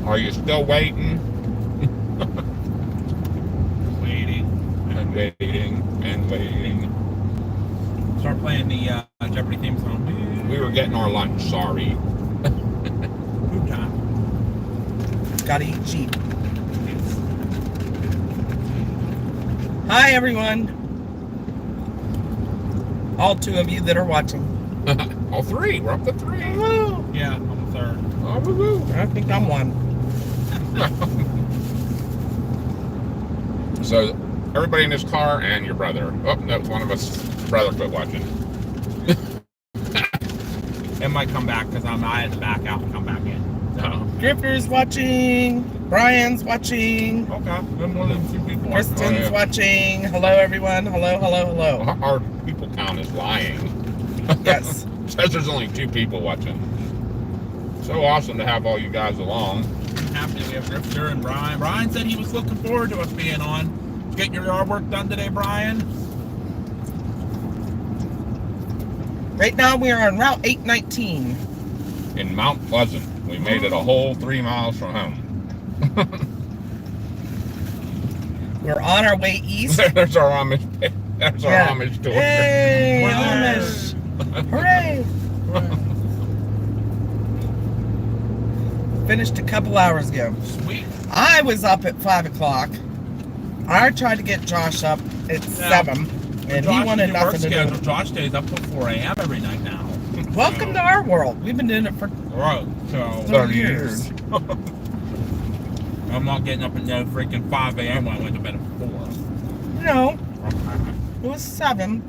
Are you still waiting? Waiting. And waiting and waiting. Start playing the Jeopardy theme song. We were getting our lunch, sorry. Food time. Gotta eat cheap. Hi, everyone. All 2 of you that are watching. All 3. We're up to 3. Woo. Yeah, I'm a third. Oh, woo-woo. I think I'm 1. So, everybody in this car and your brother. Oh, no, one of us brother quit watching. It might come back because I had to back out and come back in. No. Drifter's watching. Brian's watching. Okay. There's more than 2 people. Kristen's watching. Hello, everyone. Hello, hello, hello. Our people count is lying. Yes. Says there's only 2 people watching. So awesome to have all you guys along. Happy we have Drifter and Brian. Brian said he was looking forward to us being on. Get your yard work done today, Brian? Right now we are on Route 819. In Mount Pleasant. We made it a whole 3 miles from home. We're on our way east. There's our Amish. There's our Amish tour. Yay, We're Amish! Hooray! Finished a couple hours ago. Sweet. I was up at 5 o'clock. I tried to get Josh up at 7, and he wanted nothing to do. Josh stays up till 4 a.m. every night now. Welcome to our world. We've been doing it for Right. So 30 years. I'm not getting up at no freaking 5 a.m. when I went to bed at 4. No, it was 7.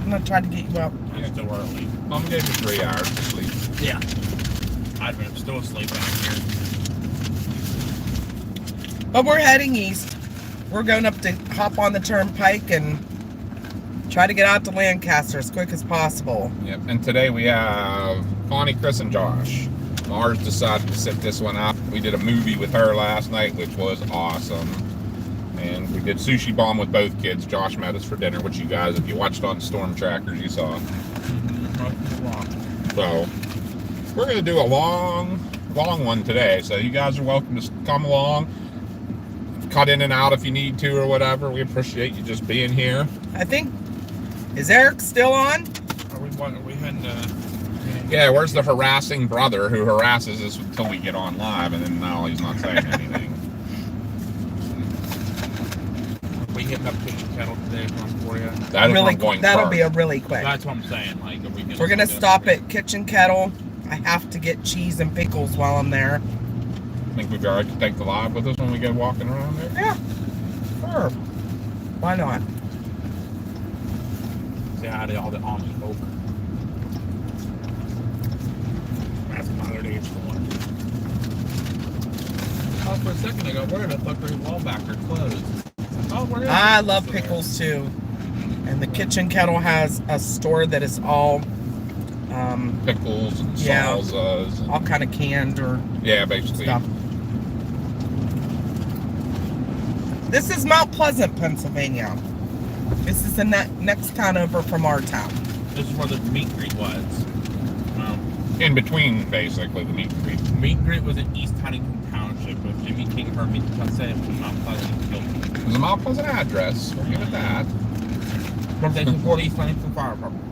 I'm gonna try to get you up. It's still early. Mom gave me 3 hours to sleep. Yeah. I've been still asleep out here. But we're heading east. We're going up to hop on the turnpike and try to get out to Lancaster as quick as possible. Yep. And today we have Connie, Chris, and Josh. Mars decided to sit this one out. We did a movie with her last night, which was awesome. And we did Sushi Bomb with both kids. Josh met us for dinner, which you guys, if you watched on Storm Trackers, you saw. So, we're going to do a long one today. So you guys are welcome to come along. Cut in and out if you need to or whatever. We appreciate you just being here. I think, is Eric still on? Are we heading to... Yeah, where's the harassing brother who harasses us until we get on live, and then now he's not saying anything. We hitting up Kitchen Kettle today for you. That is Really, where I'm going that'll first. be a really quick. That's what I'm saying. Like, are we We're gonna stop at Kitchen Kettle. I have to get cheese and pickles while I'm there. Think we'd be alright to take the live with us when we go walking around there? Yeah, sure. Why not? Say hi to all the Amish folk. That's another day's going. Oh, for a second I got worried. I thought the wall back are closed. Oh, where is I it? love pickles too. And the Kitchen Kettle has a store that is all Pickles and Yeah. salsas. And, all kind of canned or yeah, basically. stuff. This is Mount Pleasant, Pennsylvania. This is the next town over from our town. This is where the meat greet was. In between, basically, the meet and greet. Meat greet was in East Huntington Township, but Jimmy King heard me say it was Mount Pleasant and killed me. It was a Mount Pleasant address. We'll give it that. But they support East Huntington Fire Department.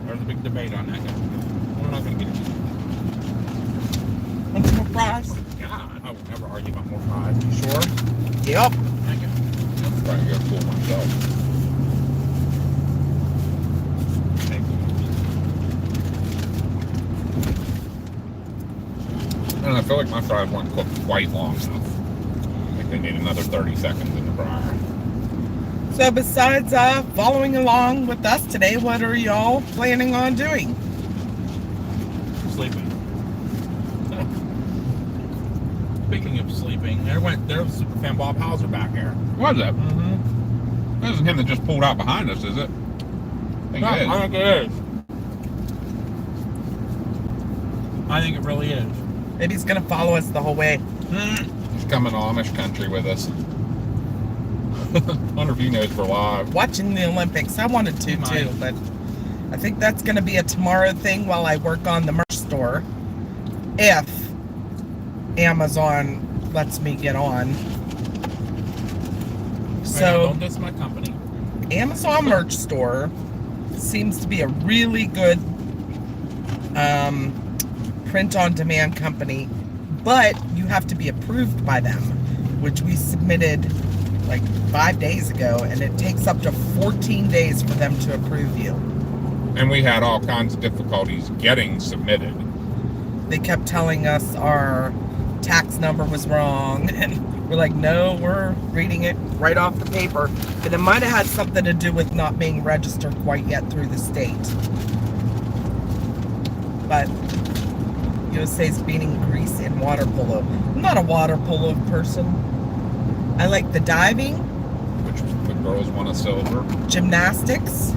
There's a big debate on that guy. We're not going to get into it. Want some more fries? God, I would never argue about more fries. You sure? Yep. Thank you. I'm trying to get full myself. Thank you. And I feel like my fries weren't cooked quite long enough. I think they need another 30 seconds in the fryer. So besides following along with us today, what are y'all planning on doing? Sleeping. Speaking of sleeping, there was Superfan Bob Hauser back here. What is that? Mm-hmm. That isn't him that just pulled out behind us, is it? I think it is. I think it is. I think it really is. Maybe he's gonna follow us the whole way. He's coming to Amish country with us. Wonder if he knows we're live. Watching the Olympics, I wanted to too, but I think that's gonna be a tomorrow thing while I work on the merch store. if Amazon lets me get on. So don't diss my company. Amazon merch store seems to be a really good print on demand company, but you have to be approved by them, which we submitted like 5 days ago, and it takes up to 14 days for them to approve you. And we had all kinds of difficulties getting submitted. They kept telling us our tax number was wrong, and we're like, no, we're reading it right off the paper. But it might have had something to do with not being registered quite yet through the state. But USA's beating Greece in water polo. I'm not a water polo person. I like the diving, Which the girls won a silver. gymnastics.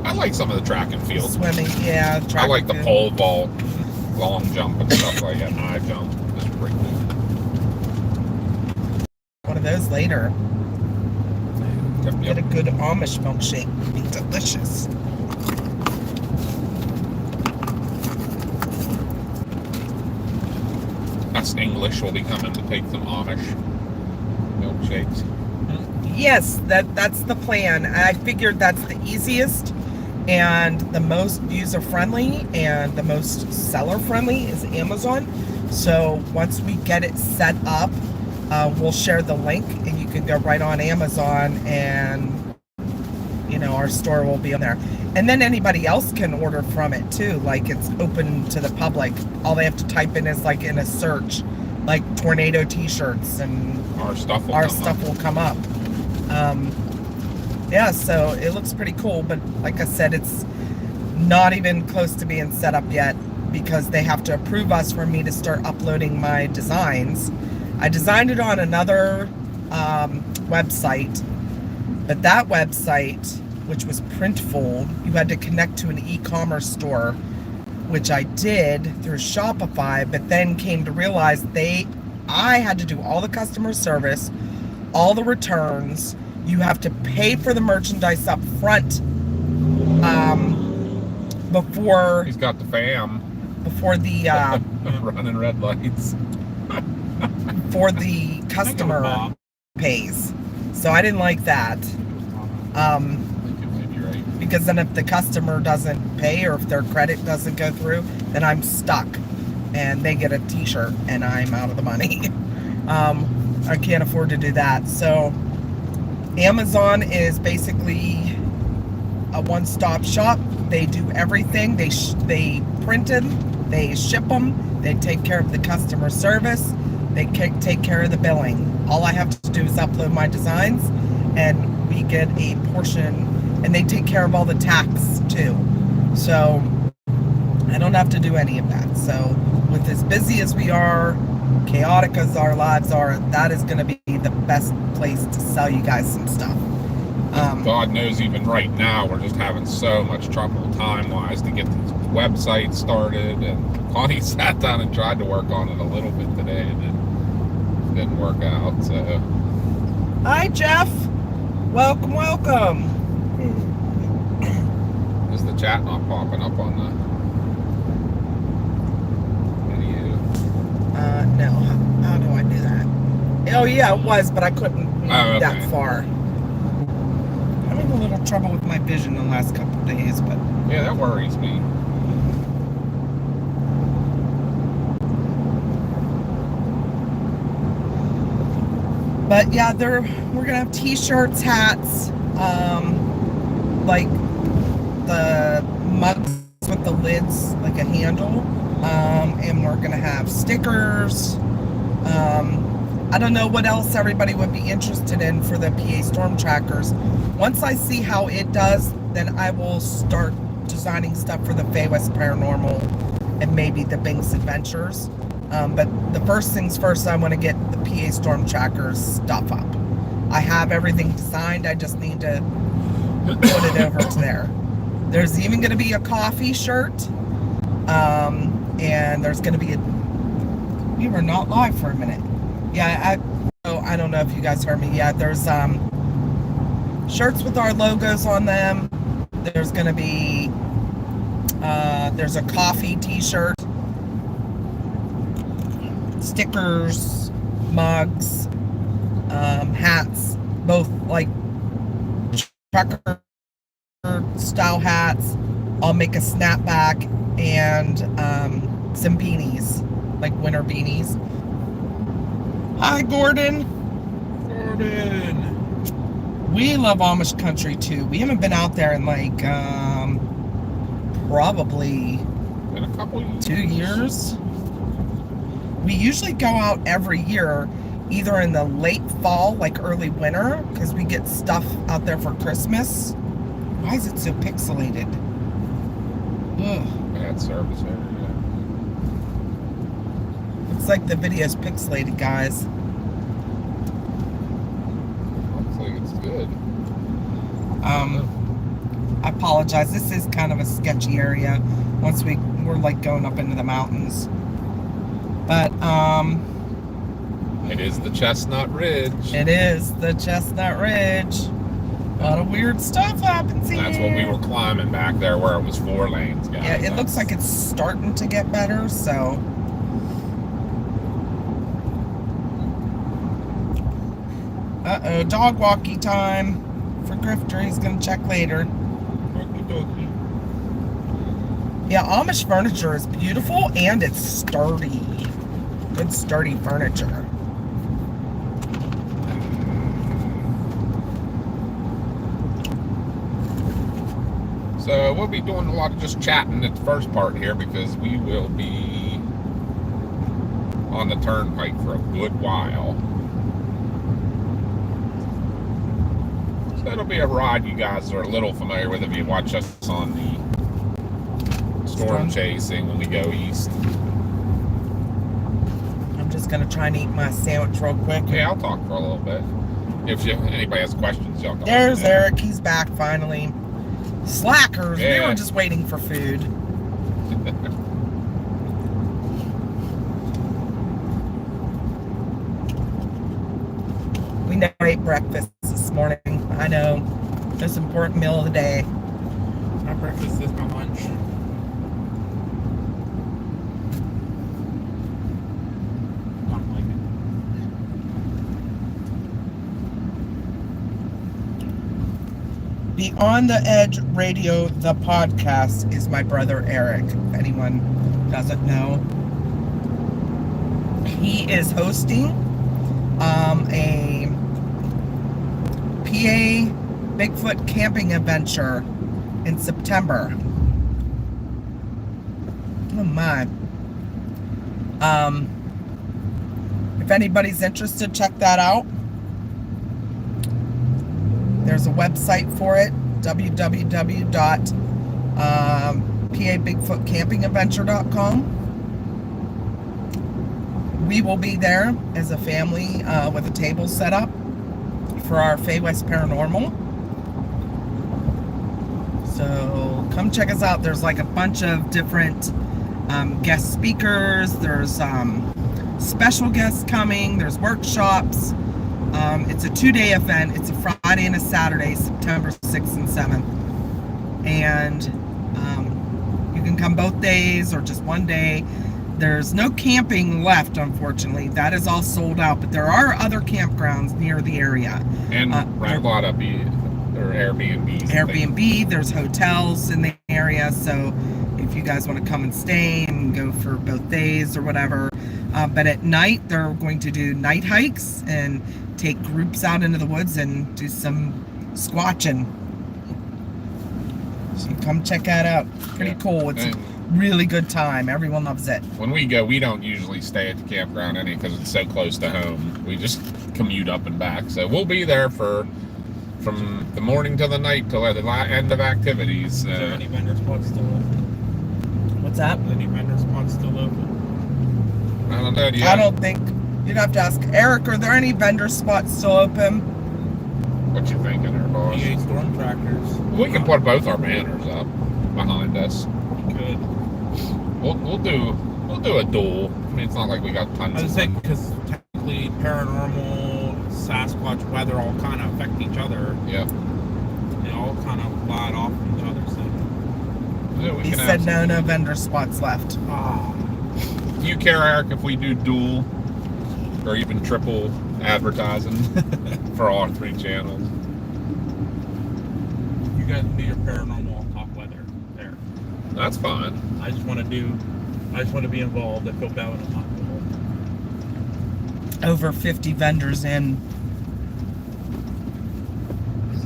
I like some of the track and field. Swimming, yeah. I like the field. pole vault, long jump and stuff like that. High jump. It's pretty cool. One of those later. Yep, Get a yep. good Amish milkshake. It'd be delicious. Us English will be coming to take some Amish milkshakes. Yes, that's the plan. I figured that's the easiest and the most user-friendly and the most seller-friendly is Amazon. So once we get it set up, we'll share the link and you can go right on Amazon and, you know, our store will be on there. And then anybody else can order from it too. Like, it's open to the public. All they have to type in is like in a search, like tornado t-shirts, and Our stuff will our come stuff up. will come up. Yeah, so it looks pretty cool, but like I said, it's not even close to being set up yet because they have to approve us for me to start uploading my designs. I designed it on another website, but that website, which was Printful, you had to connect to an e-commerce store, which I did through Shopify, but then came to realize I had to do all the customer service, all the returns. You have to pay for the merchandise up front before He's got the fam the running red lights. before the customer Bob. pays. So I didn't like that. I think you might be right. Because then if the customer doesn't pay or if their credit doesn't go through, then I'm stuck and they get a t-shirt and I'm out of the money. I can't afford to do that. So Amazon is basically a one-stop shop. They do everything. They print them, they ship them, they take care of the customer service, they take care of the billing. All I have to do is upload my designs and we get a portion, and they take care of all the tax too. So I don't have to do any of that. So with as busy as we are, chaotic as our lives are, that is going to be the best place to sell you guys some stuff. God knows even right now we're just having so much trouble time-wise to get these websites started, and Connie sat down and tried to work on it a little bit today and it didn't work out. So Hi, Jeff. Welcome, welcome. is the chat not popping up on the video? No. How do I do that? Oh, yeah, it was, but I couldn't move Oh, okay. that far. Having a little trouble with my vision the last couple of days, but Yeah, that worries me. yeah, we're gonna have t-shirts, hats, like the mugs with the lids, like a handle, and we're gonna have stickers. I don't know what else everybody would be interested in for the PA Storm Trackers. Once I see how it does, then I will start designing stuff for the Fay West Paranormal and maybe the Binks Adventures. But the first things first, I want to get the PA Storm Trackers stuff up. I have everything designed. I just need to put it over to there. There's even going to be a coffee shirt. And there's going to be we were not live for a minute. Yeah, I don't know if you guys heard me. Yeah, there's shirts with our logos on them. There's going to be There's a coffee t-shirt, stickers, mugs, hats, both like trucker style hats. I'll make a snapback and some beanies, like winter beanies. Hi, Gordon. We love Amish country too. We haven't been out there in like probably In a couple years. 2 years. We usually go out every year, either in the late fall, like early winter, because we get stuff out there for Christmas. Why is it so pixelated? Ugh. Bad service area. It's like the video's pixelated, guys. Looks like it's good. I apologize. This is kind of a sketchy area once we're like going up into the mountains. But It is the Chestnut Ridge. it is the Chestnut Ridge. A lot of weird stuff happens here. That's what we were climbing back there where it was 4 lanes, guys. Yeah, it looks like it's starting to get better, so. Uh-oh, dog walkie time for Grifter. He's gonna check later. Yeah, Amish furniture is beautiful and it's sturdy. Good sturdy furniture. So we'll be doing a lot of just chatting at the first part here because we will be on the turnpike for a good while. So it'll be a ride you guys are a little familiar with if you watch us on the storm chasing when we go east. I'm just gonna try and eat my sandwich real quick. Yeah, I'll talk for a little bit. If anybody has questions, y'all go. There's Eric. He's back finally. Slackers. Yeah. We were just waiting for food. We never ate breakfast this morning. I know. Most important meal of the day. My breakfast is my lunch. Don't like it. Beyond the Edge Radio, the podcast, is my brother Eric. If anyone doesn't know, he is hosting a PA Bigfoot camping adventure in September. Oh my. If anybody's interested, check that out. There's a website for it, www.pabigfootcampingadventure.com. We will be there as a family with a table set up for our Fay West Paranormal. So come check us out. There's like a bunch of different guest speakers. There's special guests coming. There's workshops. It's a 2-day event. It's a Friday and a Saturday, September 6th and 7th. And you can come both days or just one day. There's no camping left, unfortunately. That is all sold out. But there are other campgrounds near the area. And a lot of Airbnbs. Airbnb, there's hotels in the area. So if you guys want to come and stay and go for both days or whatever. But at night, they're going to do night hikes and take groups out into the woods and do some squatching. So come check that out. Pretty cool. It's a really good time. Everyone loves it. When we go, we don't usually stay at the campground because it's so close to home. We just commute up and back. So we'll be there from the morning till the night till the end of activities. Is there any vendor spots still open? What's that? Any vendor spots still open? I don't know. I don't think. You'd have to ask Eric, are there any vendor spots still open? What you thinking there, boss? PA Storm Tractors. We can put both our banners up behind us. We could. We'll do a duel. I mean, it's not like we got tons I of was saying because technically paranormal, Sasquatch, weather all kind of affect each other. Yeah. They all kind of glide off each other. So Yeah, We He can said have no vendor spots left. Do you care, Eric, if we do dual or even triple advertising for all 3 channels? You guys do your paranormal talk weather there. That's fine. I just want to be involved. I feel bad when I'm not involved. Over 50 vendors in.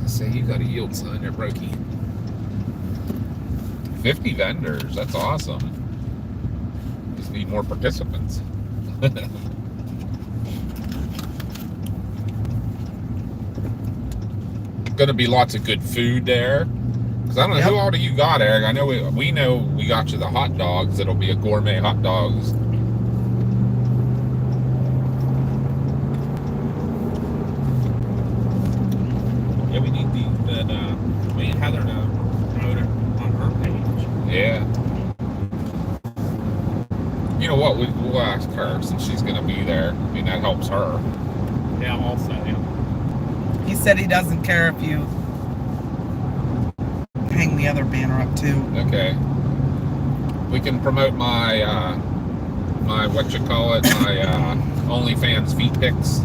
Say you got a yield sign there, Brokey. 50 vendors. That's awesome. Just need more participants. Going to be lots of good food there. Because I don't know who all do you got, Eric. I know we know we got you the hot dogs. It'll be a gourmet hot dogs. Yeah, we need we need Heather to promote it on her page. Yeah. You know what? We'll ask her since she's going to be there. I mean, that helps her. Yeah, also, yeah. He said he doesn't care if you hang the other banner up too. Okay. We can promote my my my OnlyFans feet pics.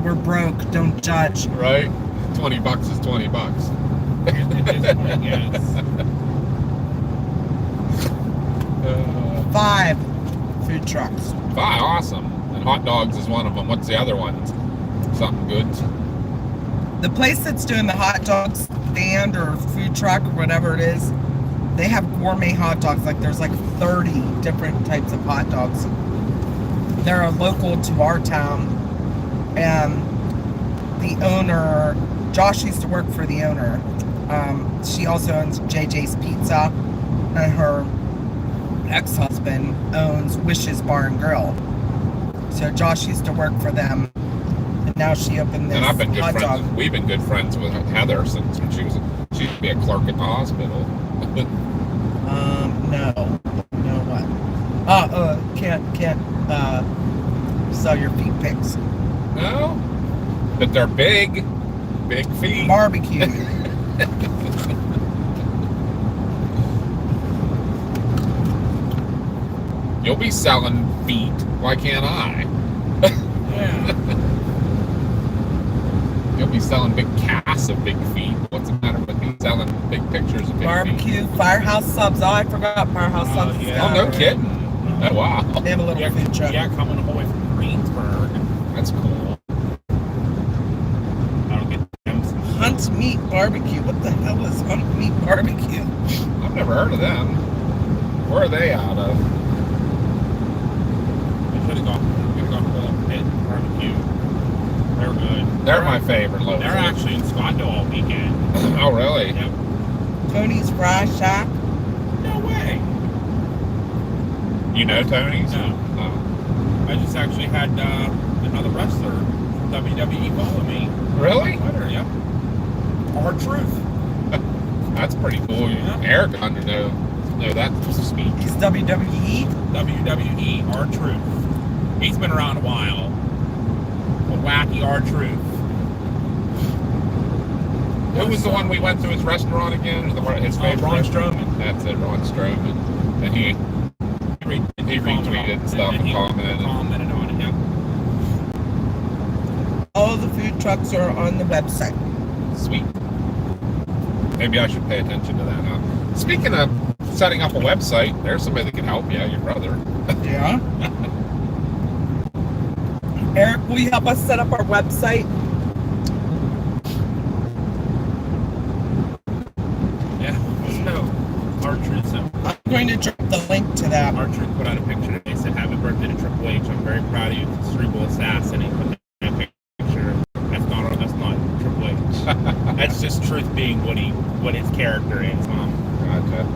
We're broke. Don't judge. Right? $20 is $20. Yes. 5 food trucks. 5, awesome. And hot dogs is one of them. What's the other one? Something good. The place that's doing the hot dog stand or food truck or whatever it is, they have gourmet hot dogs. Like there's like 30 different types of hot dogs. They're local to our town, and the owner, Josh used to work for the owner. She also owns JJ's Pizza, and her ex-husband owns Wishes Bar and Grill. So Josh used to work for them, and now she opened this And I've been good hot friends. dog. We've been good friends with Heather since when she used to be a clerk at the hospital. No what? Can't sell your feet pics. No, but they're big feet. Barbecue. You'll be selling feet. Why can't I? Yeah. You'll be selling big casts of big feet. What's the matter with me selling big pictures of big Barbecue, feet? Firehouse Subs. Oh, I forgot Firehouse Subs. yeah. Oh, no kidding. Oh, wow. They have a little food truck. Yeah, coming all the way from Greensburg. That's cool. I don't get them. Hunt Meat Barbecue. What the hell is Hunt Meat Barbecue? I've never heard of them. Where are they out of? I should have gone for the pit barbecue. They're good. They're my favorite local. They're actually in Scottsdale all weekend. Oh, really? Yep. Tony's Fry Shack. No way. You know Tony's? No. Oh. I just actually had another wrestler from WWE follow me. Really? Twitter, yep. R-Truth. That's pretty cool. Yeah. Eric under know that to speak. He's WWE. WWE R-Truth. He's been around a while. A wacky R-Truth. Who was the one we went to his restaurant again? Or his favorite Ron restaurant? Strowman. That's it, Ron Strowman. And he retweeted and stuff and commented. Commented on it, yeah. All the food trucks are on the website. Sweet. Maybe I should pay attention to that, huh? Speaking of setting up a website, there's somebody that can help you, your brother. Yeah. Eric, will you help us set up our website? Yeah. So, R-Truth, I'm going to drop the link to that. R-Truth put out a picture today, said, happy birthday to Triple H. I'm very proud of you, cerebral assassin. And he put that picture. That's not Triple H. That's just Truth being what his character is. Gotcha.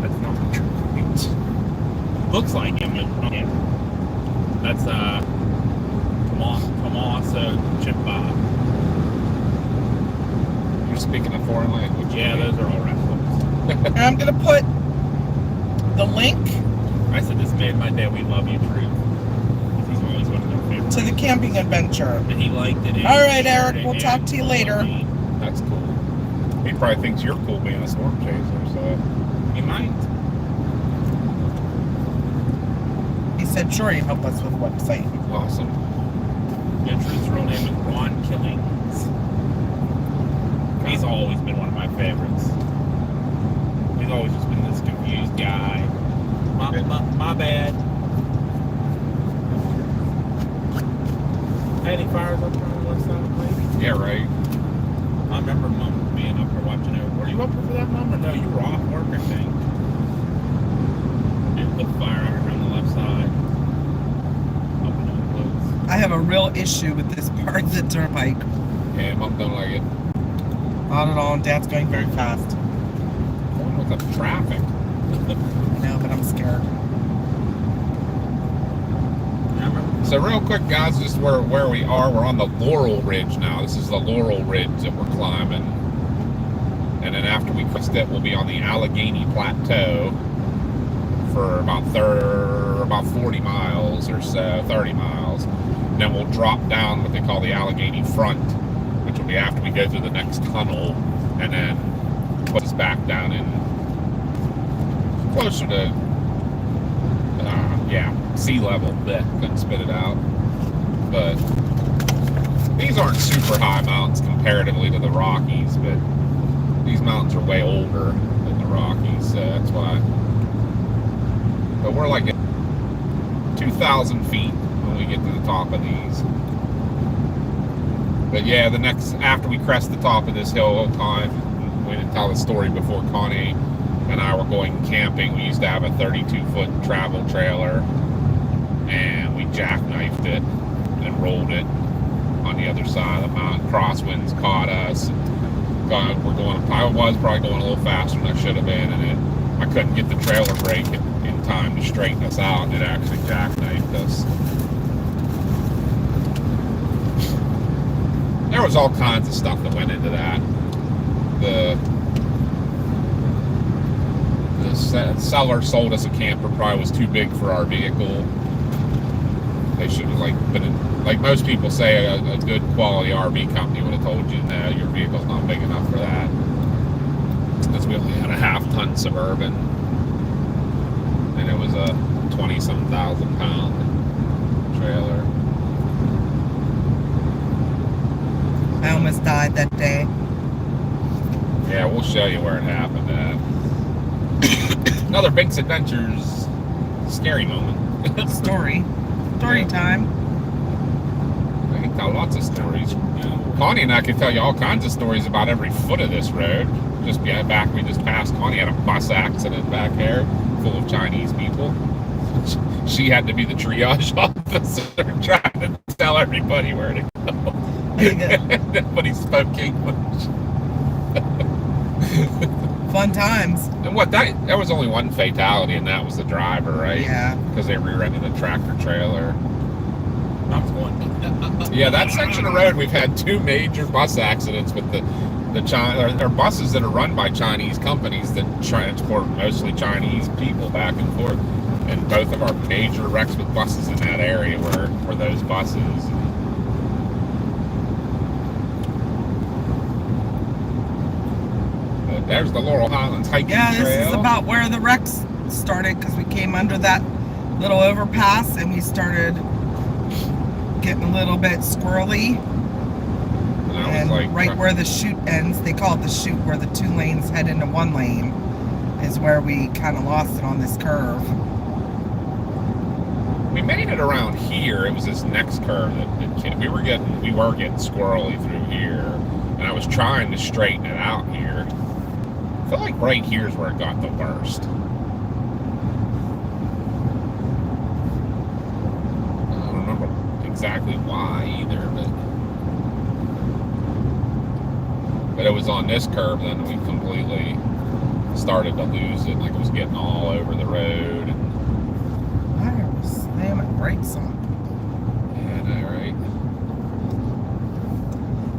That's not Triple H. Looks like him, but not him. That's Tommaso Ciampa. You're speaking a foreign language. Yeah, those are all wrestlers. And I'm going to put the link I said this made my day. We love you, Truth. He's always one of their favorites. to the camping adventure. And he liked it. All right, Eric, we'll talk to you later. That's cool. He probably thinks you're cool being a storm chaser, so He might. He said, sure, he'd help us with website. awesome. Yeah, Truth's real name is Ron Killings. He's always been one of my favorites. He's always just been this confused guy. My bad. Any fires up on the left side of the lake? Yeah, right. I remember Mom being up there watching it. Were you up there for that, Mom? Or no, you were off work, I think. And the fire around the left side. Up and on the woods. I have a real issue with this part of the turnpike. Yeah, Mom don't like it. Not at all, and Dad's going very fast. Going with the traffic. I know, but I'm scared. So real quick, guys, just where we are, we're on the Laurel Ridge now. This is the Laurel Ridge that we're climbing. And then after we crest it, we'll be on the Allegheny Plateau for about 40 miles or so, 30 miles. And then we'll drop down what they call the Allegheny Front, which will be after we go through the next tunnel, and then put us back down in closer to sea level. Blech, couldn't spit it out. But these aren't super high mountains comparatively to the Rockies, but these mountains are way older than the Rockies, so that's why. But we're like at 2,000 feet when we get to the top of these. But yeah, the next, after we crest the top of this hill, we didn't tell the story before, Connie and I were going camping. We used to have a 32-foot travel trailer, and we jackknifed it and rolled it on the other side of the mountain. Crosswinds caught us. I was probably going a little faster than I should have been, and I couldn't get the trailer brake in time to straighten us out, and it actually jackknifed us. There was all kinds of stuff that went into that. The seller sold us a camper, probably was too big for our vehicle. They should have like most people say, a good quality RV company would have told you, no, your vehicle's not big enough for that. Because we only had a half-ton Suburban, and it was a 20-some thousand pound trailer. I almost died that day. Yeah, we'll show you where it happened at. Another Binks Adventures scary moment. Story time. I can tell lots of stories. Connie and I can tell you all kinds of stories about every foot of this road. We just passed. Connie had a bus accident back there full of Chinese people. She had to be the triage officer trying to tell everybody where to go. Nobody spoke English. Fun times. And that was only one fatality, and that was the driver, right? Yeah. Because they rear-ended a tractor trailer. I was going. Yeah, that section of road, we've had 2 major bus accidents with the buses that are run by Chinese companies that transport mostly Chinese people back and forth. And both of our major wrecks with buses in that area were those buses. There's the Laurel Highlands hiking trail. Yeah, this is about where the wrecks started, because we came under that little overpass and we started getting a little bit squirrely. And right where the chute ends, they call it the chute, where the 2 lanes head into 1 lane, is where we kind of lost it on this curve. We made it around here. It was this next curve that we were getting squirrely through here, and I was trying to straighten it out here. I feel like right here is where it got the worst. I don't remember exactly why either, but it was on this curve then we completely started to lose it. Like, it was getting all over the road. I was slamming brakes on. Yeah, I know, right?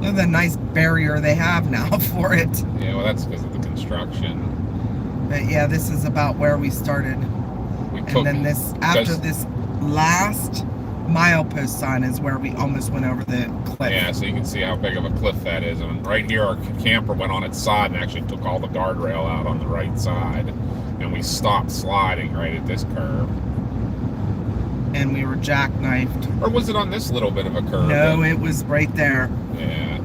Look at the nice barrier they have now for it. Yeah, well, that's because of the construction. But yeah, this is about where we started. After this last milepost sign is where we almost went over the cliff. Yeah, so you can see how big of a cliff that is. And right here, our camper went on its side and actually took all the guardrail out on the right side. And we stopped sliding right at this curve. And we were jackknifed. Or was it on this little bit of a curve? No, it was right there. Yeah.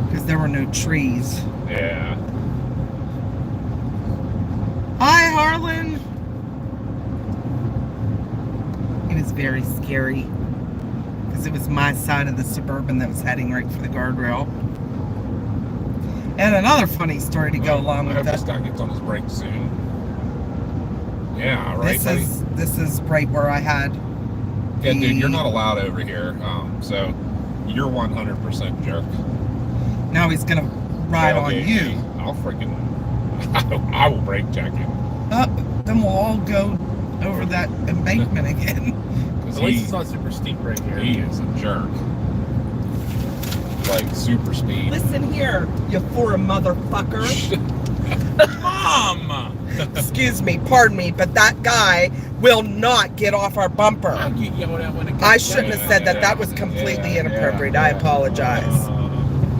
Because there were no trees. Yeah. Hi, Harlan. It was very scary because it was my side of the Suburban that was heading right for the guardrail. And another funny story to go along with that. This guy gets on his brakes soon. Yeah, right. This is right where I had. Yeah, dude, you're not allowed over here. So you're 100% jerk. Now he's gonna ride on you. I'll freaking. I will brake check him. Then we'll all go over that embankment again. At least it's not super steep right here. He is a jerk. Like super speed. Listen here, you for a motherfucker. Mom! Excuse me, pardon me, but that guy will not get off our bumper. I shouldn't have said that. That was completely inappropriate. I apologize.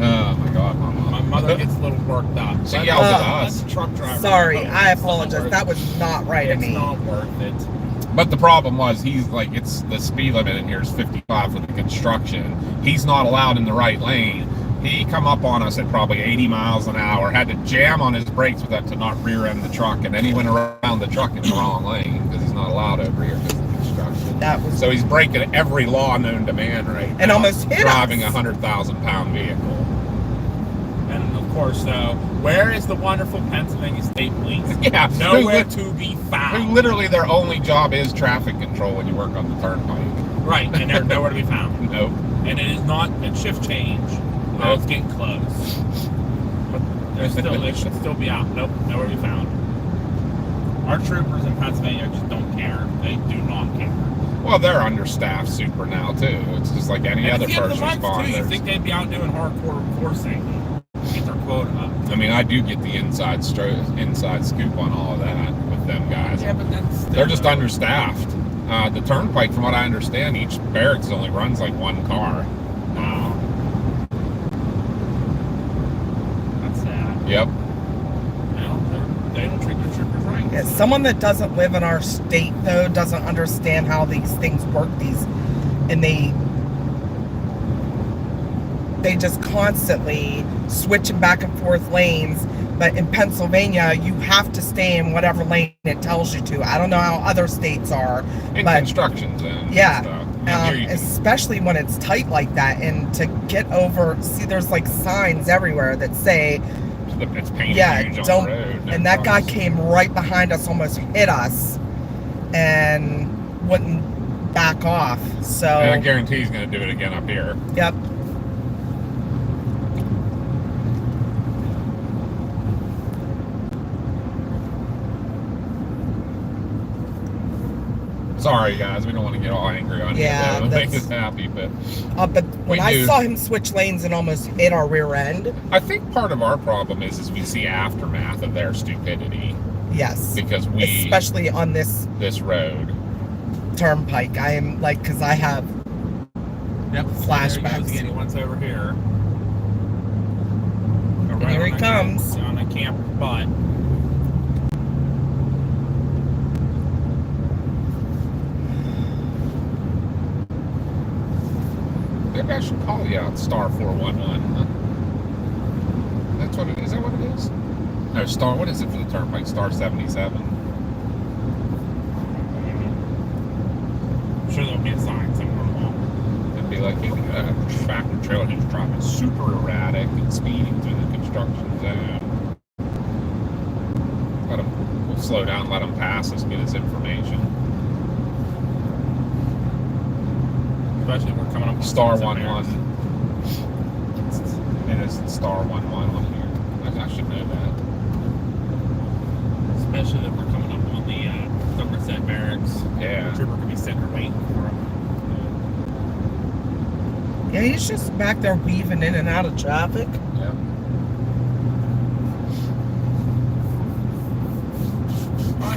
Oh my God, my mother gets a little worked up. She yells at us. That's a truck driver. Sorry, I apologize. That was not right of me. It's not worth it. But the problem was, he's like, it's the speed limit in here is 55 for the construction. He's not allowed in the right lane. He come up on us at probably 80 miles an hour, had to jam on his brakes with that to not rear end the truck, and then he went around the truck in the wrong lane because he's not allowed over here because of the construction. So he's breaking every law known to man right now. And almost hit driving us. a 100,000-pound vehicle. And of course, where is the wonderful Pennsylvania State Police? Yeah, nowhere to be found. Literally, their only job is traffic control when you work on the turnpike. Right, and they're nowhere to be found. Nope. And it is not a shift change. No, it's getting close. But they should still be out. Nope, nowhere to be found. Our troopers in Pennsylvania just don't care. They do not care. Well, they're understaffed super now too. It's just like any other first responder. You think they'd be out doing hardcore enforcing? Get their quota up. I mean, I do get the inside scoop on all of that with them guys. Yeah, but they're just understaffed. The turnpike, from what I understand, each barracks only runs like one car. Wow. That's sad. Yep. Well, they don't treat their troopers right. Yeah, someone that doesn't live in our state, though, doesn't understand how these things work. And they just constantly switching back and forth lanes. But in Pennsylvania, you have to stay in whatever lane it tells you to. I don't know how other states are. In but construction zones. Yeah. Especially when it's tight like that. And to get over, see, there's like signs everywhere that say, it's painted huge on don't. the road. And that guy came right behind us, almost hit us, and wouldn't back off. So. And I guarantee he's going to do it again up here. Yep. Sorry, guys, we don't want to get all angry on you. It makes us happy, but when I saw him switch lanes and almost hit our rear end, I think part of our problem is we see aftermath of their stupidity. Yes, because especially on this road turnpike, I am like, because I have flashbacks. He one's over here. Here he comes on a camper's butt. Maybe I should call you out, star 411. Huh? That's what it is. Is that what it is? No, star. What is it for the turnpike? Star 77. I'm sure there'll be a sign somewhere along. It'd be like a tractor trailer who's driving super erratic and speeding through the construction zone. We'll slow down, let them pass us, get his information. Especially if we're coming up with star 11. And it's star 11 on here. I should know that. Especially if we're coming up on the Somerset barracks. Yeah. The trooper could be sitting there waiting for him. Yeah, he's just back there weaving in and out of traffic. Yeah.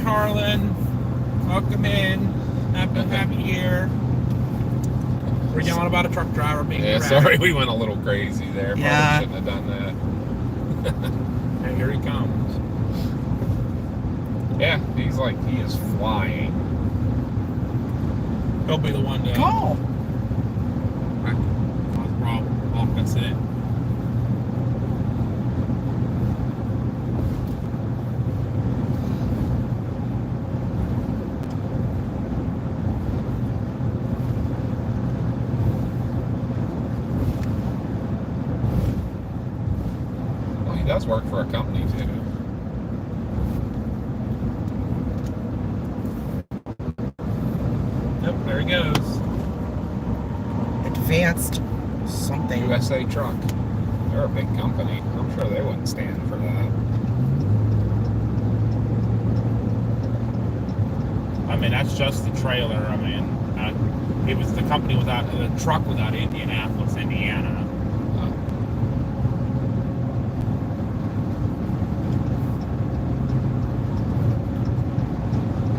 Harlan. Welcome in. Happy year. We're yelling about a truck driver being Yeah, erratic. sorry, we went a little crazy there. Probably Yeah. shouldn't have done that. And here he comes. Yeah, he is flying. He'll be the one to Call. cause problem. Lock us in. Well, he does work for a company too. Yep, there he goes. Advanced something. USA Truck. They're a big company. I'm sure they wouldn't stand for that. I mean, that's just the trailer. I mean, it was the company without the truck without Indianapolis, Indiana.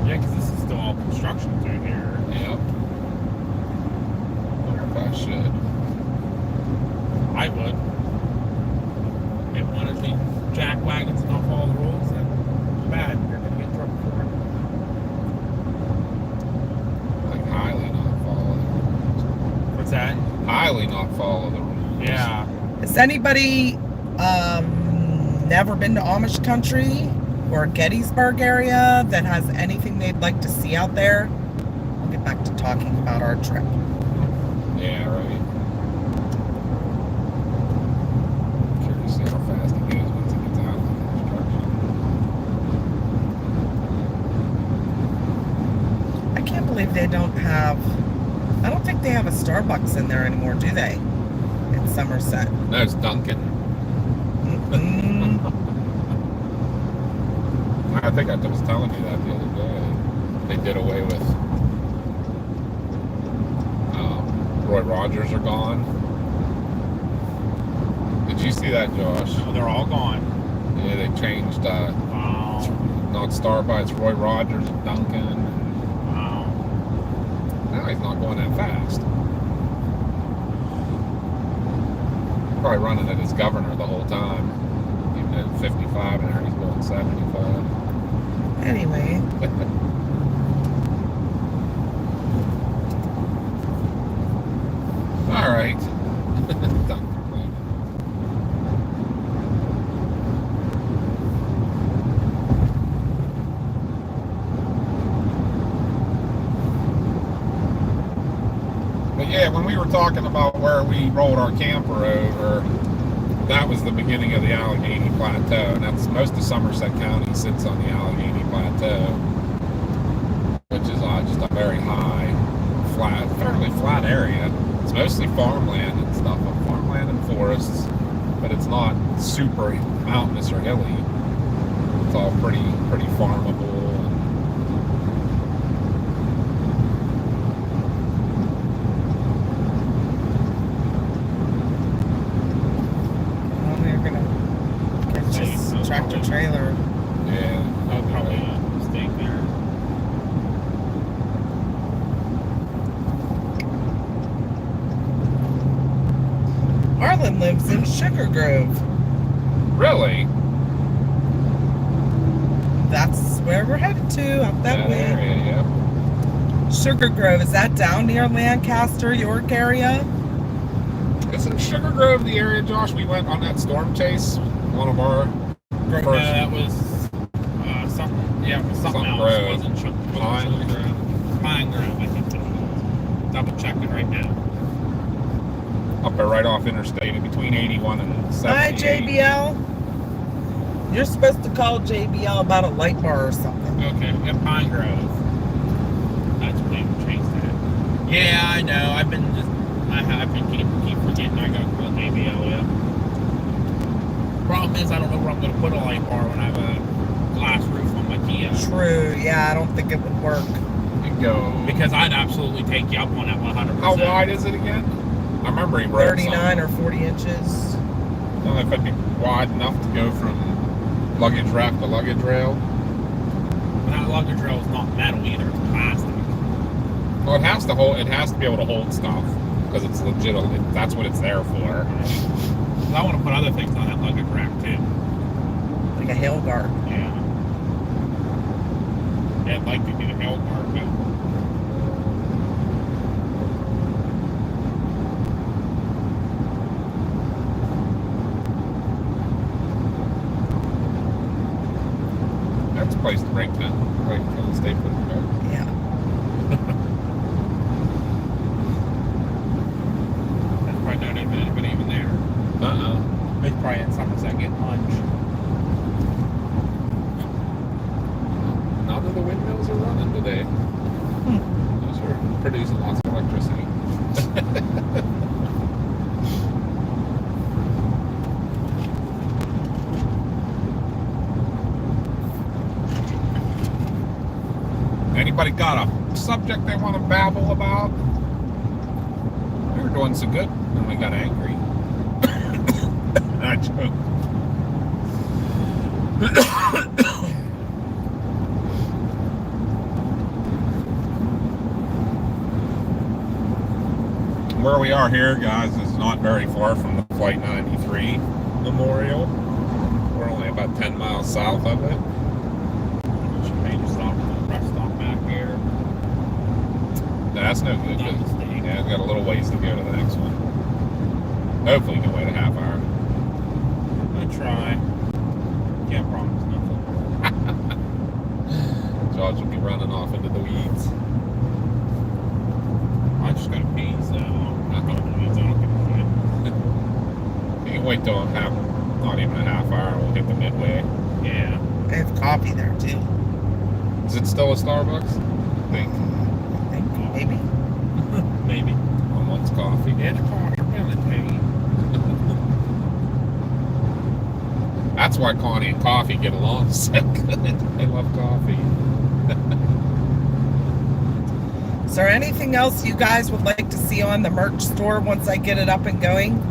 Yeah, because this is still all construction through here. Yep. Wonder if I should. I would. If one of these jack wagons don't follow the rules, then too bad. You're going to get in trouble for it. Like highly not follow the rules. What's that? Highly not follow the rules. Yeah. Has anybody never been to Amish country or Gettysburg area that has anything they'd like to see out there? We'll get back to talking about our trip. Yeah, right. Curious to see how fast he goes once he gets out of the construction. I can't believe they don't have, I don't think they have a Starbucks in there anymore, do they? In Somerset. No, it's Duncan. Mm-mm. I think I was telling you that the other day. They did away with Roy Rogers are gone. Did you see that, Josh? Oh, they're all gone. Yeah, they changed Wow. not Starbucks, it's Roy Rogers and Duncan. Wow. Now he's not going that fast. Probably running it as governor the whole time. Even at 55 and there he's going 75. Anyway, All right. Done. But yeah, when we were talking about where we rolled our camper over, that was the beginning of the Allegheny Plateau, and that's most of Somerset County sits on the Allegheny Plateau, which is just a very high, flat, fairly flat area. It's mostly farmland and stuff, farmland and forests, but it's not super mountainous or hilly. It's all pretty farmable. well, we're gonna get just tractor trailer. Yeah, That was probably a mistake there. Arlen lives in Sugar Grove. really. That's where we're headed to, up that way. area, yeah. Sugar Grove, is that down near Lancaster, York area? Isn't Sugar Grove the area, Josh? We went on that storm chase. One of our No, first. that was something. Yeah, it was something Something else. Grove. It wasn't Sugar Pine. Grove. Pine Grove, I think that's what it was. Double check it right now. Up there right off interstate in between 81 and 78. Hi, JBL. You're supposed to call JBL about a light bar or something. Okay, yeah, Pine Grove. That's what they changed that. Yeah, I know. I've been keep forgetting I got to call JBL. Yeah. Problem is, I don't know where I'm going to put a light bar when I have a glass roof on my Kia. True, yeah, I don't think it would work. You go. Because I'd absolutely take you up on that 100%. How wide is it again? I remember he wrote 39 something. or 40 inches. I don't know if it'd be wide enough to go from luggage rack to luggage rail. And that luggage rail is not metal either; it's plastic. Well, it has to hold. It has to be able to hold stuff because it's legit. That's what it's there for. I want to put other things on that luggage rack too. Like a hail guard. Yeah. Yeah, I'd like to get a hail guard, but That's a place to break down. Right in front of the state foot. Yeah. there's probably not even anybody even there. They probably in Somerset getting lunch. None of the windmills are running today. Those are producing lots of electricity. Anybody got a subject they want to babble about? We were doing so good when we got angry. I joke. Where we are here, guys, is not very far from the Flight 93 Memorial. We're only about 10 miles south of it. She made a stop at the rest stop back here. That's no good. Not a mistake. Yeah, we've got a little ways to go to the next one. Hopefully we can wait a half hour. I try. Can't promise nothing. George will be running off into the weeds. I just gotta pee, so I'm not going to the weeds. I don't give a shit. You can wait till not even a half hour, and we'll hit the midway. Yeah. They have coffee there too. Is it still a Starbucks? I think. I think maybe. Maybe. On one's coffee. Yeah, the cost are penalty. That's why Connie and coffee get along so good. They love coffee. Is there anything else you guys would like to see on the merch store once I get it up and going?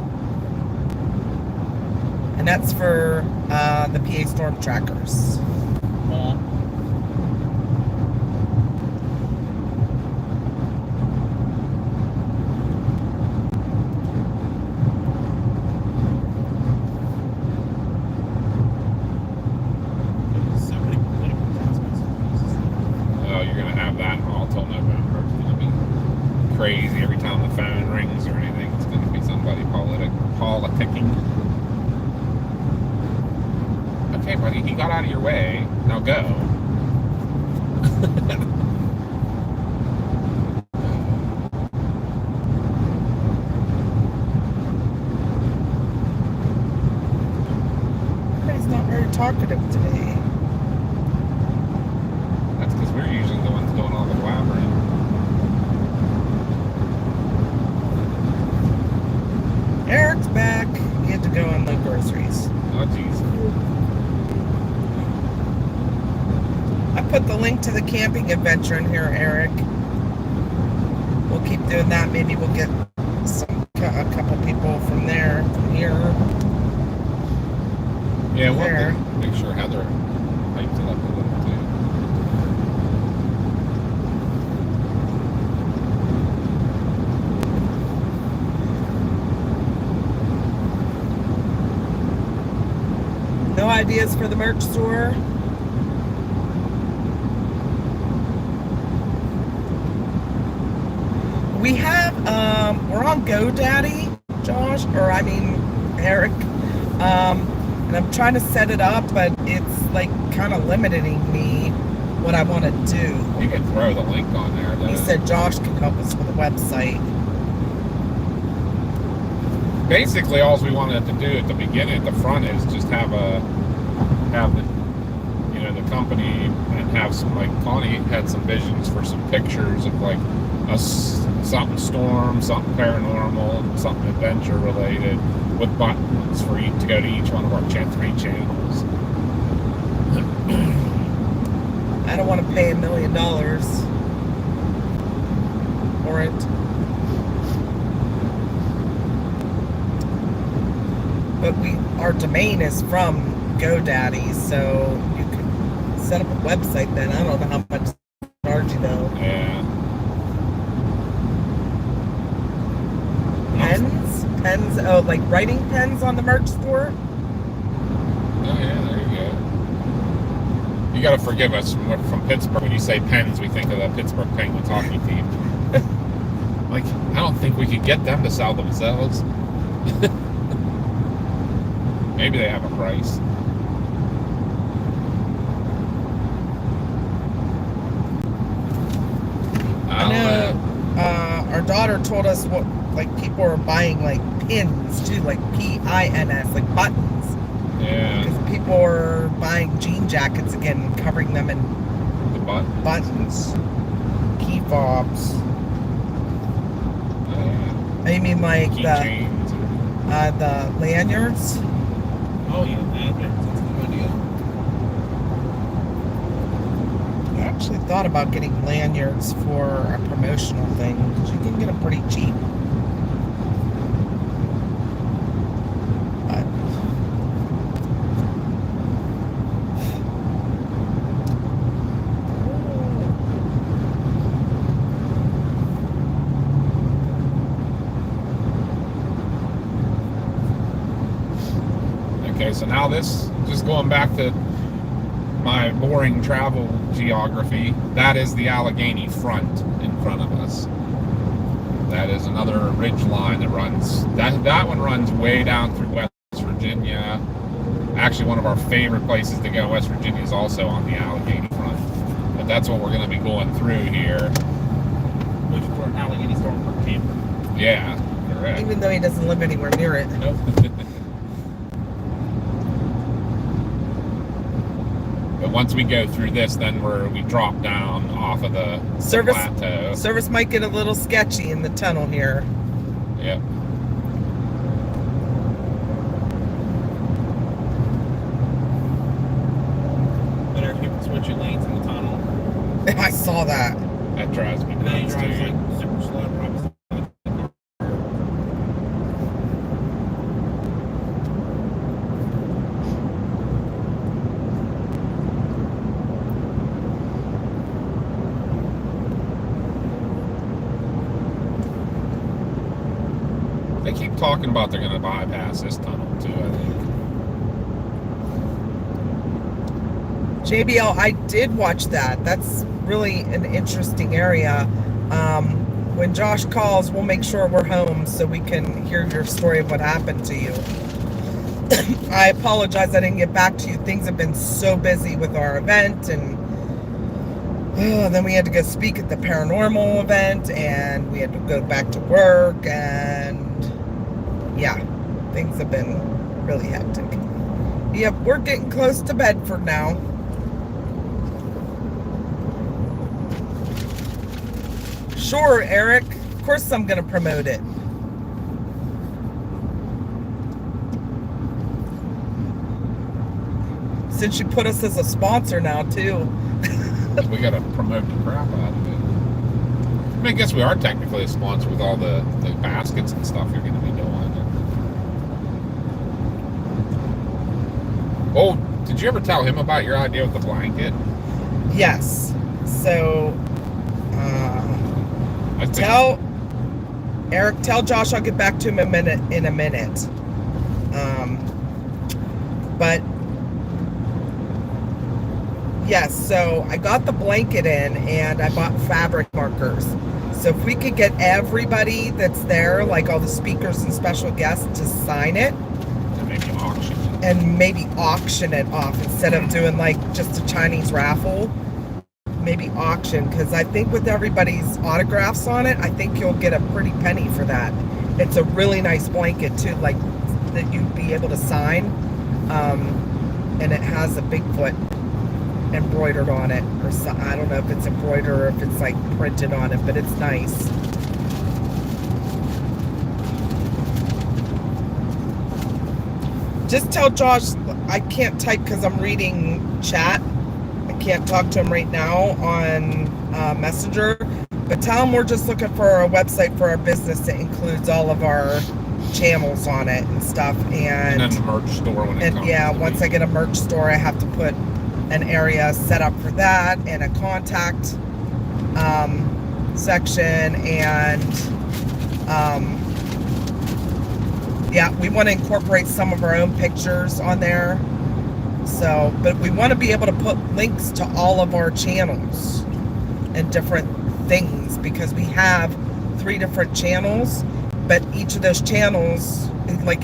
And that's for the PA Storm Trackers. Well, so many political announcements. Oh, you're gonna have that all till November. It's gonna be crazy every time the phone rings or anything. It's gonna be somebody politicking. Okay, buddy, he got out of your way. Now go. Everybody's not very talkative today. That's because we're usually the ones doing all the blabbering. Eric's back. He had to go unload groceries. Oh, jeez. I put the link to the camping adventure in here, Eric. We'll keep doing that. Maybe we'll get a couple people from there, from here. Yeah, we'll There. make sure Heather hypes it up a little too. No ideas for the merch store? We have, we're on GoDaddy, Josh, or I mean, Eric. And I'm trying to set it up, but it's like kind of limiting me what I want to do. You can throw the link on there. He said Josh can help us with the website. Basically, all we wanted to do at the beginning, at the front, is just have the the company and have some, like Connie had some visions for some pictures of like something storm, something paranormal, and something adventure related, with buttons for you to go to each one of our 3 channels. I don't want to pay $1 million for it. But our domain is from GoDaddy, so you can set up a website then. I don't know how much they charge you though. Yeah. Pens, oh, like writing pens on the merch store? Oh yeah, there you go. You gotta forgive us from Pittsburgh. When you say Pens, we think of the Pittsburgh Penguins hockey team. Like, I don't think we could get them to sell themselves. Maybe they have a price. I know. Our daughter told us what, like, people are buying like pins too, like PINS, like buttons. Yeah. Because people are buying jean jackets again, and covering them in The buttons, key fobs. I mean, like Keychains. the lanyards. Oh yeah, lanyards. That's a good idea. I actually thought about getting lanyards for a promotional thing because you can get them pretty cheap. But Okay, so now this, just going back to my boring travel geography, that is the Allegheny front in front of us. That is another ridge line that runs, that one runs way down through West Virginia. Actually, one of our favorite places to go, West Virginia, is also on the Allegheny front. But that's what we're going to be going through here. Which for an Allegheny Stormfront camper. Yeah, correct. even though he doesn't live anywhere near it. Nope. But once we go through this, then we drop down off of the plateau. Service might get a little sketchy in the tunnel here. Yep. Better keep switching lanes in the tunnel. I saw that. That drives me And then he nuts, drives dude. like super slow, probably. They keep talking about they're going to bypass this tunnel too, I think. JBL, I did watch that. That's really an interesting area. When Josh calls, we'll make sure we're home so we can hear your story of what happened to you. I apologize I didn't get back to you. Things have been so busy with our event, and then we had to go speak at the paranormal event, and we had to go back to work, and yeah, things have been really hectic. Yep, we're getting close to Bedford now. Sure, Eric. Of course I'm going to promote it. Since you put us as a sponsor now, too. We got to promote the crap out of it. I mean, I guess we are technically a sponsor with all the baskets and stuff you're going to be doing. Oh, did you ever tell him about your idea with the blanket? Yes. So, I think tell Josh I'll get back to him in a minute. But yes, so I got the blanket in and I bought fabric markers. So if we could get everybody that's there, like all the speakers and special guests, to sign it, and maybe auction it off instead of doing like just a Chinese raffle. Maybe auction, because I think with everybody's autographs on it, I think you'll get a pretty penny for that. It's a really nice blanket too, like that you'd be able to sign, and it has a Bigfoot embroidered on it, or so, I don't know if it's embroidered or if it's like printed on it, but it's nice. Just tell Josh I can't type because I'm reading chat. I can't talk to him right now on Messenger, but tell him we're just looking for a website for our business that includes all of our channels on it and stuff. And then the merch store when it comes. Yeah, once I get a merch store, I have to put an area set up for that, and a contact section, and yeah, we want to incorporate some of our own pictures on there. So, but we want to be able to put links to all of our channels and different things, because we have 3 different channels, but each of those channels, like,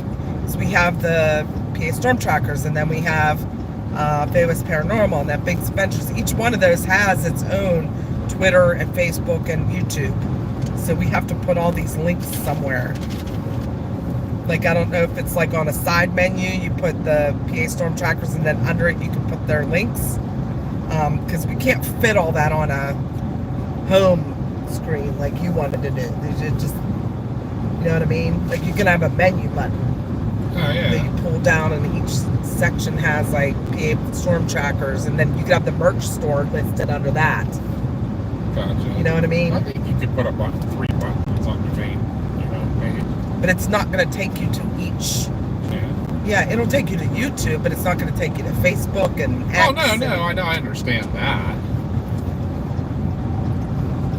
so we have the PA Storm Trackers, and then we have Famous Paranormal, and then Big Adventures. Each one of those has its own Twitter and Facebook and YouTube. So we have to put all these links somewhere. Like, I don't know if it's like on a side menu, you put the PA Storm Trackers, and then under it you can put their links. Because we can't fit all that on a home screen like you wanted to do. They just, you know what I mean? Like, you can have a menu button that you pull down, and each section has like PA Storm Trackers, and then you could have the merch store listed under that. Gotcha. You know what I mean? I think you could put up 3 buttons on your main, page. But it's not going to take you to each. Yeah, it'll take you to YouTube, but it's not going to take you to Facebook and X. Oh, no, I know, I understand that.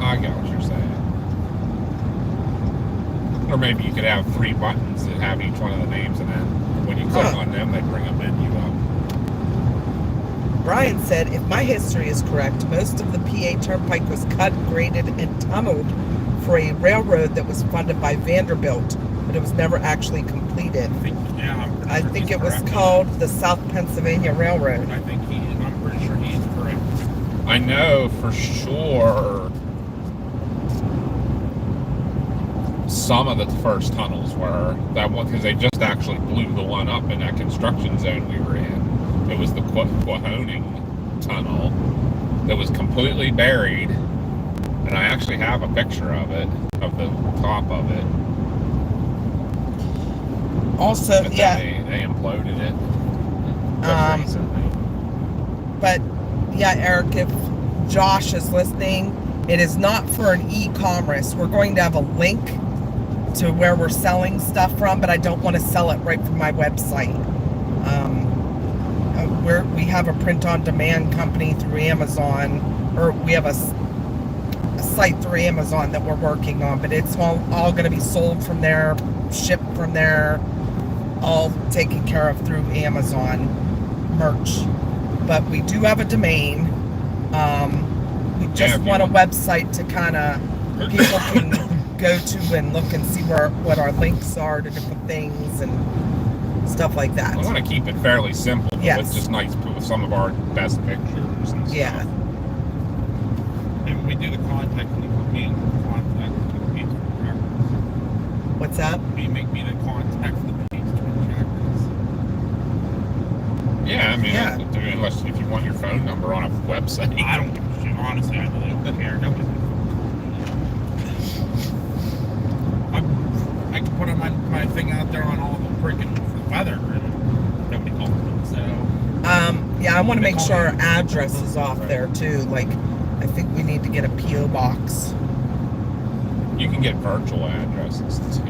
I get what you're saying. Or maybe you could have 3 buttons that have each one of the names, and then when you click on them, they bring a menu up. Brian said, if my history is correct, most of the PA Turnpike was cut, graded, and tunneled for a railroad that was funded by Vanderbilt, but it was never actually completed. I think it was called the South Pennsylvania Railroad. I'm pretty sure he is correct. I know for sure some of the first tunnels were that one, because they just actually blew the one up in that construction zone we were in. It was the Quahoning tunnel that was completely buried, and I actually have a picture of it, of the top of it. Also, but yeah, they imploded it just recently. But yeah, Eric, if Josh is listening, it is not for an e-commerce. We're going to have a link to where we're selling stuff from, but I don't want to sell it right from my website. We have a print-on-demand company through Amazon, or we have a site through Amazon that we're working on, but it's all going to be sold from there, shipped from there, all taken care of through Amazon merch. But we do have a domain. We just want a website to kind of people can go to and look and see what our links are to different things and stuff like that. I want to keep it fairly simple, but Yes. with just nice, with some of our best pictures and stuff. Yeah. And we do the contact, when you put me in contact with the PA Storm Trackers. What's that? You make me the contact for the PA Storm Trackers. Yeah, I mean, Yeah. unless if you want your phone number on a website. I don't give a shit. Honestly, I really don't care. Nobody. I can put my thing out there on all the freaking weather, and nobody calls me. So. Yeah, I want to make sure our address is off there too. Like, I think we need to get a PO box. You can get virtual addresses too.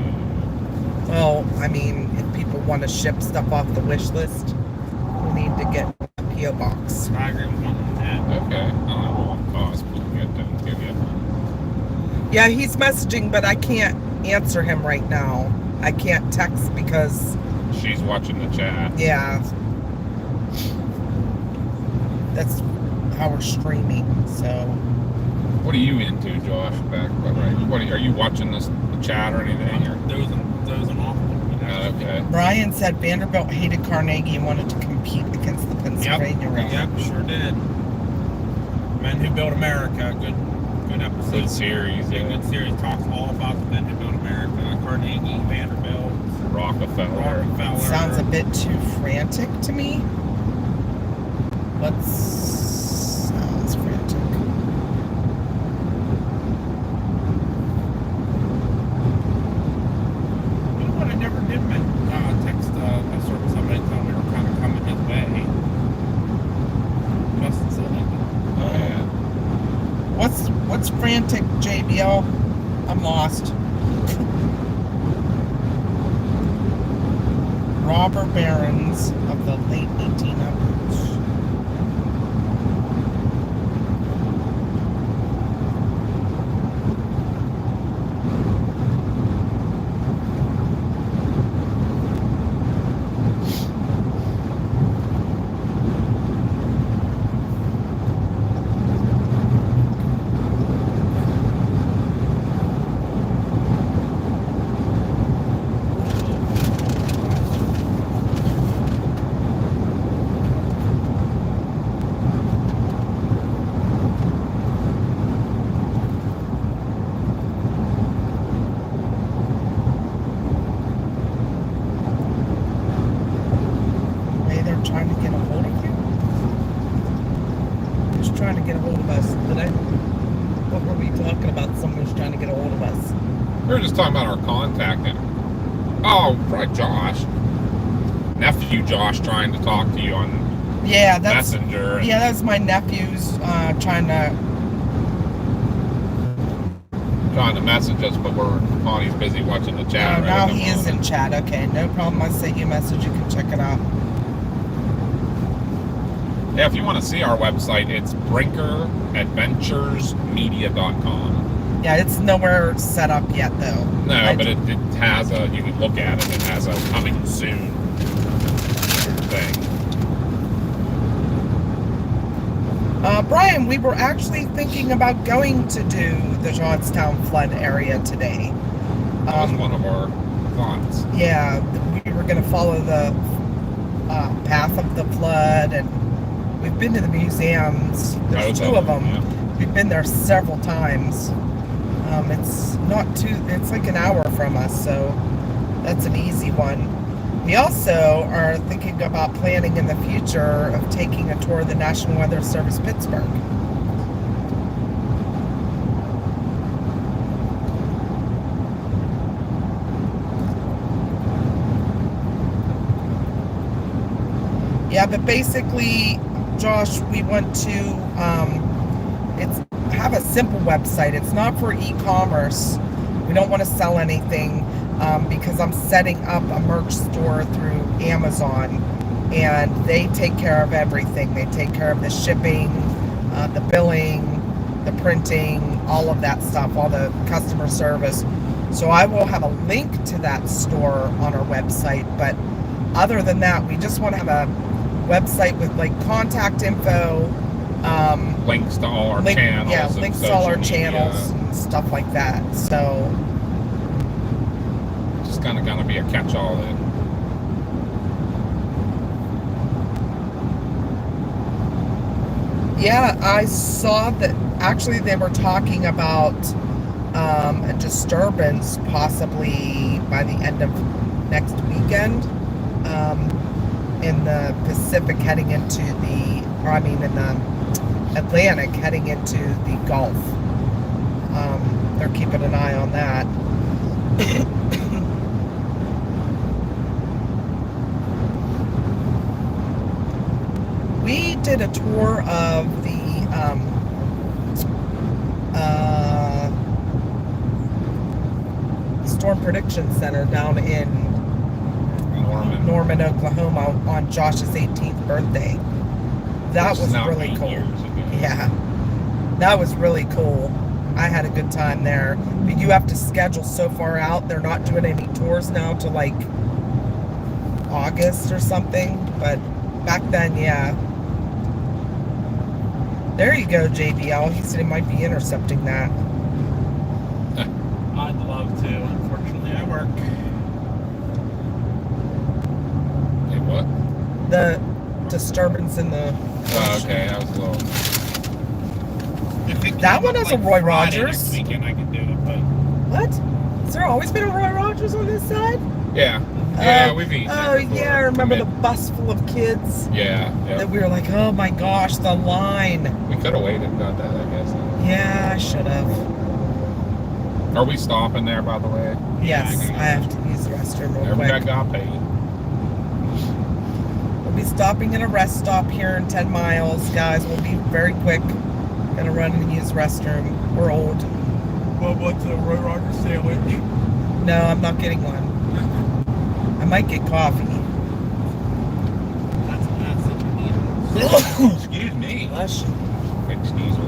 Well, I mean, if people want to ship stuff off the wish list, we need to get a PO box. I agree with one on that. Okay. Well, possibly get them to give you. Yeah, he's messaging, but I can't answer him right now. I can't text because, She's watching the chat. yeah, that's how we're streaming. So, What are you into, Josh? Are you watching the chat or anything? Or? Those and off. Okay. Brian said Vanderbilt hated Carnegie and wanted to compete against the Pennsylvania Railroad. Yep, sure did. Men Who Built America, good episode. Good series, Yeah, yeah. good series. Talks all about the Men Who Built America, Carnegie, Vanderbilt, Rockefeller. Sounds a bit too frantic to me. Sounds frantic. You know what? I never did text a certain somebody tell me we're kind of coming his way. Justin said that. Oh, yeah. What's frantic, JBL? I'm lost. Robber barons of the late 1800s. talking about someone who's trying to get a hold of us. We were just talking about our contact. Oh, probably Josh. Nephew Josh trying to talk to you on Messenger. Yeah, that's my nephew's trying to message us, but Connie's busy watching the chat. Right now he is in chat. Okay, no problem. I sent you a message. You can check it out. Yeah, if you want to see our website, it's brinkeradventuresmedia.com. Yeah, it's nowhere set up yet, though. No, but it has you can look at it. It has a coming soon thing. Brian, we were actually thinking about going to do the Johnstown flood area today. That was one of our thoughts. Yeah, we were going to follow the path of the flood, and we've been to the museums. There's two of them. Yeah. We've been there several times. It's it's like an hour from us, so that's an easy one. We also are thinking about planning in the future of taking a tour of the National Weather Service Pittsburgh. Yeah, but basically, Josh, we want to have a simple website. It's not for e-commerce. We don't want to sell anything because I'm setting up a merch store through Amazon, and they take care of everything. They take care of the shipping, the billing, the printing, all of that stuff, all the customer service. So I will have a link to that store on our website, but other than that, we just want to have a website with like contact info, links to all our channels. Yeah, links to all our channels and stuff like that. So just kind of gonna be a catch-all then. Yeah, I saw that actually they were talking about a disturbance possibly by the end of next weekend in the Pacific heading into in the Atlantic heading into the Gulf. They're keeping an eye on that. We did a tour of the Storm Prediction Center down in Norman, Oklahoma on Josh's 18th birthday. That was really cool. Yeah, that was really cool. I had a good time there. But you have to schedule so far out. They're not doing any tours now till like August or something. But back then, yeah. There you go, JBL. He said he might be intercepting that. I'd love to. Unfortunately, I work. Hey, what? The disturbance in the... Oh, okay. That was a little... That one has a Roy Rogers. Next weekend I could do it, but... What? Has there always been a Roy Rogers on this side? Yeah. Yeah, we've eaten Oh, yeah, I remember the bus full of kids. Yeah. That we were like, oh my gosh, the line. We could have waited and got that, I guess. Yeah, I should have. Are we stopping there, by the way? Yes, I have to use the restroom real quick. Everybody got paid. We'll be stopping at a rest stop here in 10 miles, guys. We'll be very quick. Gonna run and use the restroom. We're old. Well, what's a Roy Rogers sandwich? No, I'm not getting one. I might get coffee. That's massive. Excuse me. Bless you. Excuse me.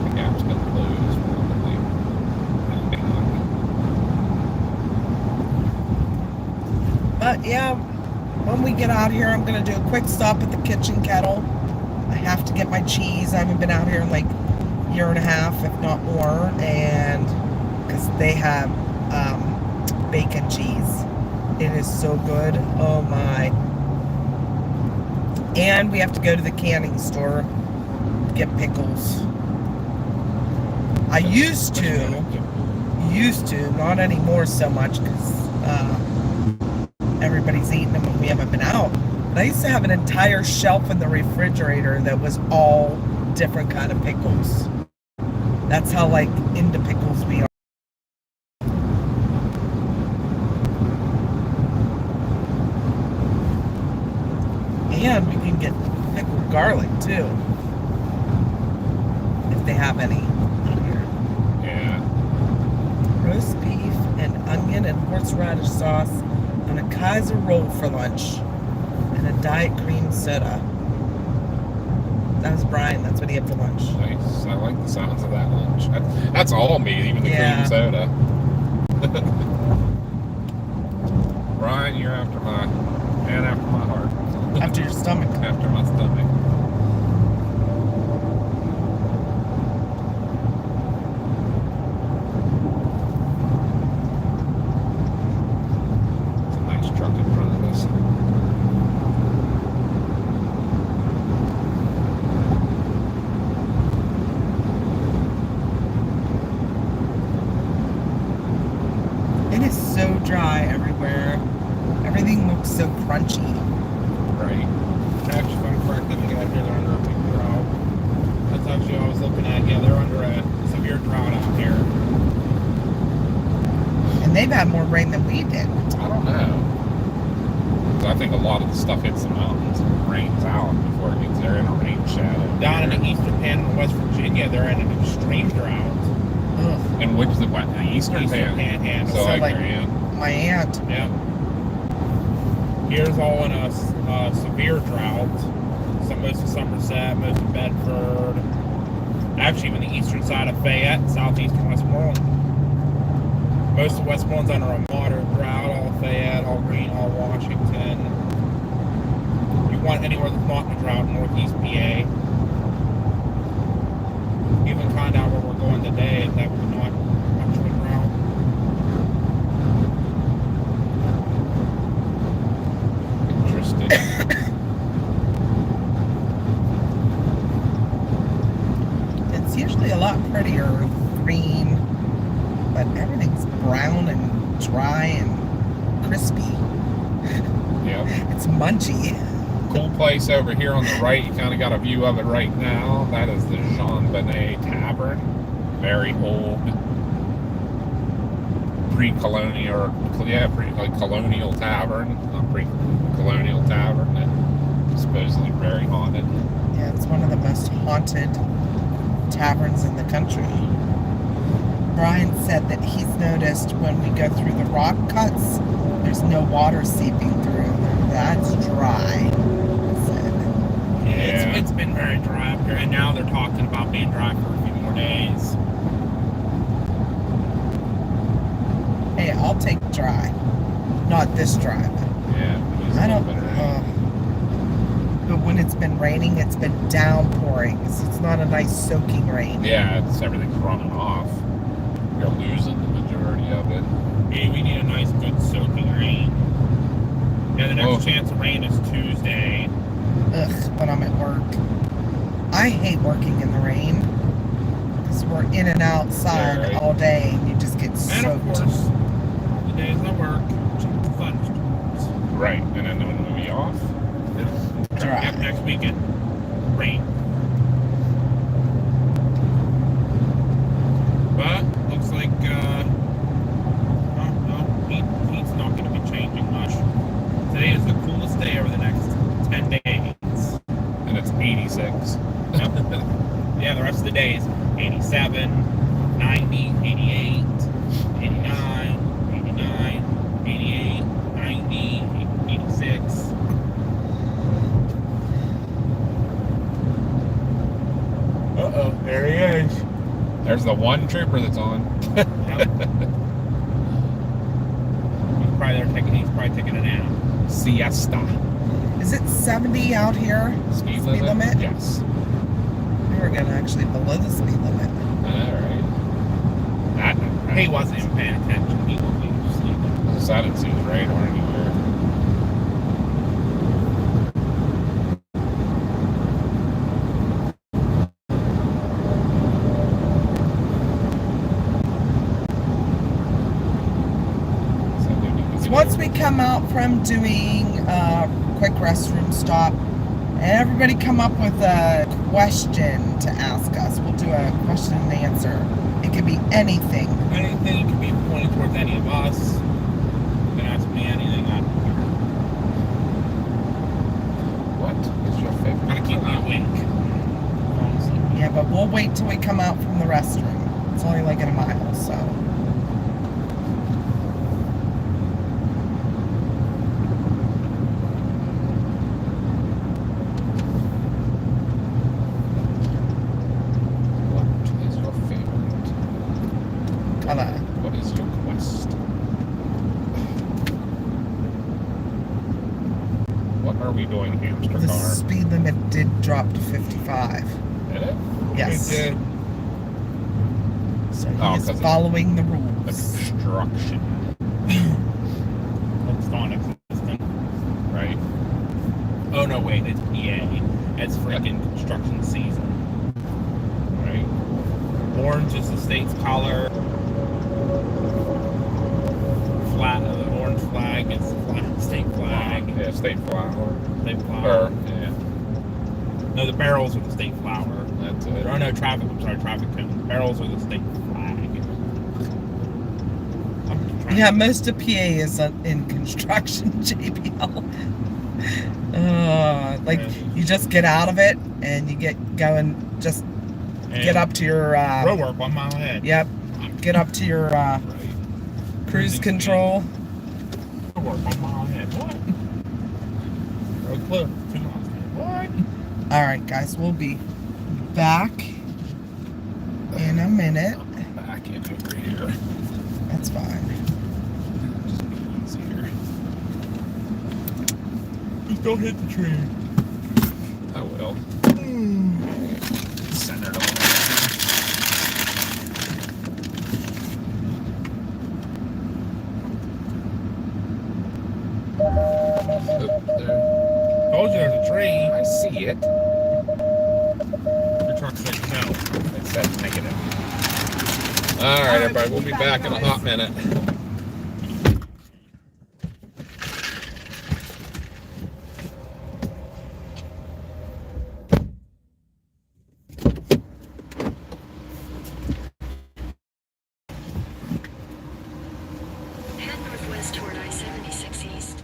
The gap's gonna close probably. But yeah, when we get out here, I'm going to do a quick stop at the Kitchen Kettle. I have to get my cheese. I haven't been out here in like a year and a half, if not more. And because they have bacon cheese. It is so good. Oh my. And we have to go to the canning store to get pickles. I used to Used to, not anymore so much because everybody's eating them and we haven't been out. But I used to have an entire shelf in the refrigerator that was all different kind of pickles. That's how like into pickles we are. And we can get pickled garlic too, if they have any here. Yeah. Roast beef and onion and horseradish sauce on a Kaiser roll for lunch, and a diet cream soda. That was Brian. That's what he had for lunch. Nice. I like the sounds of that lunch. That's all me, even the Yeah. cream soda. Brian, you're after my heart. After your stomach. After my stomach. It's a nice truck in front of us. It is so dry everywhere. Everything looks so crunchy. Right. Actually, if I'm correct, looking at here, they're under a big drought. That's actually what I was looking at. Yeah, they're under a severe drought out here. And they've had more rain than we did. I don't know. 'Cause I think a lot of the stuff hits the mountains and rains out before it gets there in a rain shadow. Down in the eastern panhandle of West Virginia, they're in an extreme drought. Ugh. And which is the what? The eastern Panhandle. So, So, like, like- yeah. My aunt. Yep. Here's all in a severe drought. So most of Somerset, most of Bedford, actually even the eastern side of Fayette, southeastern Westmoreland. Most of Westmoreland's under a moderate drought. All of Fayette, all Greene, all Washington. You want anywhere that's not in a drought, northeast PA. You can find out where we're going today that we're not much of a drought. Interesting. It's usually a lot prettier green, but everything's brown and dry and crispy. Yep. It's munchy. Cool place over here on the right. You kind of got a view of it right now. That is the Jean Benet Tavern. Very old, pre-colonial, colonial tavern. Not pre-colonial tavern. That supposedly very haunted. Yeah, it's one of the most haunted taverns in the country. Brian said that he's noticed when we go through the rock cuts, there's no water seeping through. That's dry. He said. Yeah. It's been very dry up here, and now they're talking about being dry for a few more days. Hey, I'll take dry. Not this dry, but Yeah. I don't. But when it's been raining, it's been downpouring. So it's not a nice soaking rain. Yeah, it's everything's running off. You're losing the majority of it. Hey, we need a nice, good soaking rain. Yeah, the next chance of rain is Tuesday. Ugh, when I'm at work. I hate working in the rain because we're in and outside Yeah, right. all day and you just get And of soaked. course, the days I work, thunderstorms. Right. And then when we be off, Dry. Yep, next weekend, rain. But looks like heat's not going to be changing much. Today is the coolest day over the next 10 days. and it's 86. Yep. Yeah, the rest of the days 87, 90, 88, 89, 89, 88, 90, 86. Uh-oh, there he is. There's the one trooper that's on. Yep. He's probably taking a nap. Siesta. Is it 70 out here? Speed limit? Yes. We were going to actually below the speed limit. Alright. That, He wasn't even paying attention. He was sleeping. So I didn't see the radar anywhere. So once we come out from doing a quick restroom stop, everybody come up with a question to ask us. We'll do a question and answer. It could be anything. Anything could be pointed towards any of us. You can ask me anything. What is your favorite? Gotta keep me awake. Honestly. Yeah, but we'll wait till we come out from the restroom. It's only like in a mile, so. What is your favorite? Color. What is your quest? What are we doing, hamster The car? speed limit did drop to 55. Did it? Yes. It did. So he Oh, is 'cause it's following the The rules. construction, It's non-existent. right? Oh no, wait, it's PA. It's freaking construction season. Right. Orange is the state's color. The orange flag is the state flag. Yeah, state flower. State flower. Yeah, No, the barrels are the state flower. that's There it. are no traffic. I'm sorry, traffic cone. The barrels are the state flag. I'm trying Yeah, to- most of PA is in construction, JBL. Like, you just get out of it and you get going, just get up to your, road work 1 mile ahead. yep, get up to your Right. cruise Cruising control. Road work 1 mile ahead. What? Road clear 2 miles ahead. What? All right, guys, we'll be back in a minute. I can't do it right here. That's fine. Just be easier. Just don't hit the train. I will. Center it a little. Oop, there. Told you there's a tree. I see it. The truck said no. It says negative. All right, everybody. We'll be back in a hot minute. Head northwest toward I-76 East.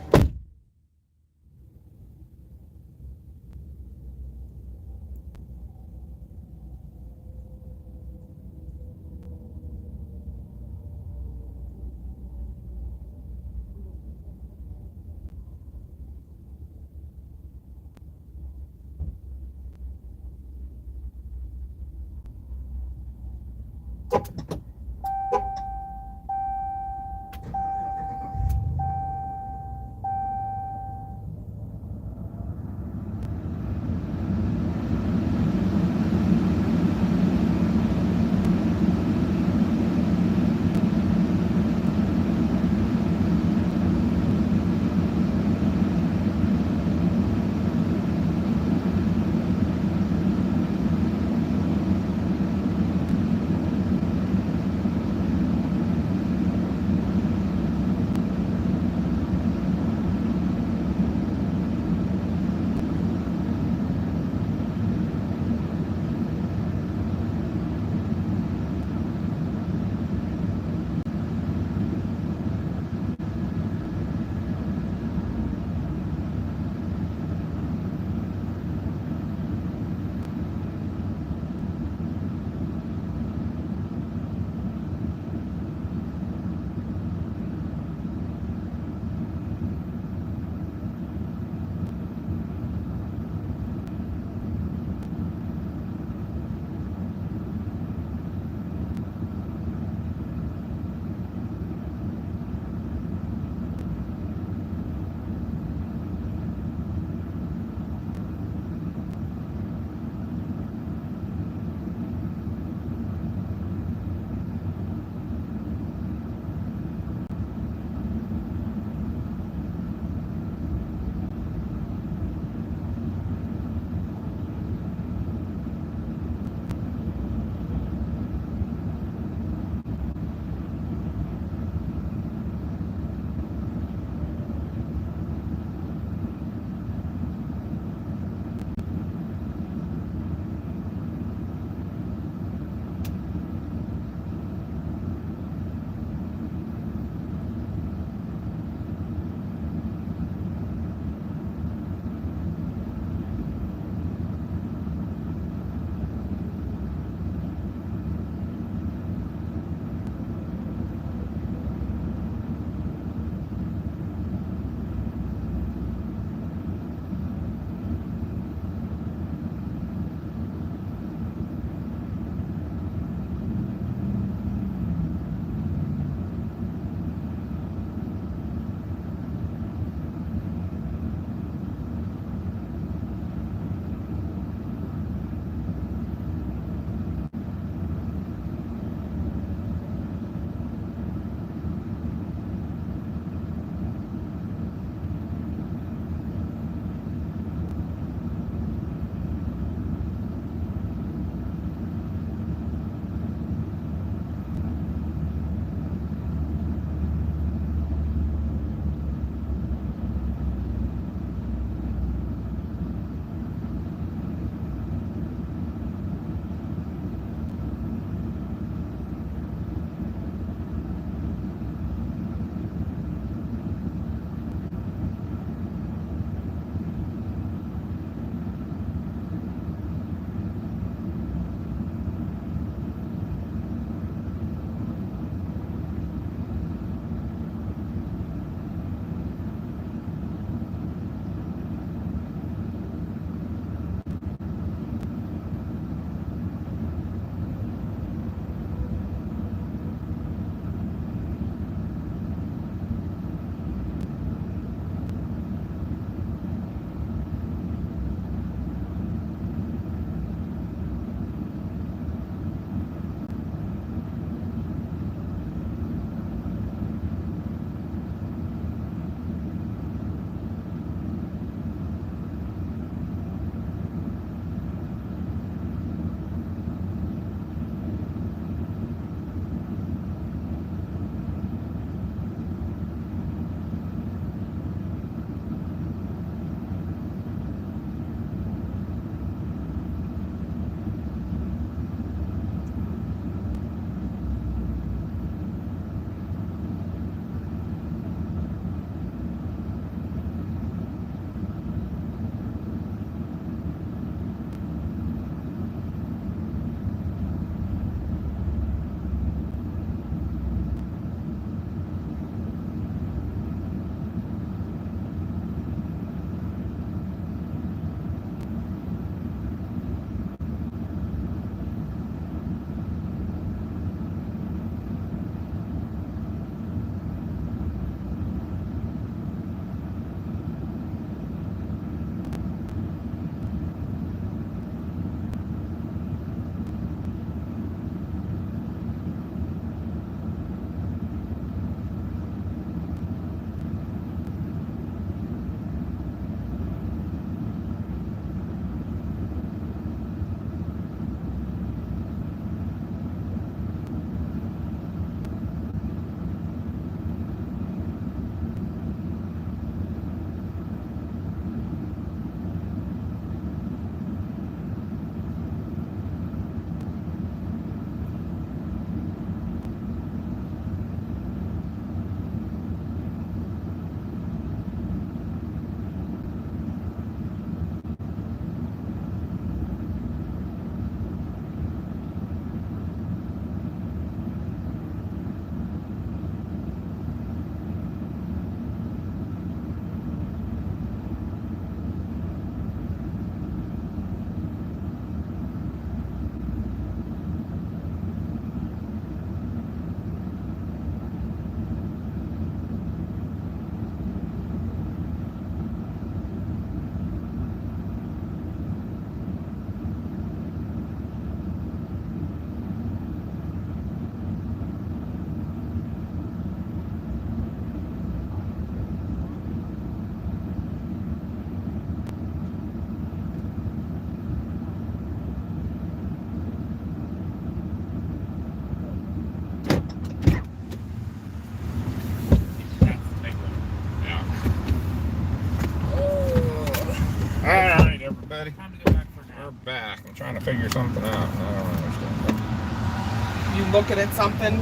Back. I'm trying to figure something out. I don't understand. You looking at something?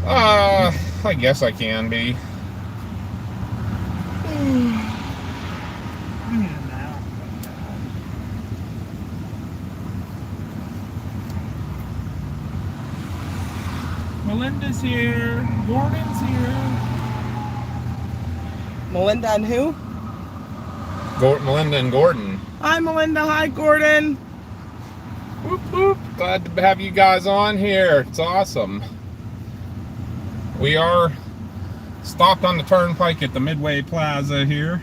I guess I can be. Melinda's here. Gordon's here. Melinda and who? Melinda and Gordon. Hi, Melinda. Hi, Gordon. Whoop, whoop. Glad to have you guys on here. It's awesome. We are stopped on the turnpike at the Midway Plaza here,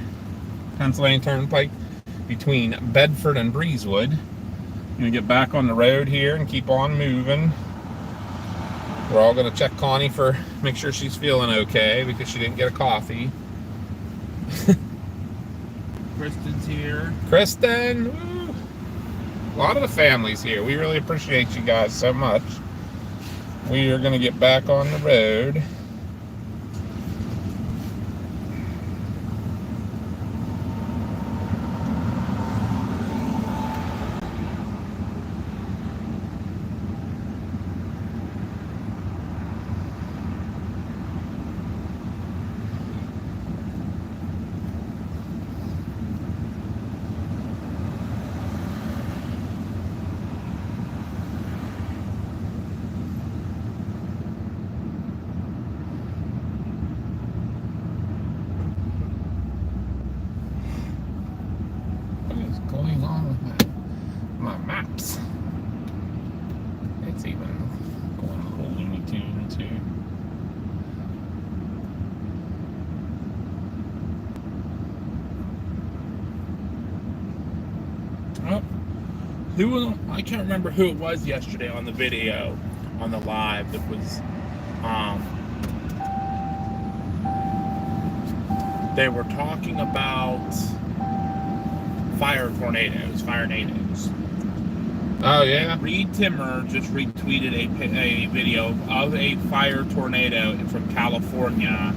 Pennsylvania Turnpike, between Bedford and Breezewood. Gonna get back on the road here and keep on moving. We're all gonna check Connie for, make sure she's feeling okay because she didn't get a coffee. Kristen's here. Kristen, woo. A lot of the family's here. We really appreciate you guys so much. We are gonna get back on the road. Going on with my maps. It's even going a whole Looney Tune too. Oh, I can't remember who it was yesterday on the video, on the live. That was, they were talking about fire nados. Oh yeah. Reed Timmer just retweeted a video of a fire tornado from California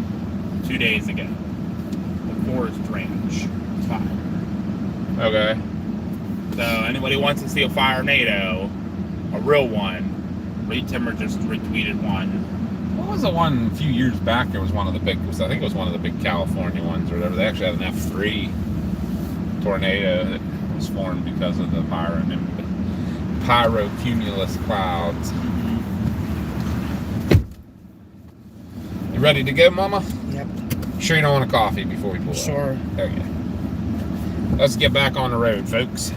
2 days ago. The Forest Range fire. Okay. So anybody wants to see a fire-nado, a real one, Reed Timmer just retweeted one. What was the one a few years back? There was one of the big, I think it was one of the big California ones or whatever. They actually had an F3 tornado that was formed because of the pyrocumulus clouds. You ready to go, Mama? Yep. Sure you don't want a coffee before we pull up? Sure. Okay. Let's get back on the road, folks.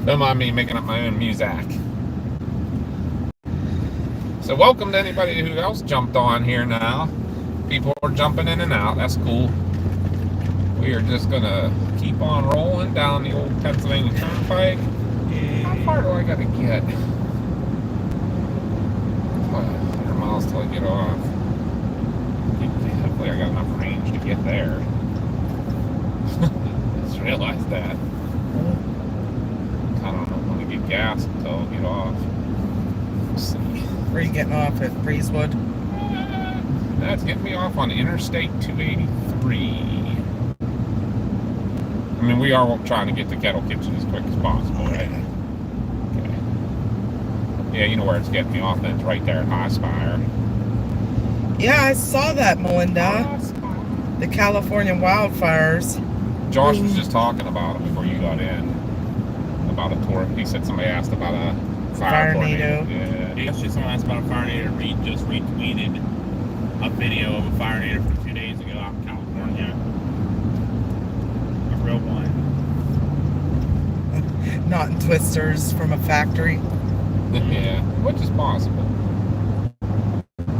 Don't mind me making up my own music. So welcome to anybody who else jumped on here now. People are jumping in and out. That's cool. We are just gonna keep on rolling down the old Pennsylvania Turnpike. How far do I gotta get? 100 miles till I get off. Hopefully I got enough range to get there. Just realized that. I don't know when to get gas until I get off. Let's see. Where are you getting off at Breezewood? That's getting me off on Interstate 283. I mean, we are trying to get to Kettle Kitchen as quick as possible, right? Okay. Yeah, you know where it's getting me off. That's right there at Highspire. Yeah, I saw that, Melinda. The California wildfires. Josh was just talking about it before you got in. About a tour. He said somebody asked about a fire tornado. Yeah. Yesterday someone asked about a fire-nado. Reed just retweeted a video of a fire-nado from 2 days ago out in California. A real one. Not in twisters from a factory. Yeah, which is possible.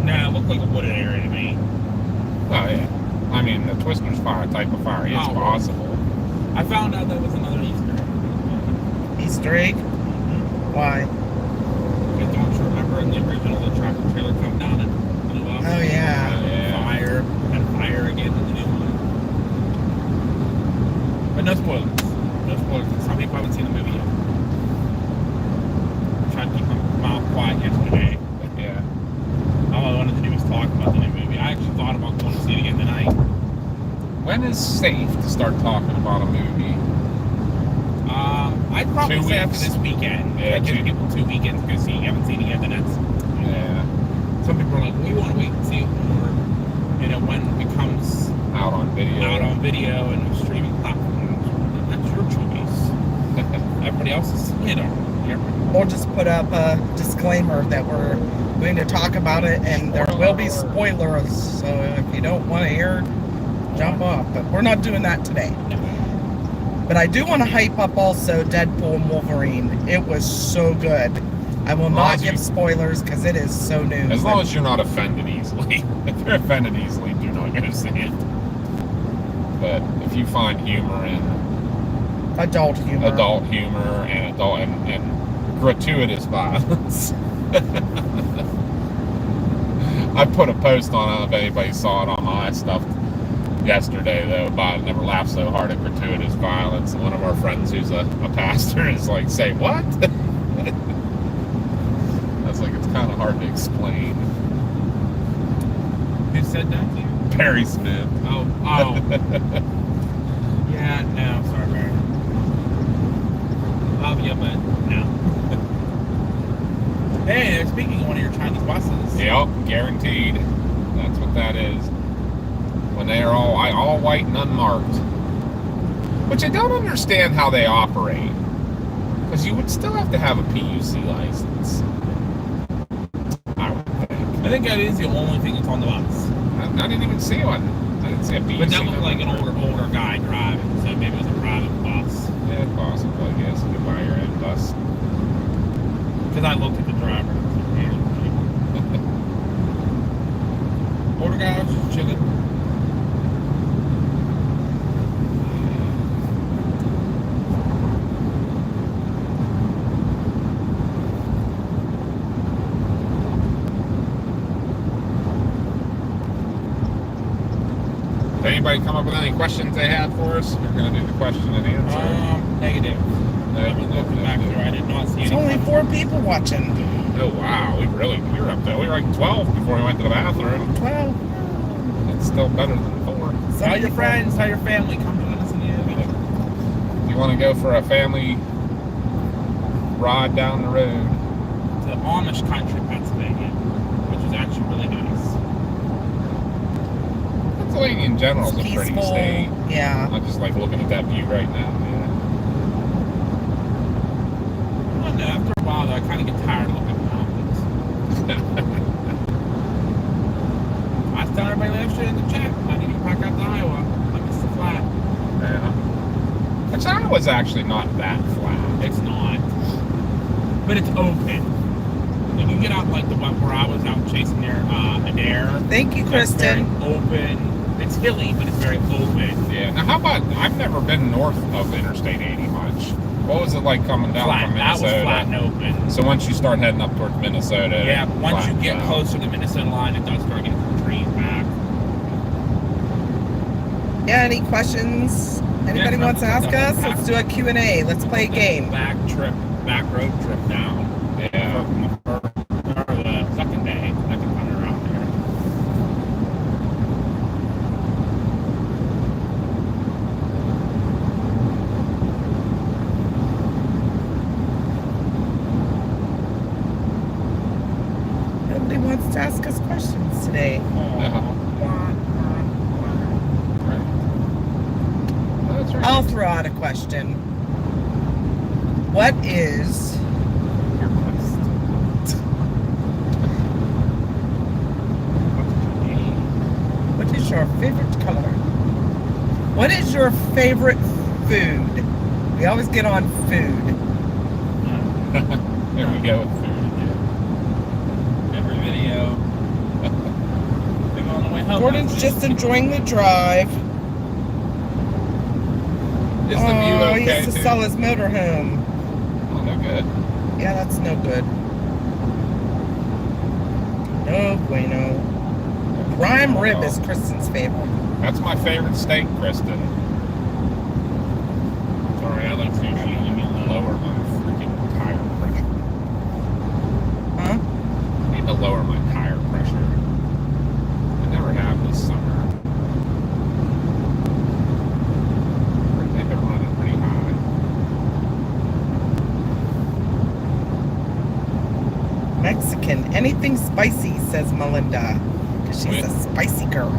No, it looked like a wooded area to me. Oh yeah. I mean, the Twister's fire type of fire is possible. I found out that was another Easter egg. Easter egg? Why? It's on trailer come down and blew up. Oh, yeah. Fire. Had a fire again in the new one. But no spoilers. No spoilers. Some people haven't seen the movie yet. I'm trying to keep my mouth quiet yesterday. But yeah. All I wanted to do was talk about the new movie. I actually thought about going to see it again tonight. When is safe to start talking about a movie? I'd probably 2 say after weeks. this weekend. Yeah, I give 2 people 2 weekends to go see it. You haven't seen it yet, then that's... Yeah. Some people are like, we want to wait and see it more, when it comes Out on video. out on video and streaming platforms. That's your choice. Everybody else is seen it already. We'll just put up a disclaimer that we're going to talk about it, and there will be spoilers. So if you don't want to hear, jump off. But we're not doing that today. But I do want to hype up also Deadpool and Wolverine. It was so good. I will not give spoilers because it is so new. As long as you're not offended easily. If you're offended easily, do not go see it. But if you find humor in adult humor and gratuitous violence. I put a post on, I don't know if anybody saw it on my stuff yesterday, though, about never laughed so hard at gratuitous violence. And one of our friends who's a pastor is like, say what? I was like, it's kind of hard to explain. Who said that to you? Perry Smith. Oh. Yeah, no, sorry, Barry. Love you, but no. Hey, they're speaking of one of your Chinese buses. Yep, guaranteed. That's what that is. When they are all white and unmarked. Which I don't understand how they operate. Because you would still have to have a PUC license. I would think. I think that is the only thing that's on the bus. I didn't even see one. I didn't see a PUC. But that looked like an older guy driving, so maybe it was a private bus. Yeah, possible, I guess. You could buy your own bus. Because I looked at the driver. Older guy was just chilling. Did anybody come up with any questions they had for us? We're going to do the question and answer. Negative. Let me look back there. I did not see It's any. only 4 people watching. Oh, wow. You're up there. We were like 12 before we went to the bathroom. 12. It's still better than 4. Tell your friends, tell your family, come join us in the movie. You want to go for a family ride down the road? To Amish country, Pennsylvania, which is actually really nice. Pennsylvania in general is a pretty Peaceful. state. Yeah. I just like looking at that view right now. I don't know, after a while, though, I kind of get tired of looking at mountains. I was telling everybody last year in the chat, I need to get back out to Iowa. Like it's so flat. Yeah. Which Iowa's actually not that flat. It's not. But it's open. When you get out like the one where I was out chasing their Adair. Thank you, It's very Kristen. open. It's hilly, but it's very open. Yeah. Now, how about, I've never been north of Interstate 80 much. What was it like coming down Flat. from That was Minnesota? flat and open. So once you start heading up towards Minnesota. Yeah, once you flattens get out. closer to the Minnesota line, it does start getting trees back. Yeah, any questions anybody Yeah, wants to ask back- us? Let's do a Q&A. Let's play a game. Back road trip down. Yeah. Or the second day, second time around here. Nobody wants to ask us questions today. That's right. I'll throw out a question. What is Your quest. what is your favorite color? What is your favorite food? We always get on food. There we go with food again. Every video. They're on the way home. Gordon's just enjoying the drive. Is the view Oh, he okay has to too? sell his motorhome. Oh, no good. Yeah, that's no good. No bueno. Prime rib is Kristen's favorite. That's my favorite steak, Kristen. Sorry, I like sushi. Leave me alone. Lower my freaking tire pressure. Huh? I need to lower my tire pressure. I never have this summer. They've been running pretty high. Mexican. Anything spicy, says Melinda. Because she's a spicy girl.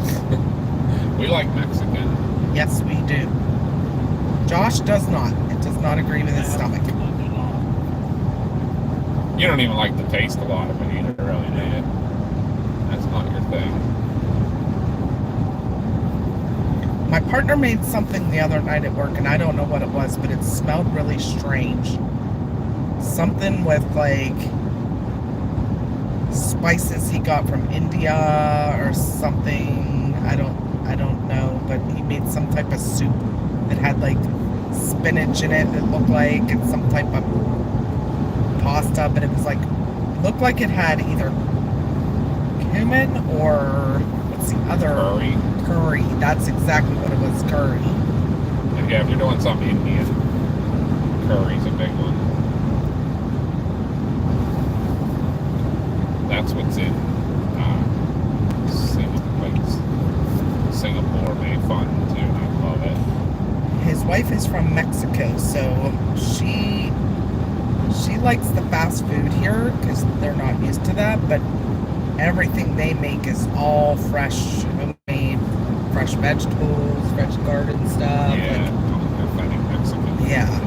We like Mexican. Yes, we do. Josh does not. It does not agree with his stomach. You don't even like the taste a lot of it either, really, do you? That's not your thing. My partner made something the other night at work, and I don't know what it was, but it smelled really strange. Something with, like, spices he got from India or something. I don't know, but he made some type of soup that had, like, spinach in it, it looked like, and some type of pasta, but it was like, looked like it had either cumin or what's the other? Curry. That's exactly what it was, curry. Yeah, if you're doing something Indian, curry's a big one. That's what's in Singapore made fun too, and I love it. His wife is from Mexico, so she likes the fast food here because they're not used to that, but everything they make is all fresh, homemade, fresh vegetables, fresh garden stuff. Yeah, authentic Mexican. Yeah.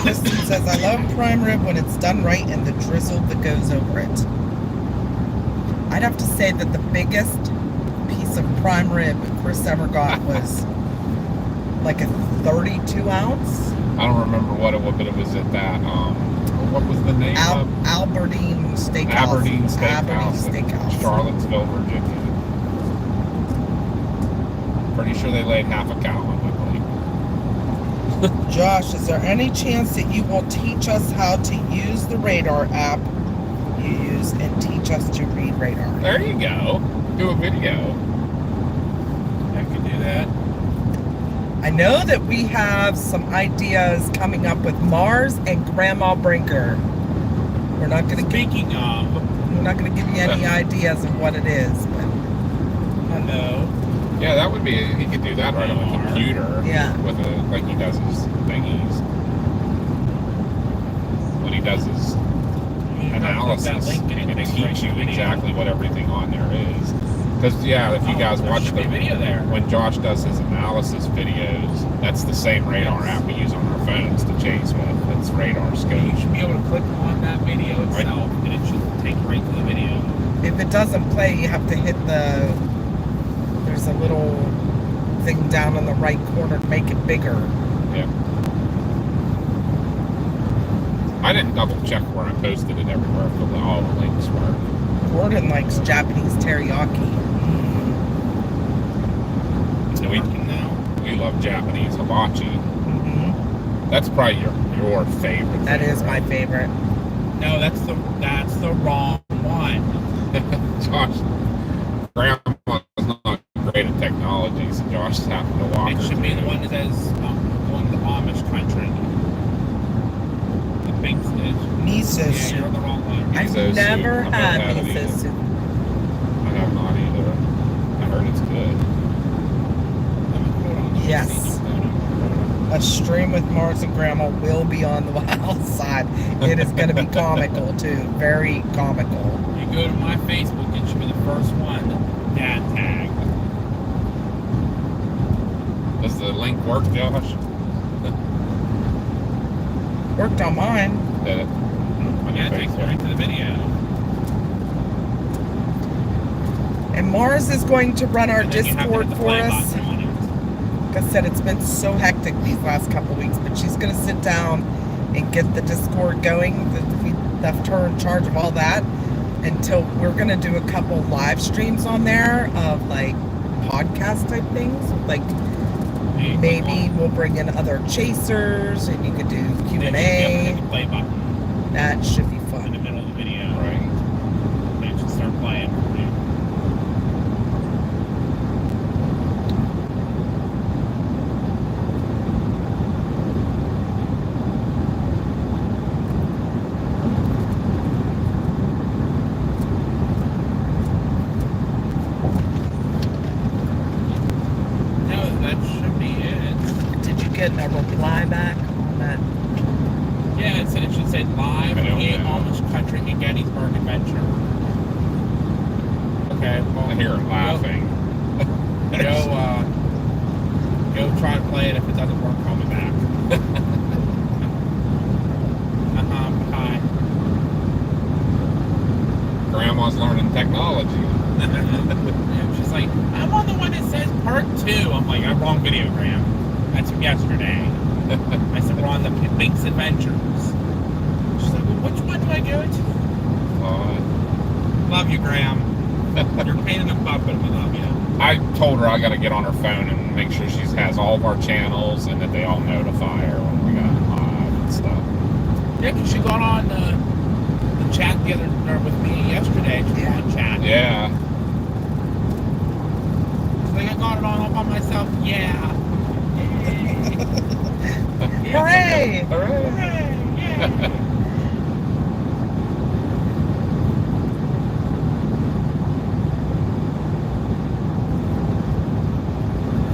Kristen says, I love prime rib when it's done right and the drizzle that goes over it. I'd have to say that the biggest piece of prime rib Chris ever got was like a 32 ounce. I don't remember what it was, but it was at that, what was the name of? Aberdeen Steakhouse. Aberdeen Steakhouse in Steakhouse. Charlottesville, Virginia. Pretty sure they laid half a cow on my plate. Josh, is there any chance that you will teach us how to use the radar app you use and teach us to read radar? There you go. Do a video. I can do that. I know that we have some ideas coming up with Mars and Grandma Brinker. We're not going to Speaking of, we're not going to give you any ideas of what it is, but hello. Yeah, that would be, he could do that right on the computer. Yeah. With like he does his thingies. When he does his analysis, he can teach you exactly what everything on there is. Because, yeah, if you guys watch the video there, when Josh does his analysis videos, that's the same radar app we use on our phones to chase with. It's radar scope. you should be able to click on that video itself, and it should take you right to the video. if it doesn't play, you have to hit there's a little thing down in the right corner to make it bigger. Yeah. I didn't double check where I posted it everywhere for all the links were. Gordon likes Japanese teriyaki. We love Japanese hibachi. Mm-hmm. That's probably your favorite. That thing, is my right? favorite. No, that's the wrong one. Josh, Grandma's not great at technology, so Josh is having to walk. It her should be through the one that says going to the Amish country. The pink stitch. Miso Yeah, soup. you're on the wrong one. I've Miso soup. never I've had never had it miso either. soup. I have not either. I heard it's good. Yes. A stream with Mars and Grandma will be on the wild side. It is going to be comical too. Very comical. You go to my Facebook, it should be the first one. Dad tag. Does the link work, Josh? Worked on mine. Did it? On your Yeah, it takes you right to the video. And Mars is going to run our And then you have to hit Discord the for play us. button on it. Like I said, it's been so hectic these last couple weeks, but she's going to sit down and get the Discord going. We left her in charge of all that until we're going to do a couple live streams on there of like podcast type things, like Maybe we'll bring in other chasers, and you could do Q&A. Hit the play button That should be in the fun. middle of the video. Right. They should start playing. No, that should be it. Did you get a reply back on that? Yeah, it should say live I don't PA know. Amish Country in Gettysburg Adventure. Okay, well, I hear him laughing. Go try to play it. If it doesn't work, call me back. Hi. Grandma's learning technology. And she's like, I'm on the one that says part 2. I'm like, I'm wrong video, Graham. That's from yesterday. I said, we're on the Link's Adventures. She's like, well, which one do I go to? Love you, Graham. You're a pain in the butt, but we love you. I told her I gotta get on her phone and make sure she has all of our channels and that they all notify her when we got live and stuff. Yeah, because she got on the chat the other with me yesterday. She was on chat. Yeah. She's like, I got it on all by myself. Yeah. Hooray! Hooray! Yeah.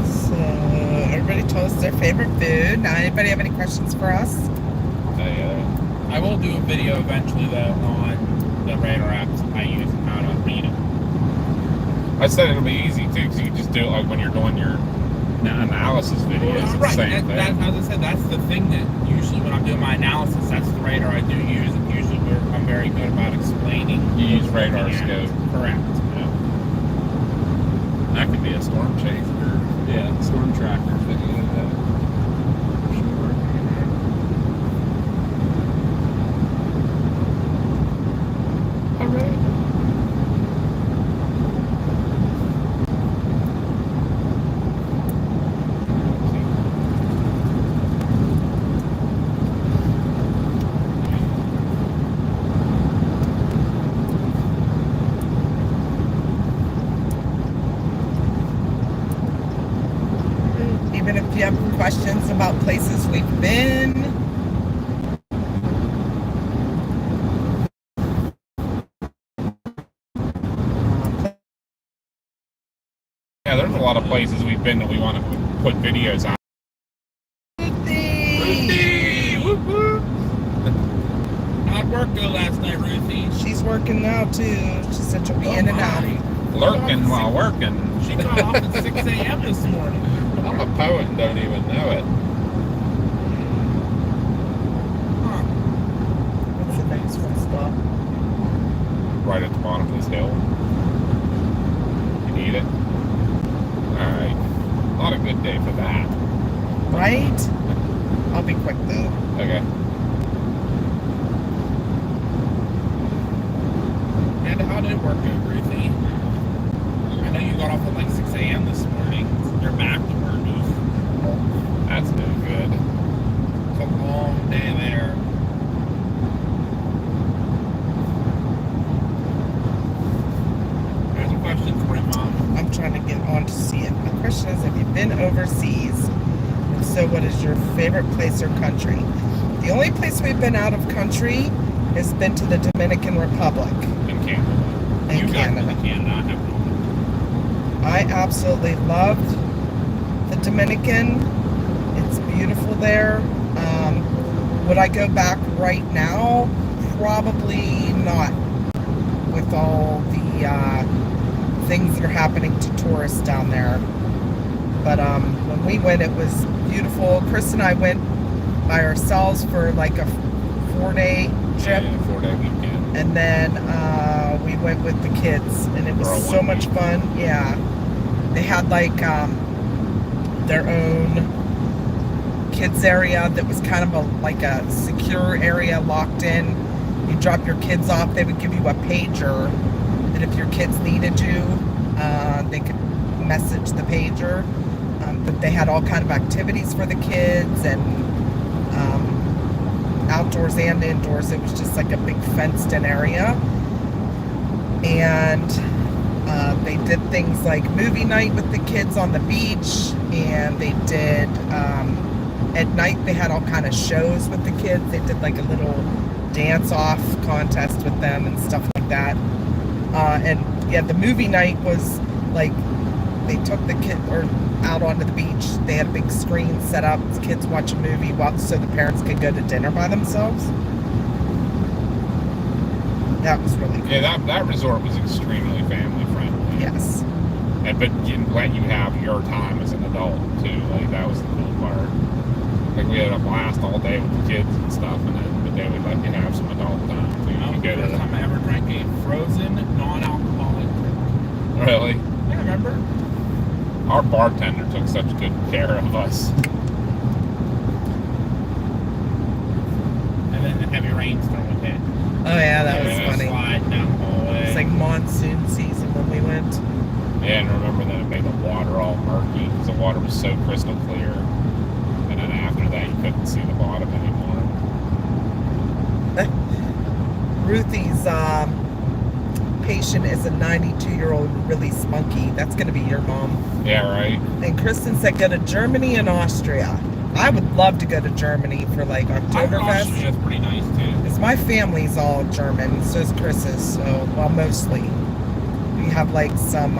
So everybody told us their favorite food. Now, anybody have any questions for us? I will do a video eventually though on the radar apps I use and how to read them. I said it'll be easy too, because you can just do it like when you're doing your analysis videos. It's the Right, same that, thing. as I said, that's the thing that usually when I'm doing my analysis, that's the radar I do use, and usually I'm very good about explaining. You use radar Yeah, scope. correct. That could be a storm chaser. Yeah, storm tracker video. For sure. Hooray! Even if you have questions about places we've been. Yeah, there's a lot of places we've been that we want to put videos on. Ruthie! Whoop, whoop. How'd work go last night, Ruthie? She's working now too. She said she'll be in and out. Lurking while working. She got off at 6 a.m. this morning. I'm a poet and don't even know it. Huh. What's the next one stop? Right at the bottom of this hill. You need it? Alright. Not a good day for that. Right? I'll be quick though. Okay. And how did it work out, Ruthie? I know you got off at like 6 a.m. this morning. You're back to work. That's no good. It's a long day there. There's a question for you, Mom. I'm trying to get on to see it. The question is, have you been overseas? If so, what is your favorite place or country? The only place we've been out of country has been to the Dominican Republic In Canada. and You got Canada. to Canada. I have not. I absolutely loved the Dominican. It's beautiful there. Would I go back right now? Probably not, with all the things that are happening to tourists down there. But when we went, it was beautiful. Chris and I went by ourselves for like a 4-day trip. Yeah, 4-day weekend. And then we went with the kids, and it was For a so 1 much week. fun. Yeah, they had like their own kids area that was kind of like a secure area, locked in. You drop your kids off, they would give you a pager that if your kids needed you, they could message the pager. But they had all kind of activities for the kids, and outdoors and indoors. It was just like a big fenced-in area. And they did things like movie night with the kids on the beach, and they did at night they had all kind of shows with the kids. They did like a little dance-off contest with them and stuff like that. And yeah, the movie night was like they took the kid out onto the beach. They had a big screen set up. The kids watch a movie so the parents could go to dinner by themselves. That was really cool. Yeah, that resort was extremely family friendly. Yes. But let you have your time as an adult too. Like that was the cool part. Like we had a blast all day with the kids and stuff, and then they would let you have some adult time too. That was the first time I ever drank a frozen, non-alcoholic drink. Really? Yeah, remember? Our bartender took such good care of us. And then the heavy rainstorm would hit. Oh yeah, that was Yeah. funny. Slide down the hallway. It's like monsoon season when we went. Yeah, and remember that it made the water all murky because the water was so crystal clear. And then after that, you couldn't see the bottom anymore. Ruthie's patient is a 92-year-old really spunky. That's going to be your mom. Yeah, right? And Kristen said go to Germany and Austria. I would love to go to Germany for like Oktoberfest. Austria's pretty nice too. Because my family's all German, so is Chris's. So, well, mostly. We have like some,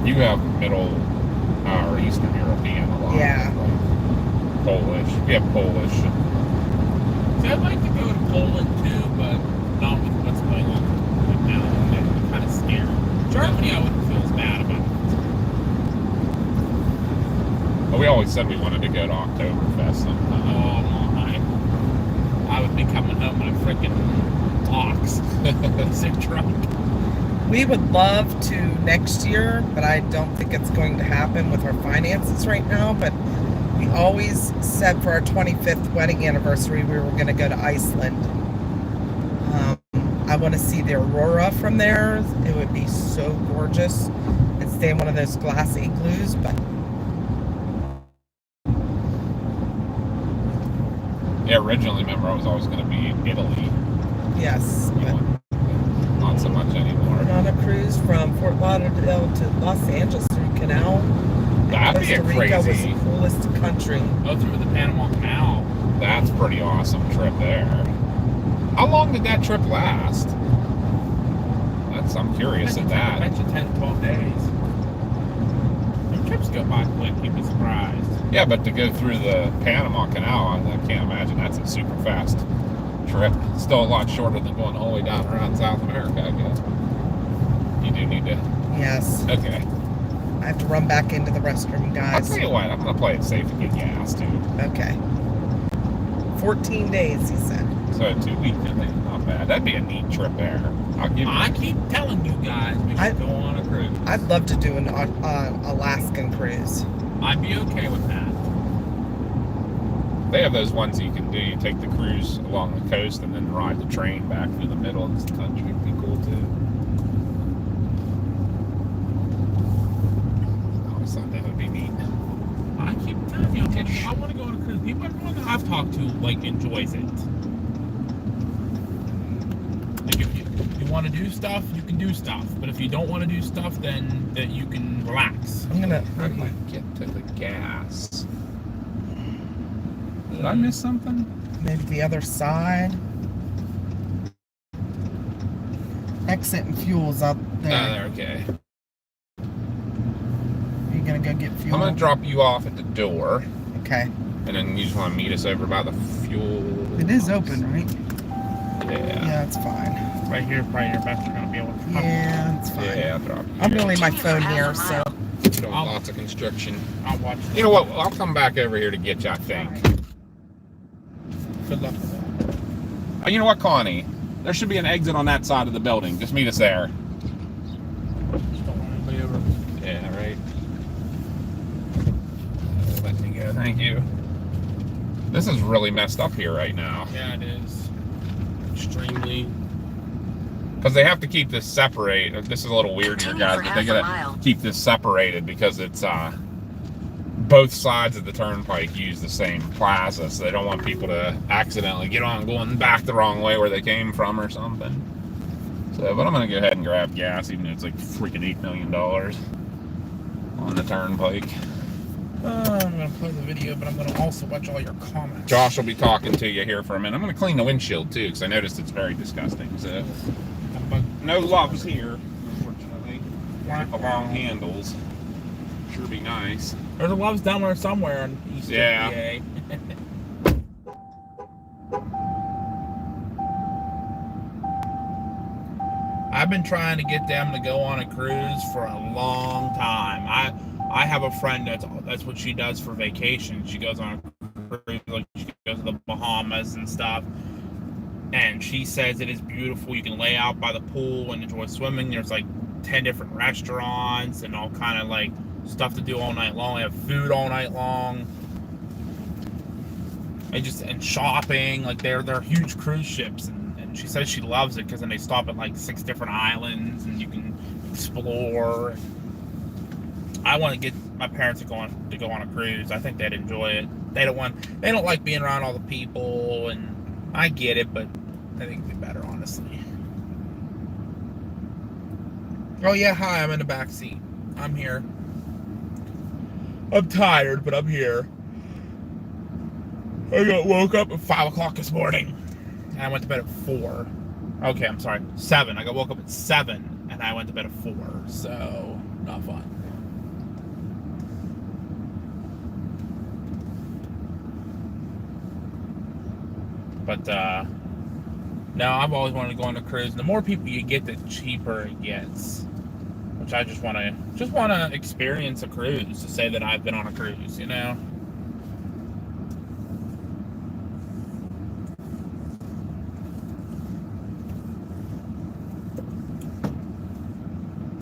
You have Middle or Eastern European a lot. Yeah. Like Polish. We have Polish. See, I'd like to go to Poland too, but not with what's going on right now. I'm kind of scared. Germany, I wouldn't feel as bad about. But we always said we wanted to go to Oktoberfest sometime. Oh my! I would be coming home in a freaking ox, sick drunk. we would love to next year, but I don't think it's going to happen with our finances right now. But we always said for our 25th wedding anniversary, we were going to go to Iceland. I want to see the aurora from there. It would be so gorgeous. And stay in one of those glass igloos, but Yeah, originally, remember, I was always going to be in Italy. yes. You But know, not so much anymore. we're on a cruise from Fort Lauderdale to Los Angeles through Canal. That'd be Costa Rica was crazy. the coolest country. Go through the Panama Canal. That's a pretty awesome trip there. How long did that trip last? I'm curious at I that. bet you 10, 12 days. Them trips go by quick. You'd be surprised. Yeah, but to go through the Panama Canal, I can't imagine that's a super fast trip. Still a lot shorter than going all the way down around South America, I guess. You do need to. Yes. Okay. I have to run back into the restroom, I'll guys. tell you what, I'm going to play it safe and get gas, too. Okay. 14 days, he said. So 2 weeks, I think, not bad. That'd be a neat trip there. I'll give you. I keep telling you guys we should go on a cruise. I'd love to do an Alaskan cruise. I'd be okay with that. They have those ones you can do. You take the cruise along the coast and then ride the train back through the middle of the country. It'd be cool, too. I always thought that would be neat. I keep telling you, I want to go on a cruise. People, everyone that I've talked to, like, enjoys it. Like, if you want to do stuff, you can do stuff. But if you don't want to do stuff, then that you can relax. I'm gonna. How do you get to the gas? Did I miss something? Maybe the other side. Exit and fuel's out there. Okay. You're gonna go get fuel? I'm going to drop you off at the door. Okay. And then you just want to meet us over by the fuel. It is open, right? Yeah. Yeah, it's fine. Right here, probably your best you're going to be able to cover. Yeah, it's fine. Yeah, I'll drop you. I'm here. gonna leave my phone here, so. Doing lots of construction. I'll watch it. You know what? I'll come back over here to get you, I think. Good luck with that. You know what, Connie? There should be an exit on that side of the building. Just meet us there. Just don't want anybody over. Yeah, right. Let me go. Thank you. This is really messed up here right now. Yeah, it is. Extremely. Because they have to keep this separate. This is a little weird here, guys, but they gotta keep this separated because it's both sides of the turnpike use the same plaza, so they don't want people to accidentally get on going back the wrong way where they came from or something. So, but I'm gonna go ahead and grab gas, even though it's like freaking $8 million on the turnpike. I'm gonna play the video, but I'm gonna also watch all your comments. Josh will be talking to you here for a minute. I'm gonna clean the windshield too, because I noticed it's very disgusting. So, but no loves here, unfortunately. The long handles. Sure be nice. There's a loves down there somewhere in East Yeah. PA. I've been trying to get them to go on a cruise for a long time. I have a friend that's what she does for vacation. She goes on a cruise, like she goes to the Bahamas and stuff. And she says it is beautiful. You can lay out by the pool and enjoy swimming. There's like 10 different restaurants and all kind of like stuff to do all night long. They have food all night long. And shopping. Like they're huge cruise ships, and she says she loves it because then they stop at like 6 different islands and you can explore. I want to get my parents to go on a cruise. I think they'd enjoy it. They don't like being around all the people, and I get it, but I think it'd be better, honestly. Oh yeah, hi, I'm in the back seat. I'm here. I'm tired, but I'm here. I woke up at 5 o'clock this morning, and I went to bed at 4. Okay, I'm sorry, 7. I woke up at 7, and I went to bed at 4, so not fun. But, no, I've always wanted to go on a cruise. The more people you get, the cheaper it gets. Which I just want to experience a cruise, to say that I've been on a cruise, you know?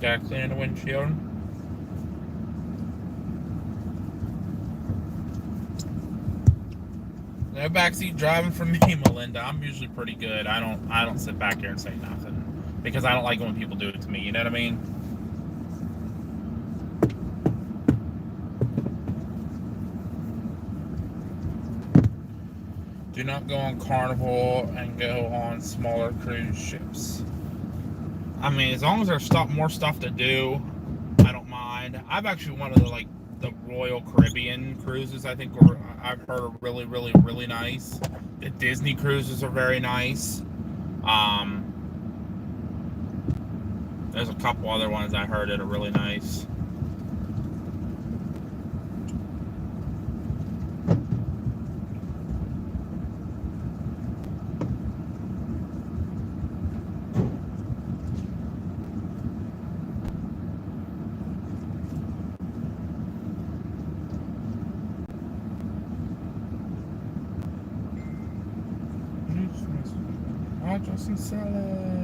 Jackson in the windshield. No backseat driving for me, Melinda. I'm usually pretty good. I don't sit back here and say nothing because I don't like when people do it to me. You know what I mean? Do not go on Carnival and go on smaller cruise ships. I mean, as long as there's more stuff to do, I don't mind. I've actually wanted to like the Royal Caribbean cruises. I think I've heard are really, really, really nice. The Disney cruises are very nice. There's a couple other ones I heard that are really nice. Justin Selig.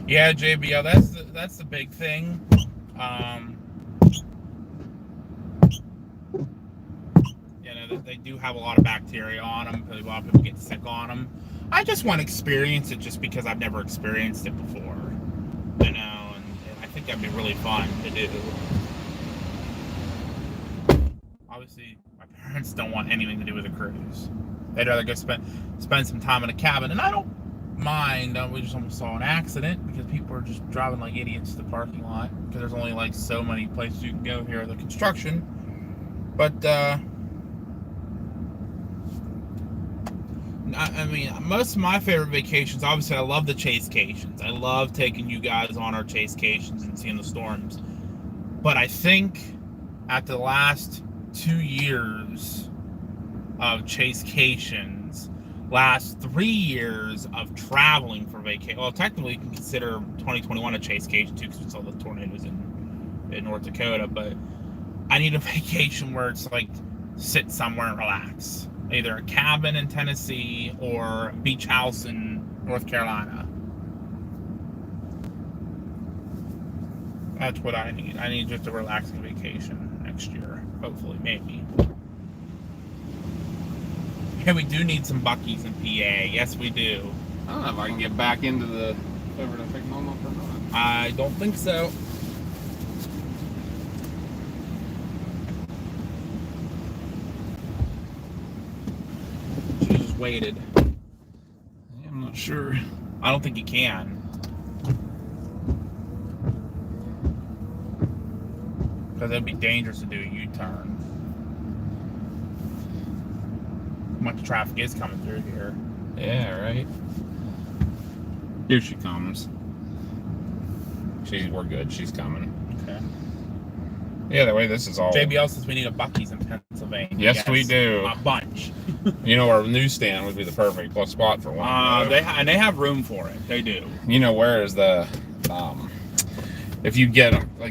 Yeah, JBL, that's the big thing. You know, they do have a lot of bacteria on them. A lot of people get sick on them. I just want to experience it just because I've never experienced it before. You know, and I think that'd be really fun to do. Obviously, my parents don't want anything to do with a cruise. They'd rather go spend some time in a cabin, and I don't mind. We just almost saw an accident because people are just driving like idiots to the parking lot because there's only like so many places you can go here. The construction, but I mean, most of my favorite vacations, obviously, I love the chase-cations. I love taking you guys on our chase-cations and seeing the storms. But I think at the last 2 years of Chasecations, last 3 years of traveling for vacation. Well, technically, you can consider 2021 a Chasecation too, because we saw the tornadoes in North Dakota. But I need a vacation where it's like sit somewhere and relax, either a cabin in Tennessee or a beach house in North Carolina. That's what I need. I need just a relaxing vacation next year, hopefully, maybe. Yeah, we do need some Buc-ee's in PA. Yes, we do. I don't know if I can get back into the over to pick mom up or not. I don't think so. She just waited. Yeah, I'm not sure. I don't think you can. Because it'd be dangerous to do a U-turn. Much traffic is coming through here. Yeah, right. Here she comes. We're good. She's coming. Okay. Yeah, the way this is all. JBL says we need a Buc-ee's in Pennsylvania. Yes, we do. A bunch. You know, our newsstand would be the perfect spot for one. They have room for it. They do. You know, where is the if you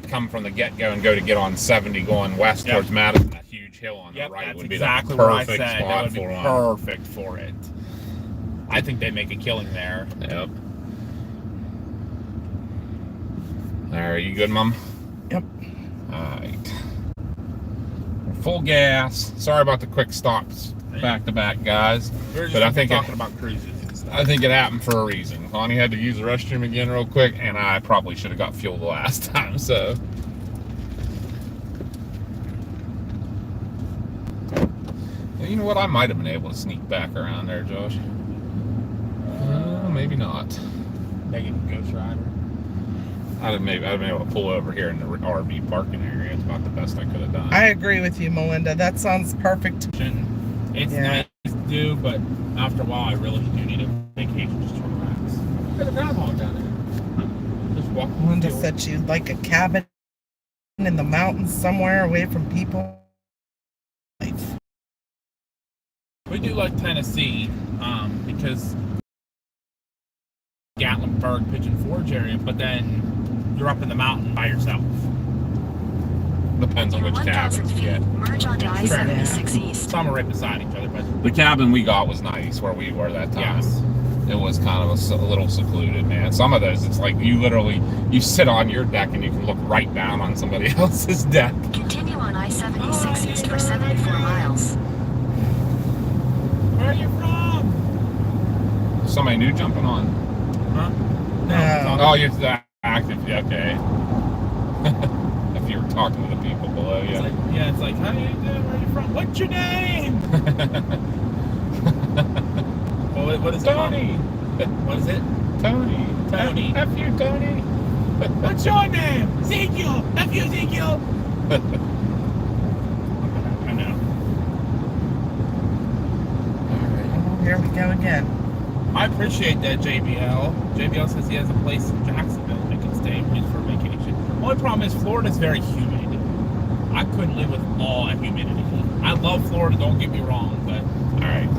come from the get-go and go to get on 70 going west towards Madison, that huge hill on the right would be exactly the what I perfect said. spot That would be for one. perfect for it. I think they make a killing there. Yep. Are you good, Mom? Yep. Alright. Full gas. Sorry about the quick stops back to back, guys. We're just But I think talking about cruises and stuff. I think it happened for a reason. Connie had to use the restroom again real quick, and I probably should have got fuel the last time, so. You know what? I might have been able to sneak back around there, Josh. Maybe not. Negative Ghost Rider. I'd have been able to pull over here in the RV parking area. It's about the best I could have done. I agree with you, Melinda. That sounds perfect. It's Yeah. nice to do, but after a while, I really do need a vacation just to relax. Got a groundhog down there. Just walk. Melinda said she'd like a cabin in the mountains somewhere away from people. We do like Tennessee, because Gatlinburg, Pigeon Forge area, but then you're up in the mountain by yourself. Depends on In which 1,000 cabin you feet, get. merge onto I-76 East. Some are right beside each other, but The cabin we got was nice where we were that time. yes. It was kind of a little secluded, man. Some of those, it's like you sit on your deck and you can look right down on somebody else's deck. Continue on I-76 East for 74 miles. Where are you from? Somebody new jumping on. Huh? No. Oh, you're that active. Yeah, okay. If you were talking to the people below, It's yeah. like, it's like, how you doing? Where are you from? What's your name? Well, what is it? Tony. What is it? Tony. Tony. F you, Tony. What's your name? Ezekiel. F you, Ezekiel. I know. Here we go again. I appreciate that, JBL. JBL says he has a place in Jacksonville they can stay for vacation. Only problem is Florida's very humid. I couldn't live with all that humidity. I love Florida, don't get me wrong, but Alright.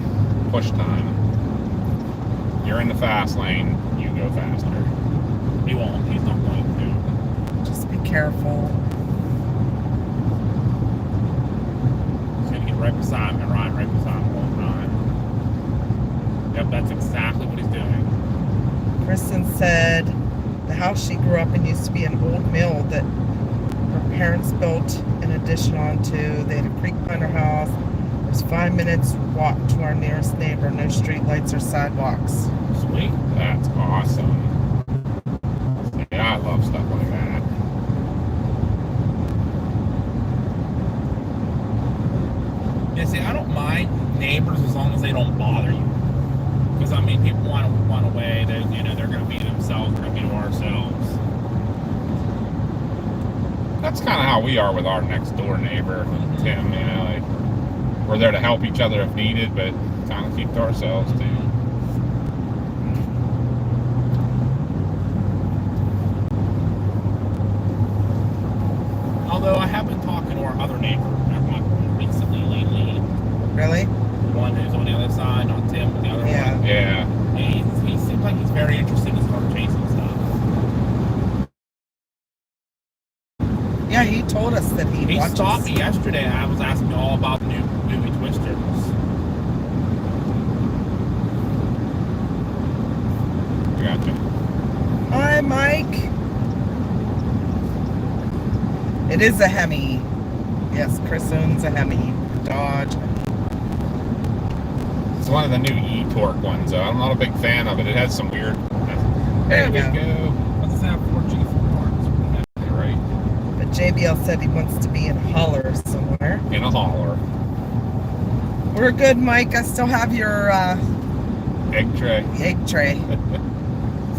Push time. You're in the fast lane. You go faster. he won't. He's not going to. Just be careful. He's going to get right beside me, ride right beside me all the time. Yep, that's exactly what he's doing. Kristen said the house she grew up in used to be an old mill that her parents built an addition onto. They had a creek behind her house. It was 5 minutes walk to our nearest neighbor. No street lights or sidewalks. Sweet. That's awesome. Yeah, I love stuff like that. Yeah, see, I don't mind neighbors as long as they don't bother you. Because I mean, people want to run away. They're going to be to themselves. We're going to be to ourselves. That's kind of how we are with our next door neighbor, Tim. You know, like we're there to help each other if needed, but kind of keep to ourselves too. Although I have been talking to our other neighbor lately. Really? The one who's on the other side, not Tim, but the other Yeah. one. Yeah. He seems like he's very interested in storm chasing stuff. Yeah, he told us that He watches. stopped me yesterday and I was asking all about the new movie Twisters. Gotcha. Hi, Mike. It is a Hemi. Yes, Chris owns a Hemi. Dodge. It's one of the new e-torque ones, though. I'm not a big fan of it. It has some weird. There There we we go. What's that 4G parts? Right. But JBL said he wants to be in Holler somewhere. In a hauler. We're good, Mike. I still have your Egg tray. egg tray.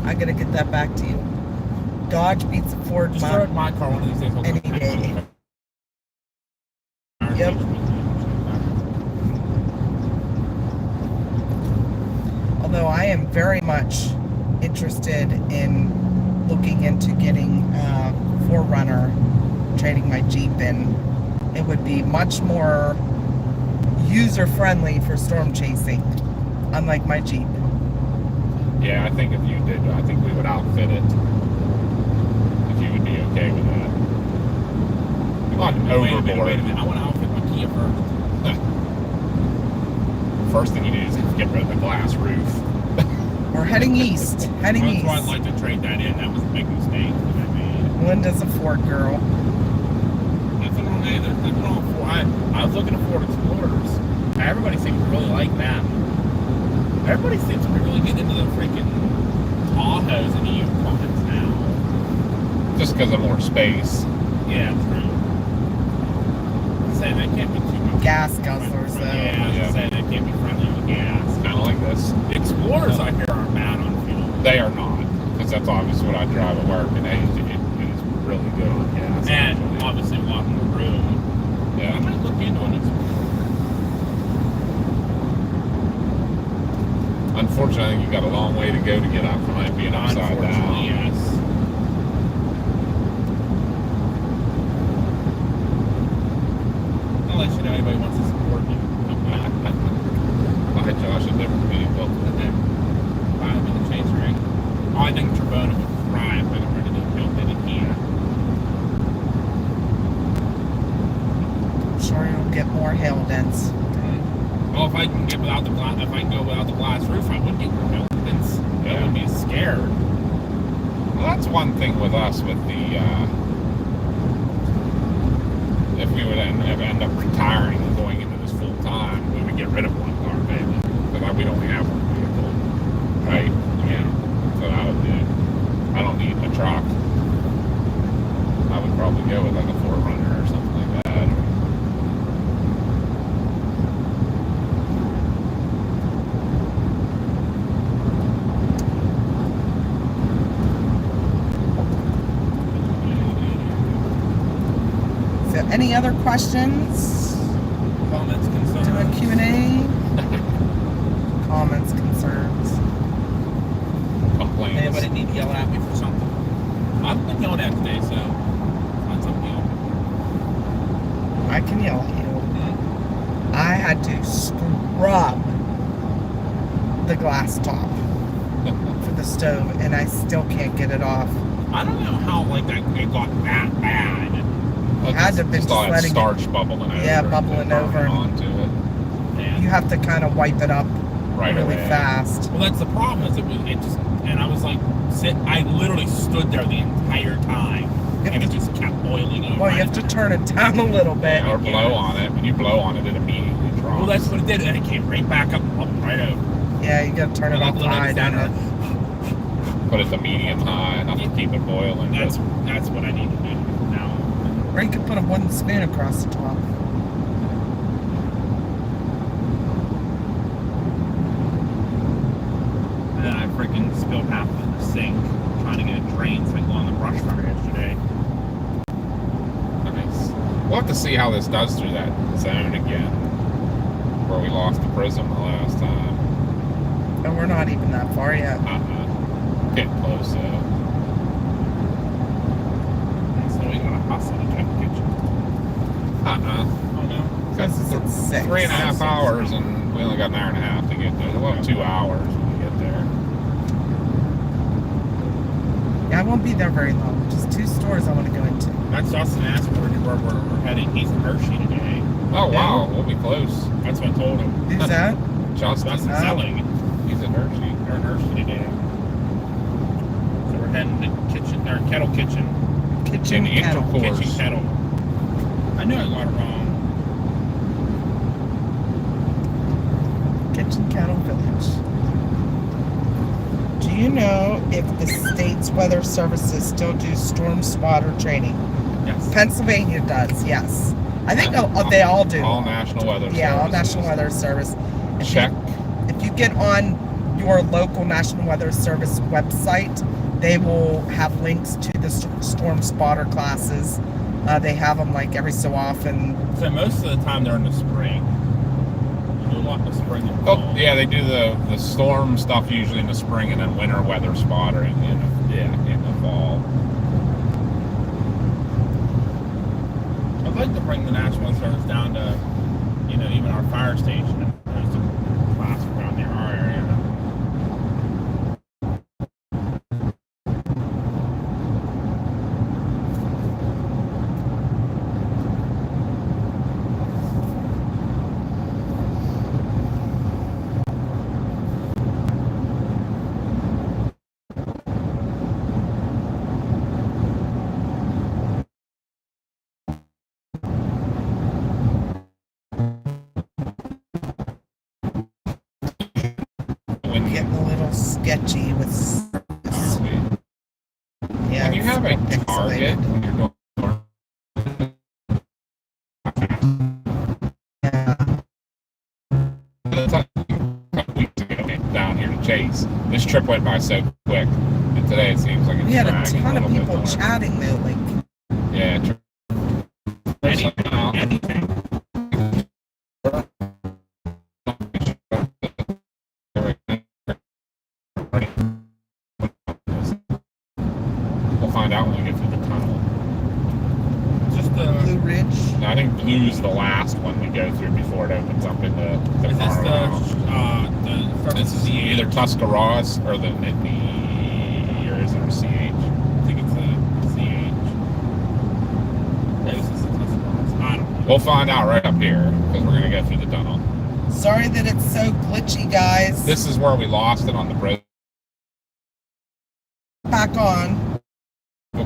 I gotta get that back to you. Dodge beats a Ford Just throw it in my car one of these days. any day. Yep. Although I am very much interested in looking into getting a 4Runner, trading my Jeep in. It would be much more user-friendly for storm chasing, unlike my Jeep. Yeah, I think if you did, I think we would outfit it. If you would be okay with that. Not Wait a overboard. minute. I want to outfit my Kia first. First thing you do is get rid of the glass roof. We're heading east. Heading That's east. why I'd like to trade that in. That was a big mistake that I made. Linda's a Ford girl. Nothing wrong either. Nothing wrong with Ford. I was looking at Ford Explorers. Everybody seems to really like them. Everybody seems to be really getting into the freaking Tahoes and the Yukons now. Just because of more space. Yeah, true. I'm saying they can't be too much. Gas guzzlers, though. Yeah, I was Yeah. saying they can't be friendly with gas. Kind of like this. The Explorers, I hear, are bad on fuel. They are not. Because that's obviously what I drive at work. And it is really good on gas. And actually. obviously a lot more room. I Yeah. might look into an Explorer. Unfortunately, I think you've got a long way to go to get out from it being upside Unfortunately, down. yes. I'll let you know anybody wants to support me. Buy Josh a different vehicle. Buy them in the chase ring. Oh, I think Trabona would thrive if I got ready to build in a Kia. I'm sure you'll get more hail dents. Well, if I can get without the glass, if I can go without the glass roof, I would get more buildings. I Yeah. would be scared. Well, that's one thing with us with the, if we would end up retiring and going into this full time, we would get rid of one car, maybe. Because we'd only have one vehicle. Right? Yeah. That's what I would do. I don't need a truck. I would probably go with like a 4Runner or something like that. So, any other questions? Comments, Do a concerns? Q&A? Comments, concerns. Complaints. Anybody need to yell at me for something? I've been yelling at today, so that's up to you. I can yell at you. I had to scrub the glass top for the stove, and I still can't get it off. I don't know how like that it got that bad. Well, Had to have been just all that sweating. starch bubbling over. Yeah, and bubbling burning over and- onto it And You have to kind of wipe it up right really away. fast. well, that's the problem. Is it just and I was like I literally stood there the entire time, and it just kept boiling over. Well, you have to turn it down a little bit. Or blow on it. When you blow on it, it immediately drops. Well, that's what it did, and it came right back up right over. Yeah, you gotta turn it Like off literally high, don't standing it? Put it to medium high, enough to keep it boiling. That's what I need to do now. Or you could put a wooden spoon across the top. And then I freaking spilled half of it in the sink trying to get it drained so I can go on the brush fire yesterday. Nice. We'll have to see how this does through that zone again, where we lost the prism the last time. And we're not even that far yet. Getting close, though. And so we gotta hustle to try to get you 6. 3.5 hours, and we only got an hour and a half to get there. Well, 2 hours when we get there. Yeah, I won't be there very long. Just 2 stores I want to go into. That's Justin asked where we're heading. He's in Hershey today. Oh, wow. We'll be close. That's what I told him. Who's that? Justin. Justin Oh. selling. He's in Hershey. We're in Hershey today. So we're heading to Kettle Kitchen. Kitchen In Kettle. Intercourse. Kitchen Kettle. I knew I got it wrong. Kitchen Kettle Village. Do you know if the state's weather services still do storm spotter training? Yes. Pennsylvania does, yes. I think they all do. All National Weather Yeah, all Services. National Weather Service. If Check. If you get on your local National Weather Service website, they will have links to the storm spotter classes. They have them like every so often. So most of the time they're in the spring. You do a lot in the spring and fall. Oh, yeah, they do the storm stuff usually in the spring, and then winter weather spottering in the fall. I'd like to bring the National Weather Service down to, even our fire station. There's some class around near our area. Getting a little sketchy with service. Yeah, When you it's have a pixelated. target, when you're going Yeah. a couple weeks ago down here to Chase, this trip went by so quick, and today it seems like it's We had a dragging ton of little bit people more. chatting though, like Yeah, we'll find out when we get through the tunnel. Just Blue Ridge. I think Blue's the last one we go through before it opens up into the is this Colorado. this is the Either Tuscarawas or the or is it CH? I think it's the CH. This is the Tuscarawas. I don't know. We'll find out right up here because we're gonna go through the tunnel. Sorry that it's so glitchy, guys. This is where we lost it on the bridge, Back on. but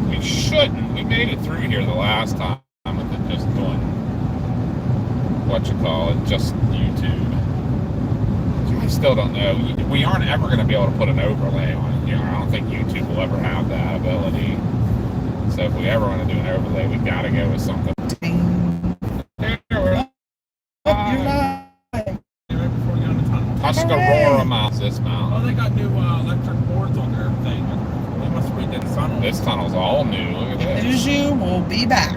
we shouldn't. We made it through here the last time with it just doing just YouTube. So I still don't know. We aren't ever going to be able to put an overlay on it. I don't think YouTube will ever have that ability. So if we ever want to do an overlay, we got to go with something. Ding. There we're Oh, you're live. Right before we get on the tunnel. Tuscarora Mounts this Oh, mount. they got new electric boards on their thing. They must have redid the tunnel. This tunnel's all new. Look at this. Uju will be back.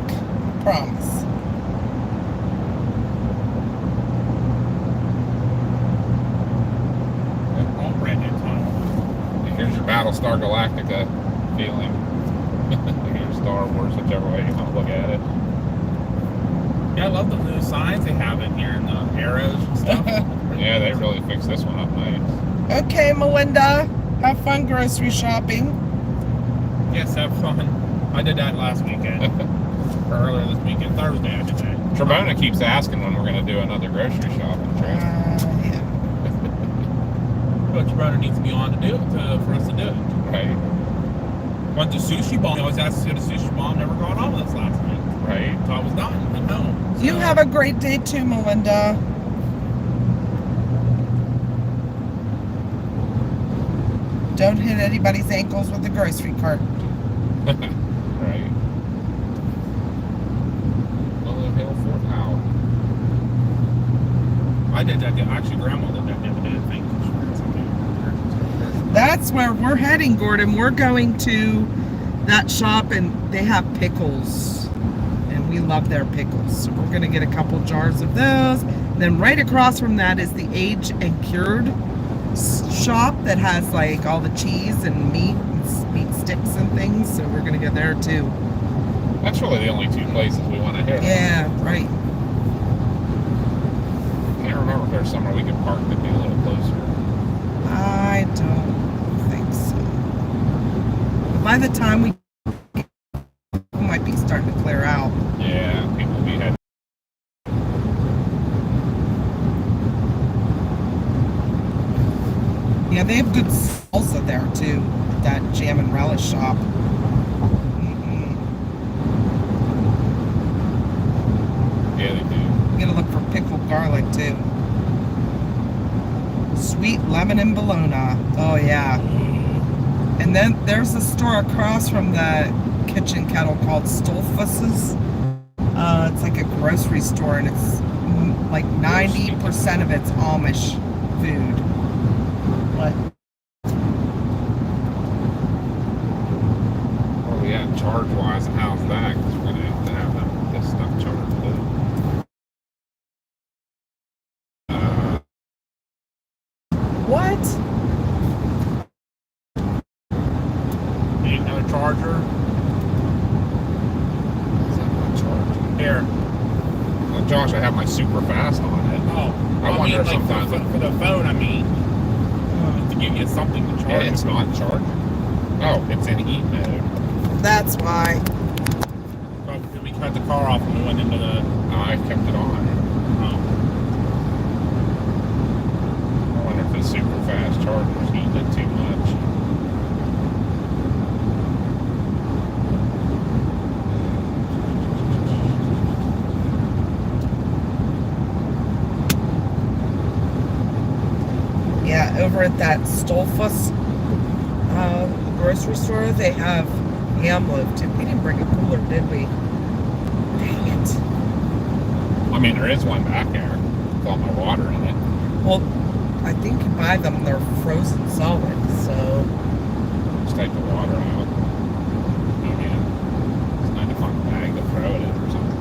Promise. All brand new tunnel. Here's your Battlestar Galactica feeling. Here's Star Wars, whichever way you want to look at it. Yeah, I love the new signs they have in here and the arrows and stuff. Yeah, they really fixed this one up nice. Okay, Melinda. Have fun grocery shopping. Yes, have fun. I did that last weekend. Or earlier this weekend. Thursday, I did that. Trebona keeps asking when we're going to do another grocery shopping trip. Yeah. But your brother needs to be on to do it, for us to do it. Right, Went to Sushi Bomb. I always asked to go to Sushi Bomb. Never got on with us last week. right. Thought it was done. Went home. You So, have a great day too, Melinda. Don't hit anybody's ankles with the grocery cart. Right. Willow Hill, Fort Howell. I did that. Actually, Grandma did that the other day. I think. That's where we're heading, Gordon. We're going to that shop and they have pickles. And we love their pickles. So we're going to get a couple jars of those. Then right across from that is the Aged and Cured shop that has like all the cheese and meat sticks and things. So we're going to go there too. That's really the only two places we want to hit. Yeah, right. can't remember if there's somewhere we could park that'd be a little closer. I don't think so. But by the time we might be starting to clear out. Yeah, people will be heading. Yeah, they have good salsa there too. That Jam and Relish shop. Yeah, they do. You gotta look for pickled garlic too. Sweet lemon and bologna. Oh yeah. And then there's a store across from the kitchen kettle called Stolfus's. It's like a grocery store, and it's like 90% of it's Amish food. What? Oh yeah, charge-wise, and how's that? Because we're gonna have to have this stuff charged too. What? Need another charger? Is that my charge? Here. Well, Josh, I have my super fast on it. Oh. I wonder like sometimes. for the phone, I mean. To give you something to charge. Yeah, it's not charging. Oh, it's in heat mode. That's why. Oh, because we cut the car off and we went into the. I kept it on. Oh. I wonder if the super fast charger's heating it too much. Yeah, over at that Stolfus grocery store, they have ham loaf too. We didn't bring a cooler, did we? Dang it. I mean, there is one back there with all my water in it. Well, I think you buy them, they're frozen solid, so. Just take the water out. Oh yeah. It's not a fun bag to throw it in or something.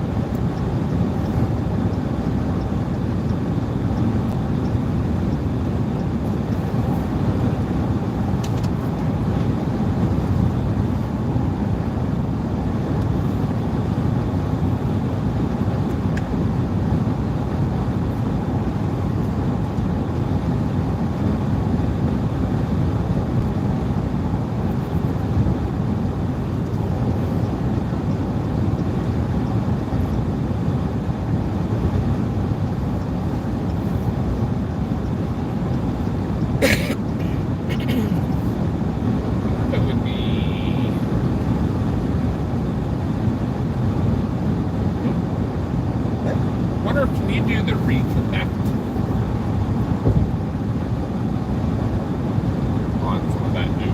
It would be. Wonder if can you do the reconnect on from that to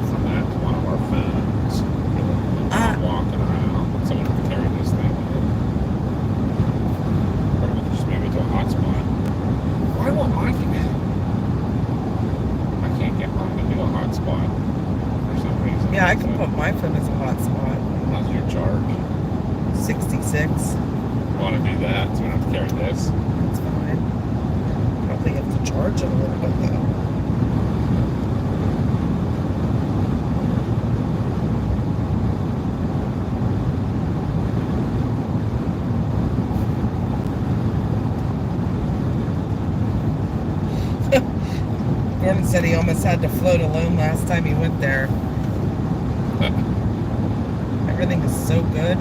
one of our phones? Walking around, someone can carry this thing. Or we can just move it to a hotspot. Why won't mine get? I can't get mine to do a hotspot for some reason. Yeah, I can So, put my phone as a hotspot. how's your charge? 66. Want to do that so we don't have to carry this? That's fine. Probably have to charge it a little bit though. Gordon said he almost had to float alone last time he went there. Everything is so good.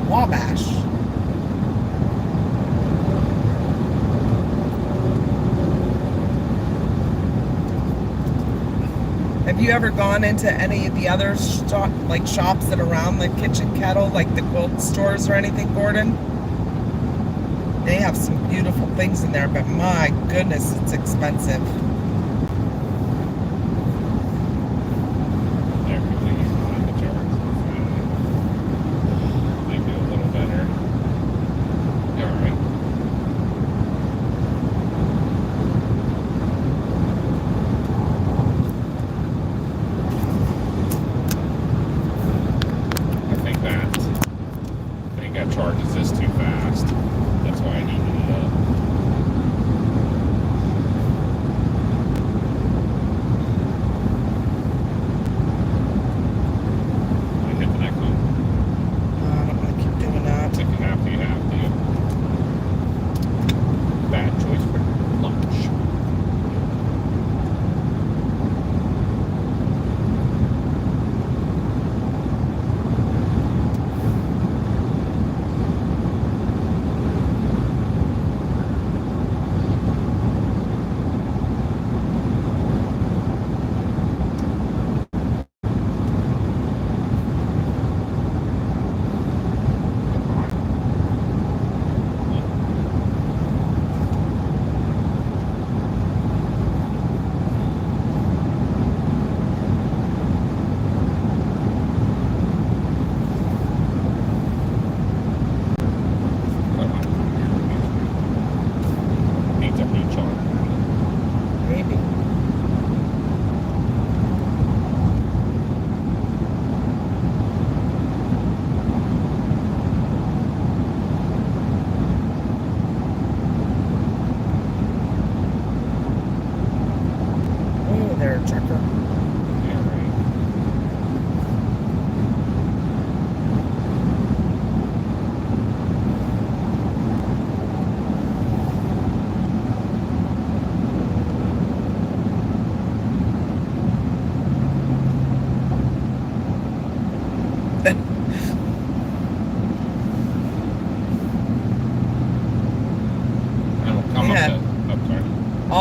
Wabash. Have you ever gone into any of the other shops that are around the kitchen kettle, like the quilt stores or anything, Gordon? They have some beautiful things in there, but my goodness, it's expensive. Everything is on the charts. Might be a little better. Alright. I think that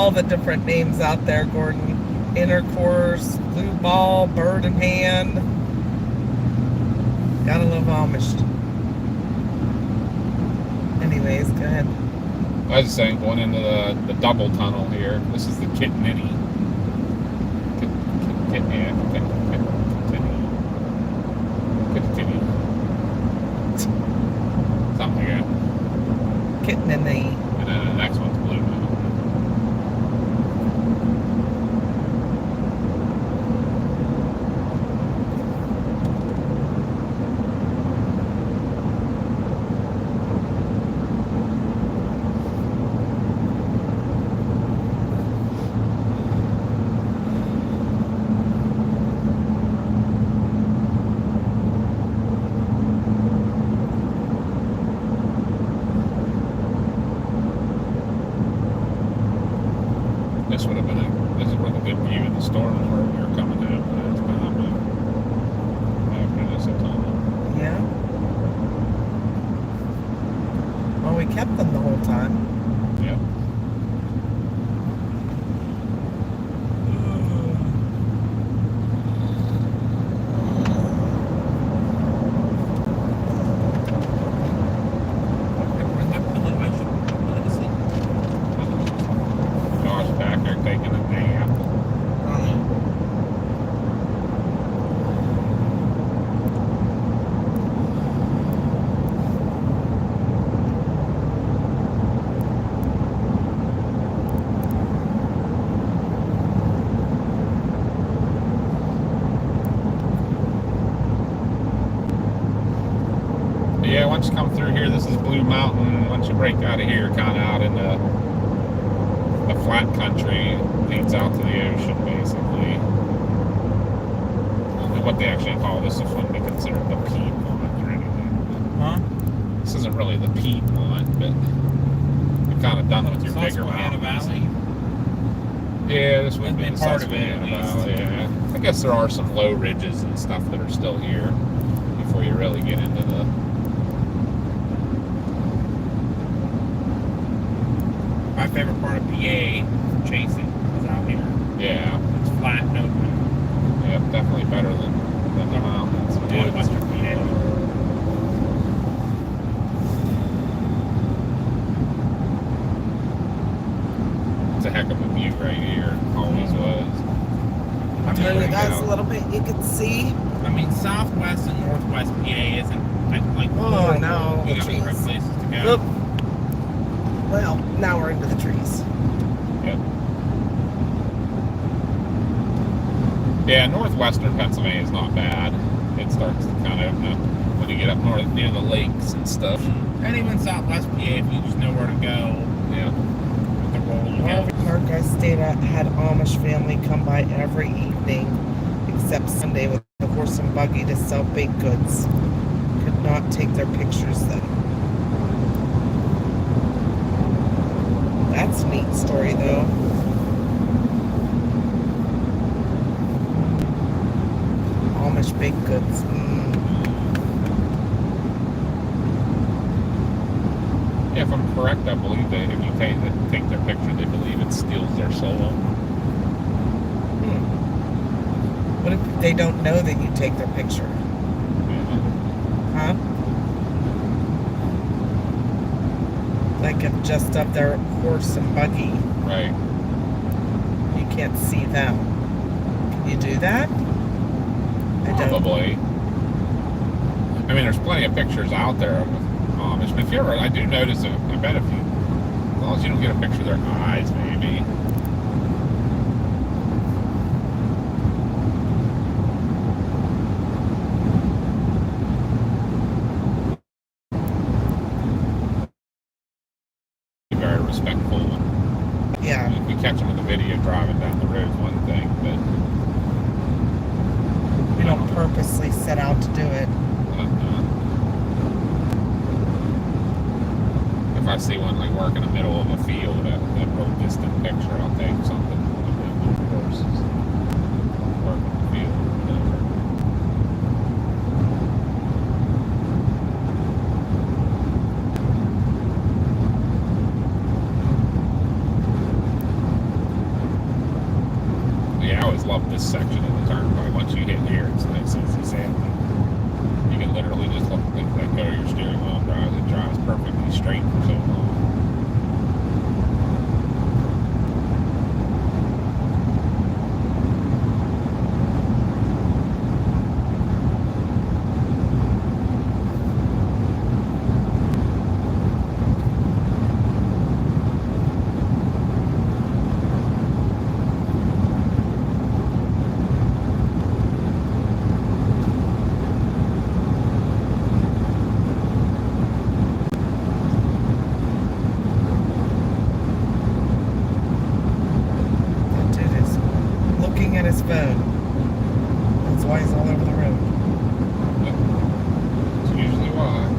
all the different names out there, Gordon. Intercourse, blue ball, bird in hand. Gotta love Amish. Anyways, go ahead. I was just saying, going into the double tunnel here. This is the Kitnitty. Something like that. Kitten in the. And then the next one's Blue Mountain. This would have been this is a good view of the storm where we were coming in. It's kind of after this a tunnel. Yeah. Well, we kept them the whole time. Yep. Josh back there taking a nap. Yeah, once you come through here, this is Blue Mountain. Once you break out of here, kind of out in the flat country, it leads out to the ocean, basically. I don't know what they actually call this. This wouldn't be considered the Piedmont or anything. Huh? This isn't really the Piedmont, but you're kind of done with your bigger Susquehanna mountains. Valley. Yeah, this would Would be be the part of it, at Susquehanna least. Valley, yeah. I guess there are some low ridges and stuff that are still here before you really get into the. My favorite part of PA for chasing is out here. Yeah, It's flat and open. yeah, definitely better than the mountains. and Yeah, woods. Western PA. It's a heck of a view right here. Always was. I Turn you mean, guys a little bit. You can see. I mean, Southwest and Northwest PA isn't like Oh, horrible. no. We got Trees. great places to go. Oop. Well, now we're into the trees. Yep. Yeah, northwestern Pennsylvania is not bad. It starts to kind of when you get up north near the lakes and stuff. And even Southwest PA, if you just know where to go Yeah. with the roll you Well, go. the park I stayed at had Amish family come by every evening, except Sunday with a horse and buggy to sell baked goods. Could not take their pictures then. That's a neat story, though. Amish baked goods. Yeah, if I'm correct, I believe that if you take their picture, they believe it steals their soul. What if they don't know that you take their picture? Yeah. Huh? Like if just of their horse and buggy, Right. you can't see them. Can you do that? I don't. Probably. I mean, there's plenty of pictures out there of Amish. But if you ever, I do notice that, I bet if you, as long as you don't get a picture of their eyes, maybe. Be very respectful. Yeah. If we catch them in the video driving down the road, is one thing, but We don't purposely set out to do it. if I see one like work in the middle of a field, that real distant picture, I'll take something. Horses working in the field or whatever. it here. It's nice, easy sailing. You can literally just let go of your steering wheel and drive. It drives perfectly straight for so long. That dude is looking at his phone. That's why he's all over the road. That's usually why.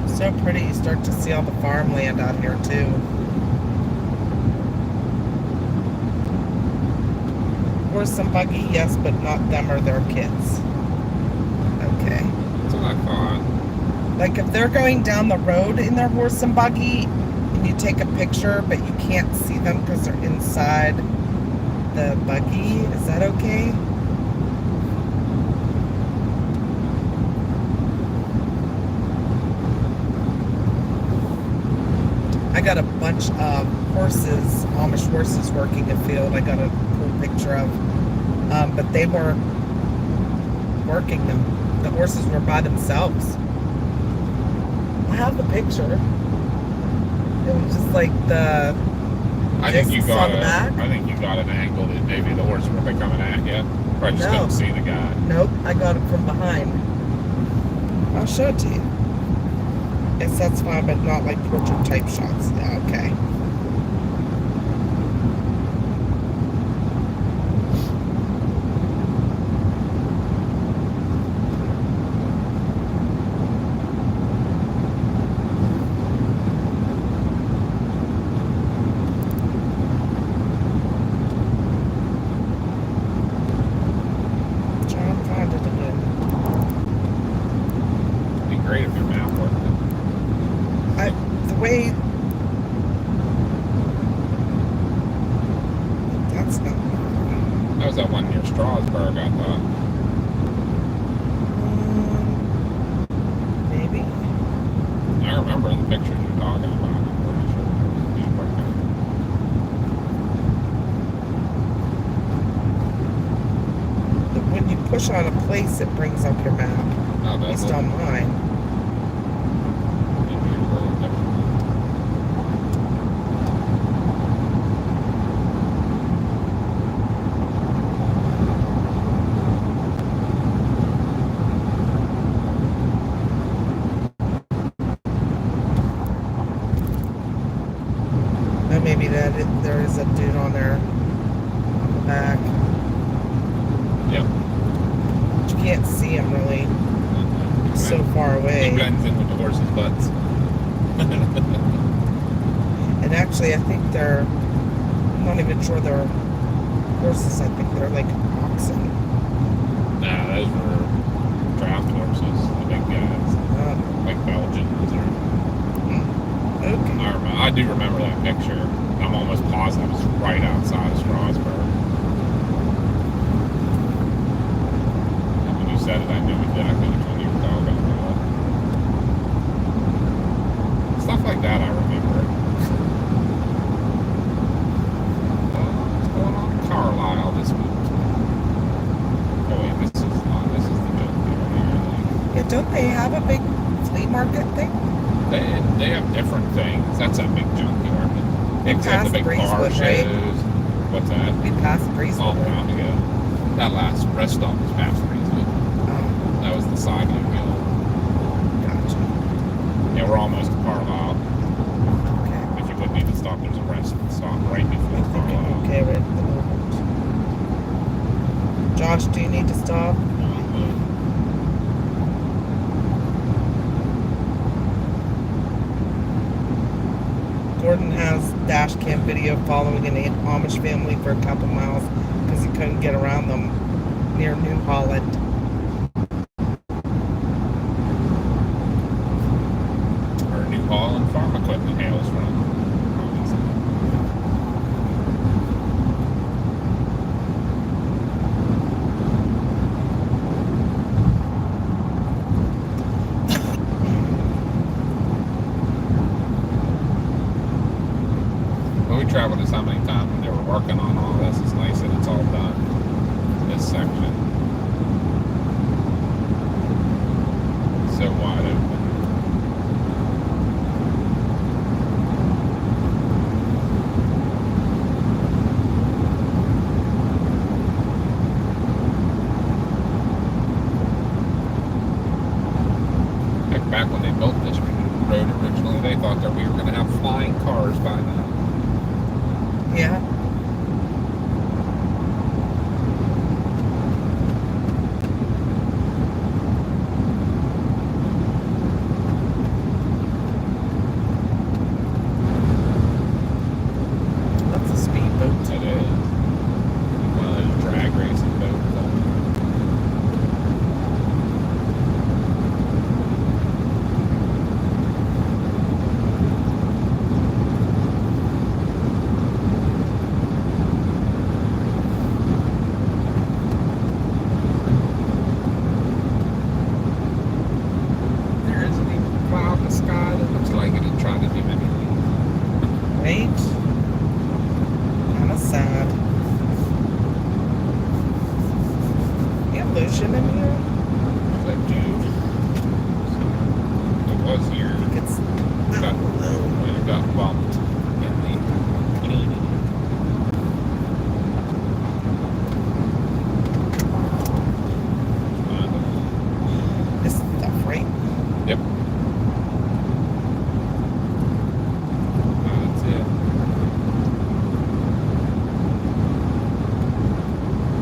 So pretty. You start to see all the farmland out here too. Horse and buggy, yes, but not them or their kids. Okay. That's what I thought. Like if they're going down the road in their horse and buggy, and you take a picture, but you can't see them because they're inside the buggy, is that okay? I got a bunch of horses, Amish horses working a field. I got a cool picture of, but they weren't working them. The horses were by themselves. I have the picture. It was just like the. I think you discs got on the back. I think you got an angle that maybe the horse were coming at you. Probably just No. couldn't see the guy. Nope, I got it from behind. I'll show it to you. Yes, that's fine, but not like portrait type shots. Yeah, okay. Trying to find it again. It'd be great if your map worked. The way that's not. That was that one near Strasburg, I thought. Maybe. I remember the pictures you're talking about. I'm pretty sure it was But when you push on a place, it brings up your map. Oh, At that's least on mine. Or maybe there is a dude on there on the back. Yep. But you can't see him really. It's so far He away. blends in with the horses' butts. And actually, I think I'm not even sure they're horses. I think they're like oxen. Nah, those were draft horses, the big guys, like Belgians. Okay. I do remember that picture. I'm almost positive it was right outside of Strasburg. And when you said it, I knew exactly which one you were talking about. Stuff like that I remember. What's going on in Carlisle this week? Oh wait, this is the joke right here. Yeah, don't they have a big flea market thing? They have different things. That's a big junkyard. Except the Past big car Breezewood, shows. right? What's that? We passed All Breezewood. around ago. That last rest stop was past Breezewood. Oh, That was the side of the hill. gotcha. Yeah, we're almost to Carlisle. Okay. If you wouldn't even stop, there's a rest stop right I before think I'm Carlisle. okay right at the moment. Josh, do you need to stop? Gordon has dash cam video following an Amish family for a couple miles because he couldn't get around them near New Holland. Where New Holland Farm Equipment hails from. notice how many times when they were working on all this, it's nice that it's all done. This section. So wide open. Heck, back when they built this road originally, they thought that we were going to have flying cars by now. Yeah. That's a speedboat. It is. One of those drag racing boats. There isn't even a cloud in the sky that looks like it is trying to do anything. Right? Kind of sad. You have lotion in here? I do. It was here. It's Got, when it got bumped in the cleaning. this stuff, right? Yep. That's it.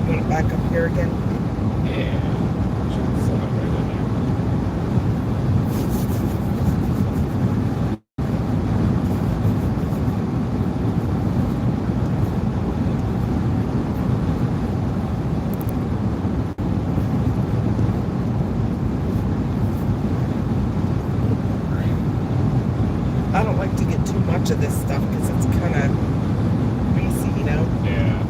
You want to back up here again? Yeah. Should set up right in there. I don't like to get too much of this stuff because it's kind of greasy, you know? Yeah.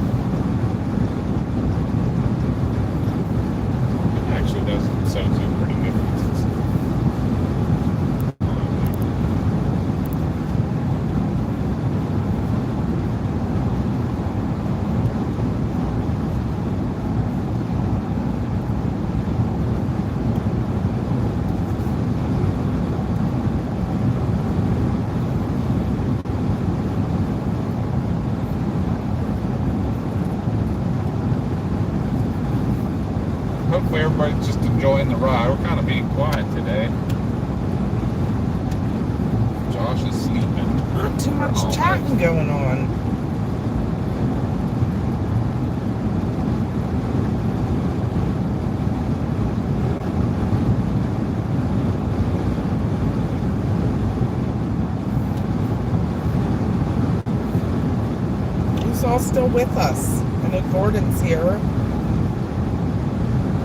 It actually does so too pretty good. Hopefully everybody's just enjoying the ride. We're kind of being quiet today. Josh is sleeping. Not too much Oh, chatting going on. Who's all still with us? I know Gordon's here.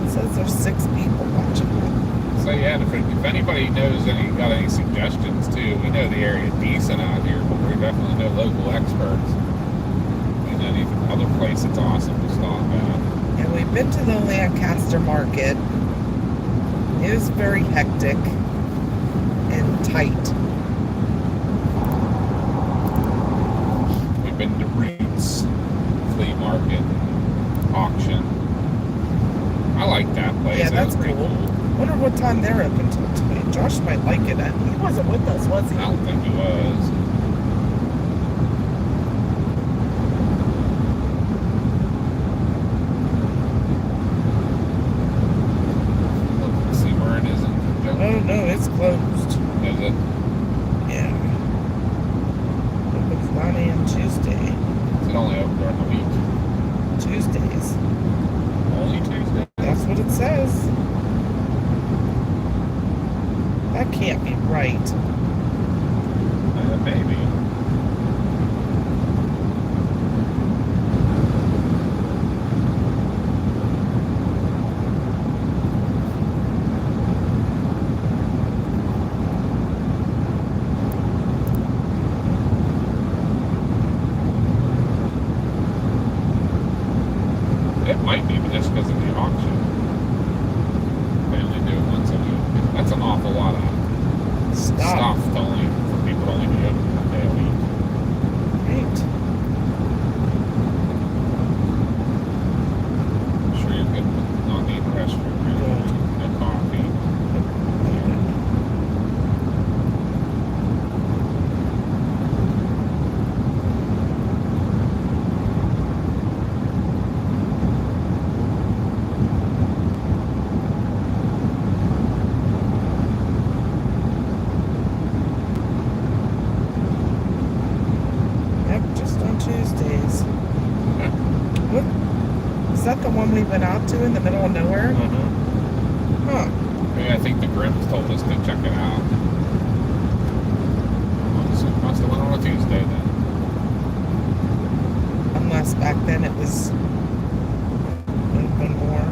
It says there's 6 people watching. So yeah, if anybody knows got any suggestions too, we know the area decent out here, but we definitely know local experts. And any other place that's awesome to stop at. And we've been to the Lancaster market. It was very hectic and tight. We've been to Roots, flea market, auction. I like that place. Yeah, That was that's pretty cool. Wonder what time they're open till today. Josh might like it. He wasn't with us, was he? I don't think he was. Look, see where it is in Oh no, it's closed. Is it? Yeah. Opens 9 a.m. Tuesday. Is it only open during the week? Tuesdays. Only Tuesday? That's what it says. That can't be right. Maybe. It might be, but just because of the auction. They only do it once a week. That's an awful lot of Stop. stuff to only for people to only be open one day a week. Right. that the one we went out to in the middle of nowhere? Mm-hmm. Huh. Yeah, I think the Grimms told us to check it out. Must have went on a Tuesday then. Unless back then it was open more.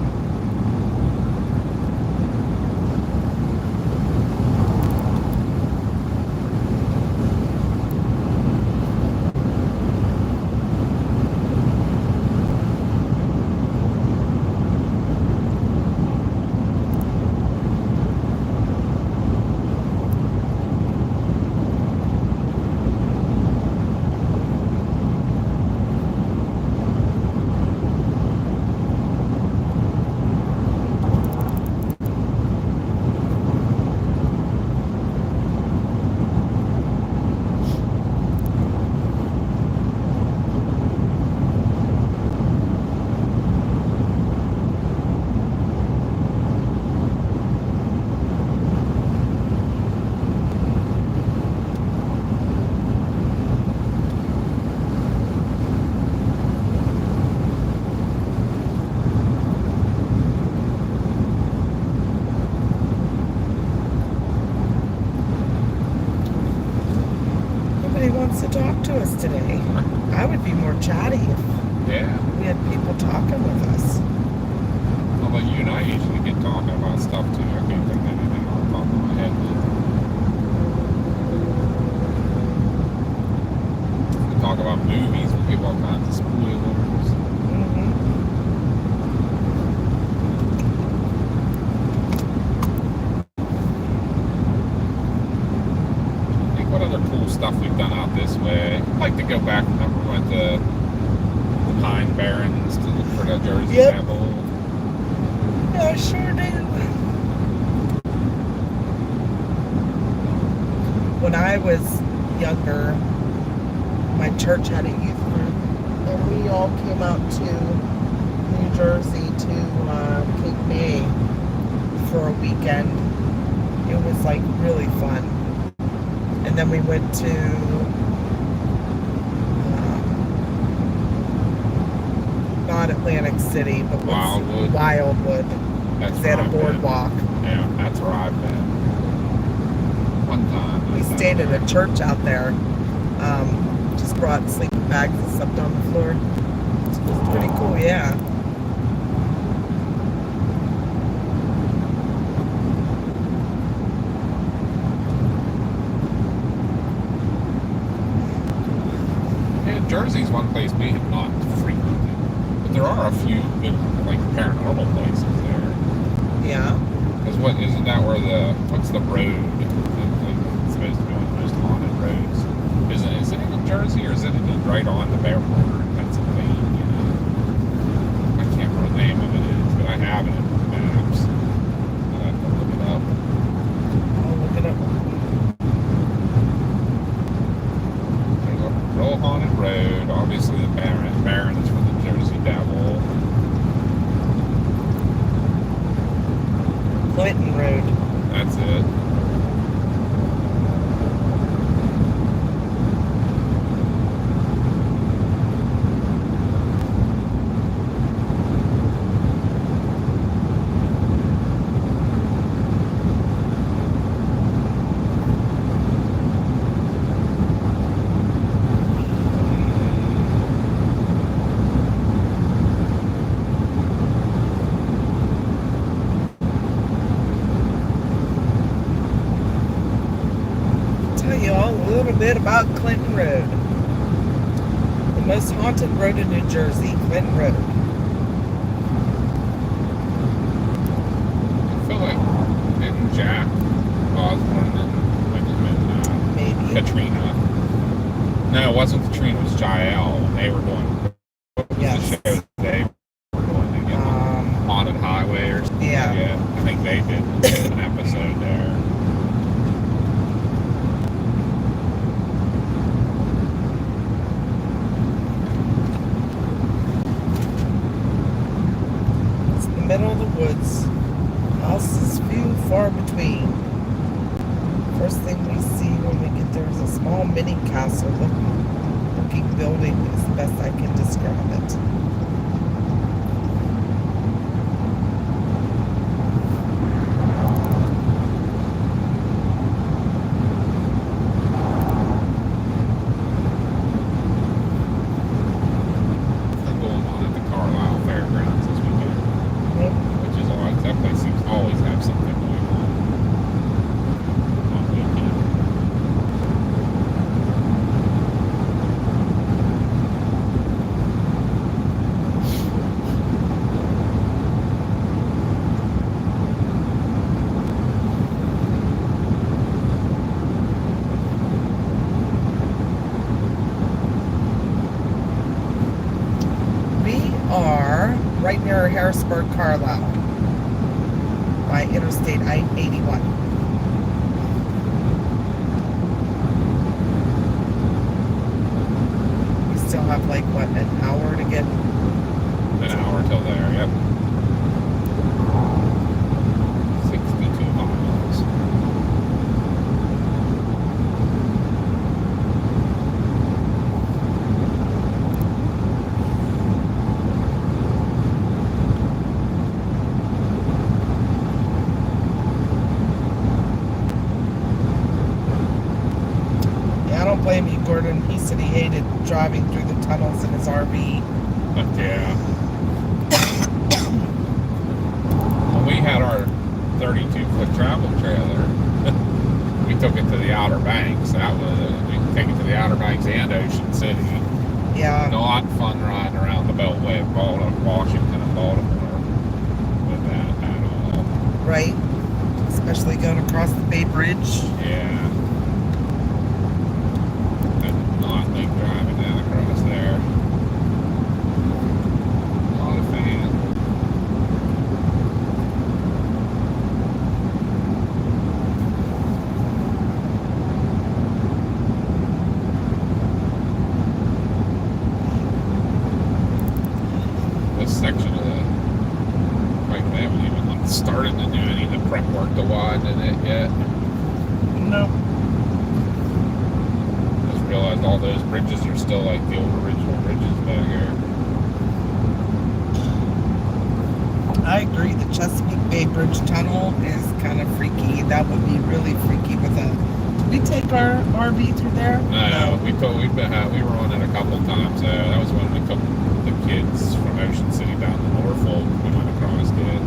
Nobody wants to talk to us today. I would be more chatty if Yeah. we had people talking with us. Although you and I usually get talking about stuff too. I can't think of anything off the top of my head. We talk about movies, we give all kinds of spoilers. Mm-hmm. I think what other cool stuff we've done out this way. I'd like to go back. Remember we went to the Pine Barrens to look for the Jersey Yep. Devil. I sure do. When I was younger, my church had a youth group, and we all came out to New Jersey to Cape May for a weekend. It was like really fun. And then we went to not Atlantic City, but Wildwood. Wildwood. That's They had a where I've been. boardwalk. Yeah, that's where I've been. One time. We stayed at a church out there. Just brought sleeping bags and slept on the floor. It was pretty cool, yeah. Yeah, Jersey's one place we have not frequented. But there are a few good, like, paranormal places there. Yeah. Because what, isn't that where what's the road? It's supposed to be one of the most haunted roads. Is it in Jersey or is it right on the border in Pennsylvania? I can't remember the name of it is, but I have it in maps. I'll have to look it up. I'll look it up. There's a real haunted road. Obviously the Barrens for the Jersey Devil. Clinton Road. That's it. Tell you all a little bit about Clinton Road. The most haunted road in New Jersey, Clinton Road. I feel like didn't Jack Osborne and Maybe. Katrina. No, it wasn't Katrina, it was Jael. When they were doing what was Yes. the show they were going to get on Haunted Highway or something. Yeah. I think they did an episode there. It's in the middle of the woods. Houses few, far between. First thing we see when we get there is a small mini castle looking building is the best I can describe it. right near Harrisburg, Carlisle, by Interstate 81. We still have like what, an hour to get? An hour till there. Yep. 62 miles. Yeah, I don't blame you, Gordon. He said he hated driving through the tunnels in his RV. Yeah. When we had our 32-foot travel trailer, we took it to the Outer Banks. That was we could take it to the Outer Banks and Ocean City. Yeah. Not fun riding around the Beltway of Washington and Baltimore with that at all. Right. Especially going across the Bay Bridge. Yeah. I did not like driving down across there. Not a fan. This section of the like they haven't even started to do any of the prep work to widen it yet. No. Just realized all those bridges are still like the old original bridges back here. I agree. The Chesapeake Bay Bridge Tunnel is kind of freaky. That would be really freaky with a... Did we take our RV through there? No, we were on it a couple times. That was when we took the kids from Ocean City down to Norfolk. We went across it.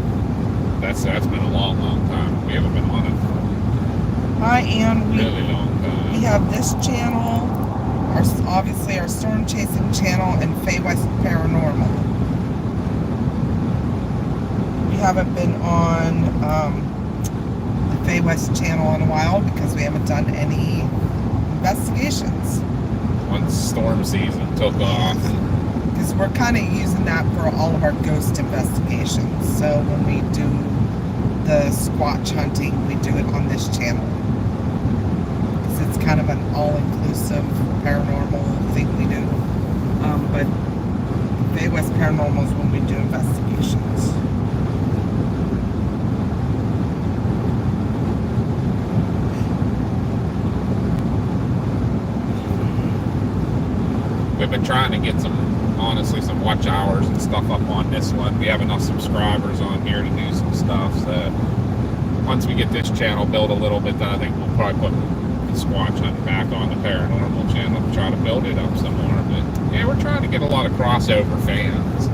That's been a long, long time. We haven't been on it for Hi, Ann. a really long time. We have this channel, obviously our Storm Chasing channel, and Faye West Paranormal. We haven't been on the Faye West channel in a while because we haven't done any investigations. Once storm season took off. Because we're kind of using that for all of our ghost investigations. So when we do the Squatch hunting, we do it on this channel. Because it's kind of an all-inclusive paranormal thing we do. But Bay West Paranormal is when we do investigations. We've been trying to get some watch hours and stuff up on this one. We have enough subscribers on here to do some stuff. So once we get this channel built a little bit, then I think we'll probably put the Squatch hunting back on the paranormal channel to try to build it up some more. But yeah, we're trying to get a lot of crossover fans.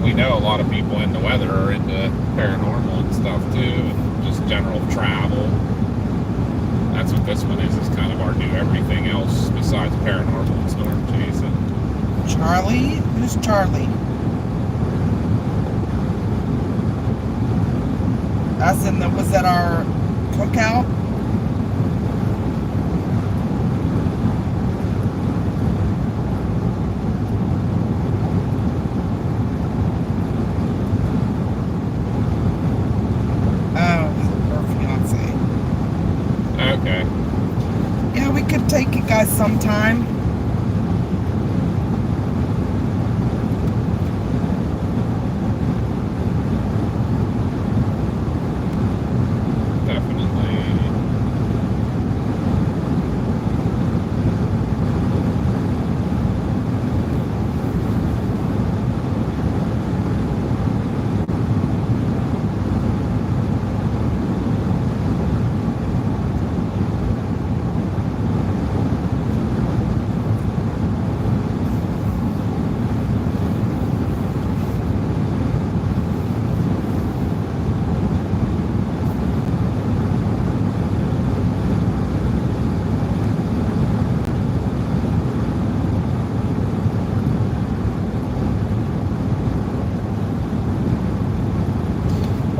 We know a lot of people in the weather are into paranormal and stuff too, and just general travel. That's what this one is kind of our do everything else besides paranormal and storm chasing. Charlie? Who's Charlie? As in, was that our cookout? Oh, her fiance. Okay. Yeah, we could take you guys sometime.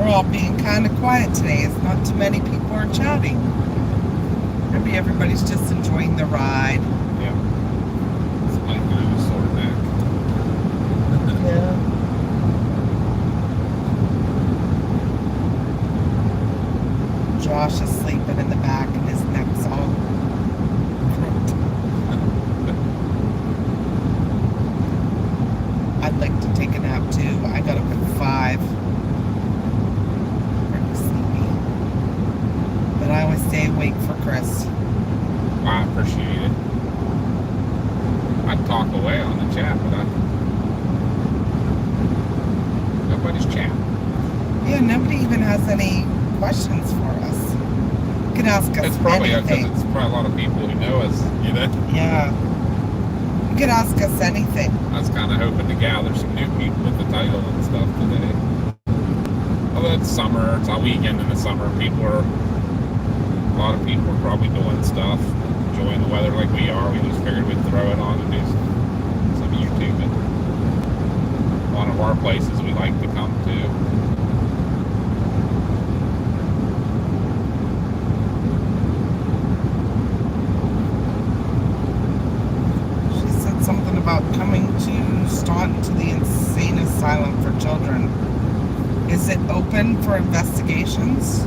All being kind of quiet today. It's not too many people are chatting. Maybe everybody's just enjoying the ride. Yeah. It's like kind of a sore neck. Yeah. I'd like to take a nap too. I got up at 5. Pretty sleepy. But I always stay awake for Chris. I appreciate it. I'd talk away on the chat, but nobody's chatting. Yeah, nobody even has any questions for us. You can ask us It's probably because anything. it's probably a lot of people who know us, you know? Yeah. You can ask us anything. I was kind of hoping to gather some new people with the title and stuff today. Although it's summer, it's a weekend in the summer, a lot of people are probably doing stuff, enjoying the weather like we are. We just figured we'd throw it on and do some YouTube at one of our places we like to come to. She said something about coming to Staunton to the insane asylum for children. Is it open for investigations?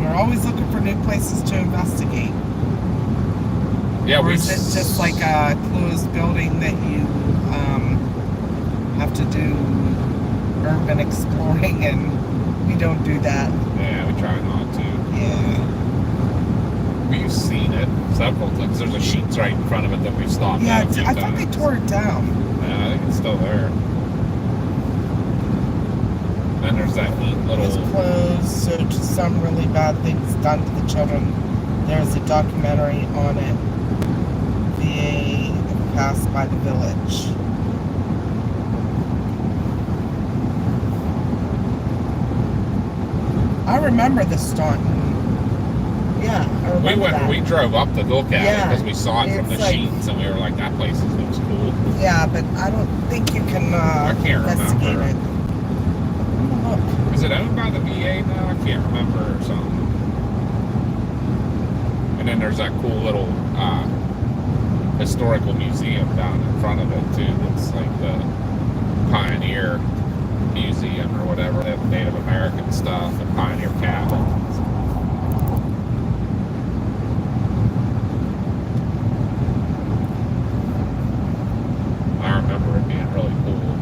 We're always looking for new places to investigate. Yeah, or is it just like a closed building that you have to do urban exploring, and we don't do that? Yeah, we try not to. Yeah. We've seen it several times. There's a sheets right in front of it that we've stopped Yeah, at a few I thought they times. tore it down. Yeah, I think it's still there. Then there's that neat It little... was closed, so to some really bad things done to the children. There's a documentary on it. VA passed by the village. I remember the Staunton. Yeah, I remember that. We drove up to look at it Yeah, because we saw it from the it's like- sheets and we were like, that place looks cool. Yeah, but I don't think you can can't investigate remember. it. Look. Is it owned by the VA now? I can't remember or something. And then there's that cool little historical museum down in front of it too. It's like the Pioneer Museum or whatever. They have Native American stuff and Pioneer cabins. I remember it being really cool.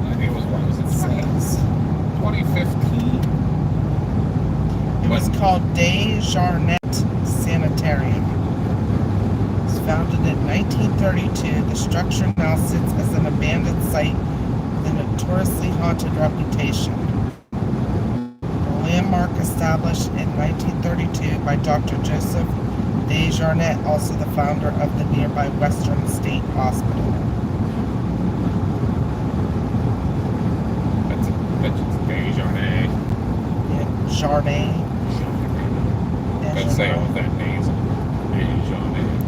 I think it was, what was it, Says. 2015? It was called Desjardins Sanitarium. It was founded in 1932. The structure now sits as an abandoned site with a notoriously haunted reputation. The landmark established in 1932 by Dr. Joseph Desjardins, also the founder of the nearby Western State Hospital. That's Desjardins. Yeah, Jardin. Let's say it with that nasal. Desjardins.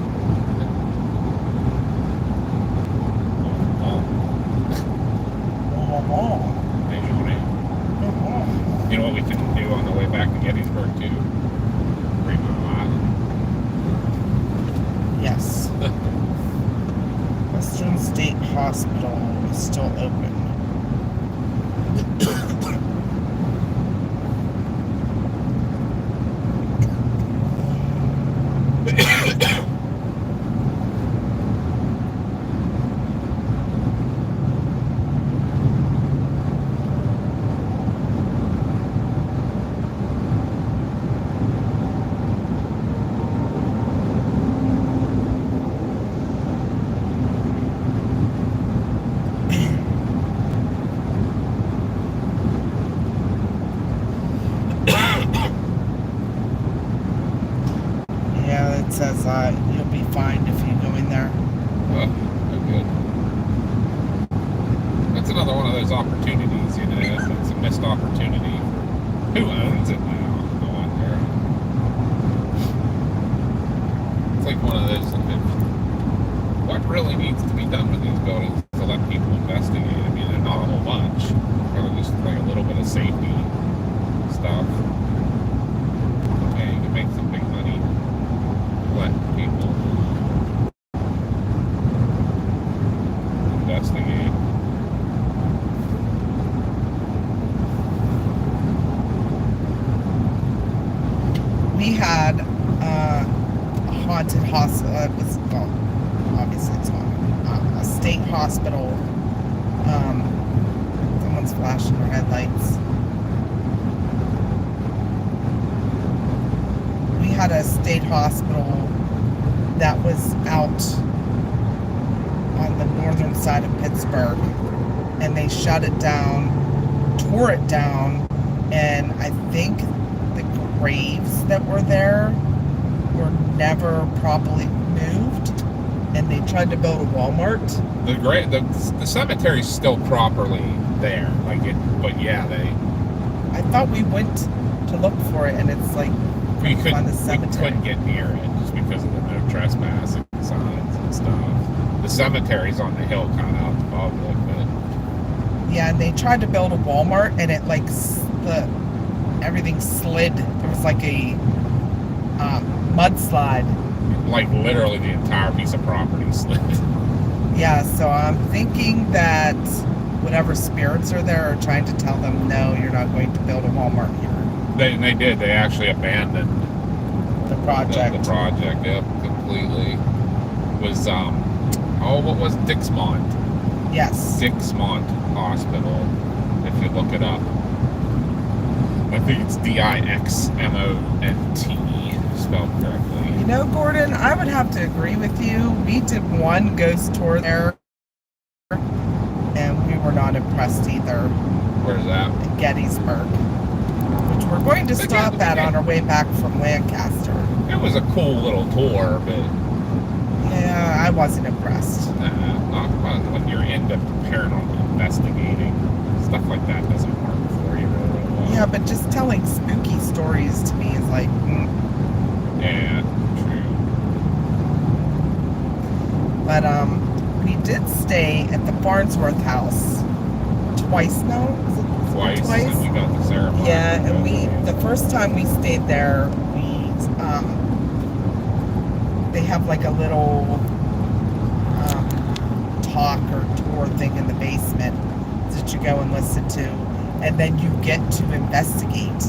Desjardins. You know what we can do on the way back to Gettysburg too? 3 Mile Island. Yes. Western State Hospital is still open. Yeah, it says you'll be fined if you go in there. Well, good. That's another one of those opportunities, you know. It's a missed opportunity. Who owns it now? I wonder. It's like one of those. What really needs to be done with these buildings to let people investigate? I mean, they're not a whole bunch. Probably just like a little bit of safety stuff. Okay, you can make some big money. Let people haunted hospital. Well, obviously it's haunted. A state hospital. Someone's flashing their headlights. We had a state hospital that was out on the northern side of Pittsburgh, and they shut it down, tore it down, and I think the graves that were there were never properly moved, and they tried to build a Walmart. The cemetery's still properly there, but yeah, I thought we went to look for it, and it's like we on the couldn't cemetery. get near it just because of the no trespassing signs and stuff. The cemetery's on the hill, kind of out to public, but Yeah, and they tried to build a Walmart, and it everything slid. There was like a mudslide. like literally the entire piece of property slid. Yeah, so I'm thinking that whatever spirits are there are trying to tell them, no, you're not going to build a Walmart here. They did. They actually abandoned The project. The project, yep, completely. Was what was Dixmont? Yes. Dixmont Hospital, if you look it up. I think it's Dixmont, spelled correctly. You know, Gordon, I would have to agree with you. We did one ghost tour there, and we were not impressed either. Where's that? In Gettysburg, which we're going to stop at on our way back from Lancaster. It was a cool little tour, but Yeah, I wasn't impressed. not when you're into paranormal investigating. Stuff like that doesn't work for you really well. Yeah, but just telling spooky stories to me is like, Yeah, true. But we did stay at the Farnsworth house twice now. Is it Twice, twice? and we got the ceremony. Yeah, and the first time we stayed there, they have like a little talk or tour thing in the basement that you go and listen to, and then you get to investigate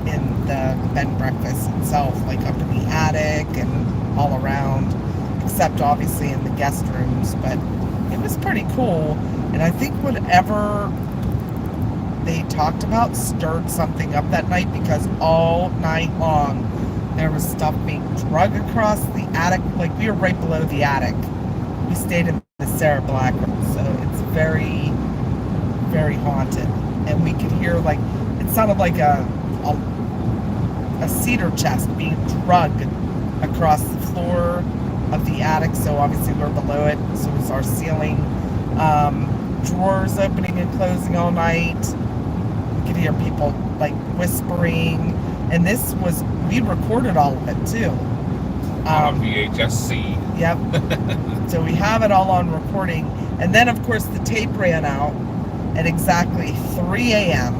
in the bed and breakfast itself, like up in the attic and all around, except obviously in the guest rooms. But it was pretty cool, and I think whatever they talked about stirred something up that night, because all night long there was stuff being drug across the attic. Like, we were right below the attic. We stayed in the Sarah Black room, so it's very, very haunted. And we could hear, like, it sounded like a cedar chest being drugged across the floor of the attic. So obviously we're below it, so it's our ceiling. Drawers opening and closing all night. We could hear people like whispering, and we recorded all of it too. On VHS-C. Yep. So we have it all on recording, and then of course the tape ran out at exactly 3 a.m.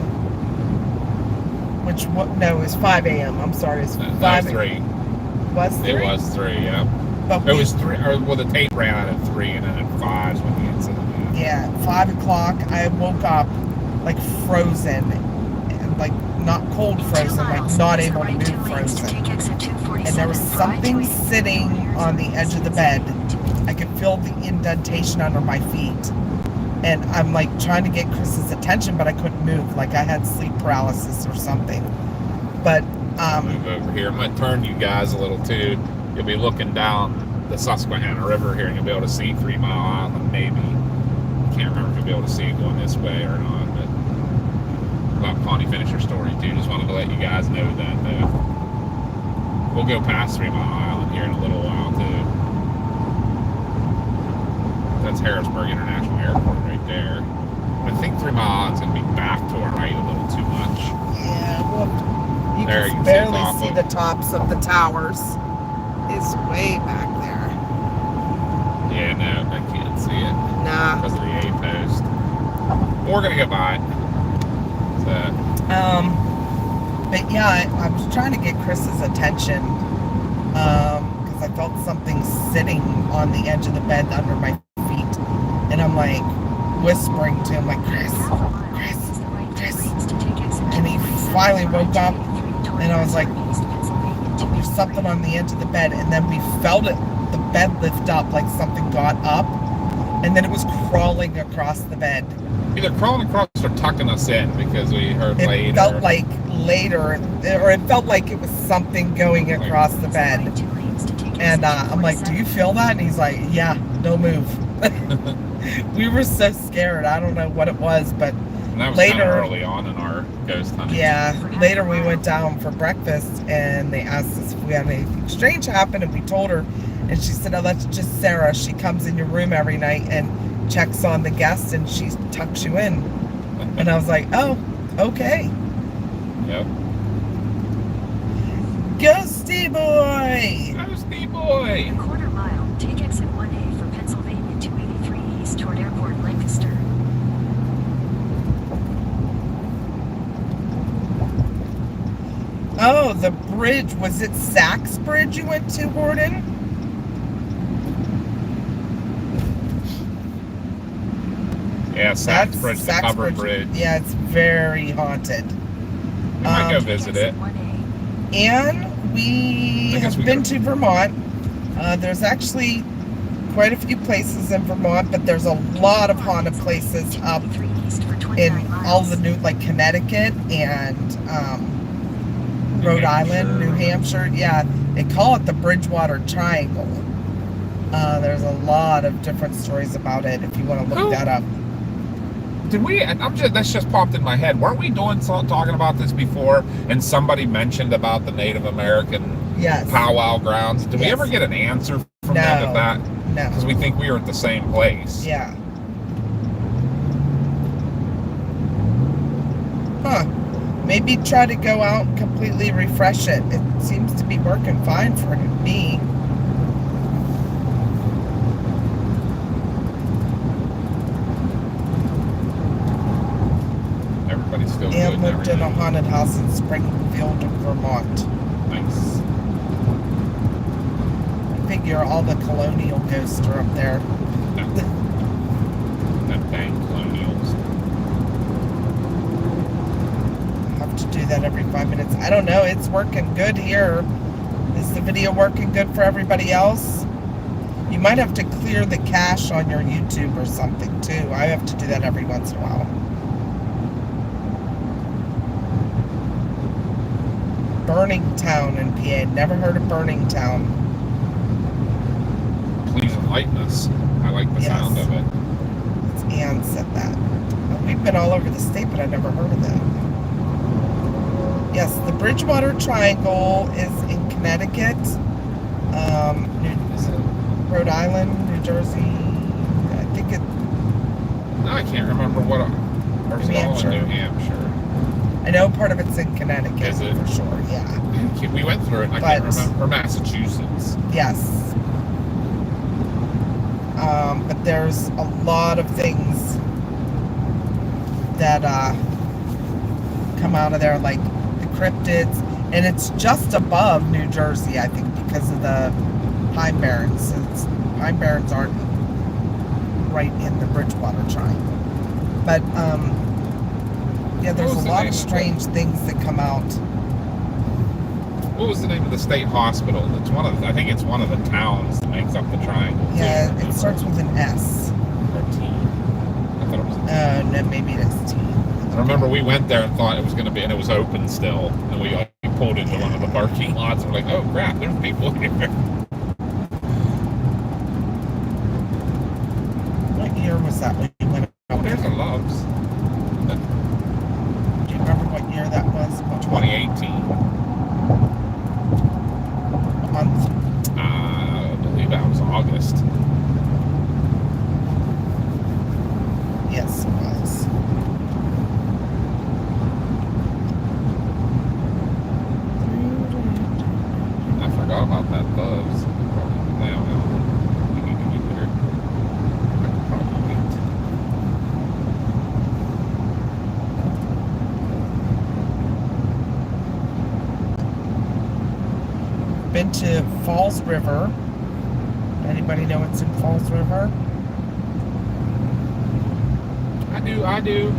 No, it was 5 a.m. I'm sorry, it's 5 That was 3. Was 3? It was 3, yeah. But It was 3, well, the tape ran out at 3, and then at 5 is when the incident happened. Yeah, 5 o'clock, I woke up like frozen, and like not cold frozen, like not able to move frozen. And there was something sitting on the edge of the bed. I could feel the indentation under my feet. And I'm like trying to get Chris's attention, but I couldn't move. Like I had sleep paralysis or something. But Move over here. I'm going to turn you guys a little too. You'll be looking down the Susquehanna River here, and you'll be able to see 3 Mile Island, maybe. Can't remember if you'll be able to see it going this way or not. But well, Connie, finish your story too. Just wanted to let you guys know that we'll go past 3 Mile Island here in a little while too. That's Harrisburg International Airport right there. I think 3 Mile Island's going to be back to our right a little too much. yeah, well, you There, can you can barely see see top the tops of the towers. It's way back there. Yeah, no, I can't see it Nah. because of the A post. We're going to get by it. So, But yeah, I was trying to get Chris's attention because I felt something sitting on the edge of the bed under my feet, and I'm like whispering to him like, Chris, and he finally woke up, and I was like, there's something on the edge of the bed, and then we felt it, the bed lift up, like something got up, and then it was crawling across the bed. Either crawling across or tucking us in because we heard It later. felt like later, or it felt like it was something going across the bed. And I'm like, do you feel that? And he's like, yeah, don't move. We were so scared. I don't know what it was, but And that was later, kind of early on in our ghost hunting. yeah, later we went down for breakfast and they asked us if we had anything strange happen, and we told her, and she said, oh, that's just Sarah. She comes in your room every night and checks on the guests and she tucks you in. And I was like, oh, okay. Yep. Ghosty boy! Ghosty boy! A quarter mile, take exit 1A for Pennsylvania 283 east toward Airport Lancaster. Oh, the bridge. Was it Sachs Bridge you went to, Gordon? Yeah, Sachs Bridge, the Sachs covered bridge. Yeah, it's very haunted. We might go Um, visit it. And we I guess have we been gotta- to Vermont. There's actually quite a few places in Vermont, but there's a lot of haunted places up in all the new, like Connecticut and Rhode Island, New Hampshire. Yeah, they call it the Bridgewater Triangle. There's a lot of different stories about it if you want to look that up. Did we? That's just popped in my head. Weren't we talking about this before? And somebody mentioned about the Native American Yes. powwow grounds. Did we Yes. ever get an answer from No. them of that? No. Because we think we were at the same place. Yeah. Huh. Maybe try to go out and completely refresh it. It seems to be working fine for me. Everybody's still good. And and lived in a everything. haunted house in Springfield, Vermont. Nice. I figure all the colonial ghosts are up there. That dang colonials. Have to do that every 5 minutes. I don't know. It's working good here. Is the video working good for everybody else? You might have to clear the cache on your YouTube or something too. I have to do that every once in a while. Burning Town in PA. Never heard of Burning Town. Please enlighten us. I like the Yes. sound of it. Ann said that. We've been all over the state, but I never heard of that. Yes, the Bridgewater Triangle is in Connecticut, Rhode Island, New Jersey. I think it. No, I can't remember what. There's New all in Hampshire. New Hampshire. I know part of it's in Connecticut Is it? for sure. Yeah. We went through it. I can't But- remember. Or Massachusetts. Yes. But there's a lot of things that come out of there, like the cryptids, and it's just above New Jersey, I think, because of the Pine Barrens. Pine Barrens aren't right in the Bridgewater Triangle. But yeah, there's What was a the lot name of of it? strange things that come out. What was the name of the state hospital? It's one of. I think it's one of the towns that makes up the triangle. Yeah, too. it starts with an S. Or T. I thought it was. No, maybe it is T. I remember we went there and thought it was going to be, and it was open still, and we like, pulled into one of the parking lots and we're like, oh crap, there's people here. What year was that when you went Oh, out? there's a Love's. Do you remember what year that was? What 2018. month? I believe that was August. Yes, it was. I forgot about that Love's. Now, we need to get there. I could probably wait. Been to Falls River. Anybody know what's in Falls River? I do.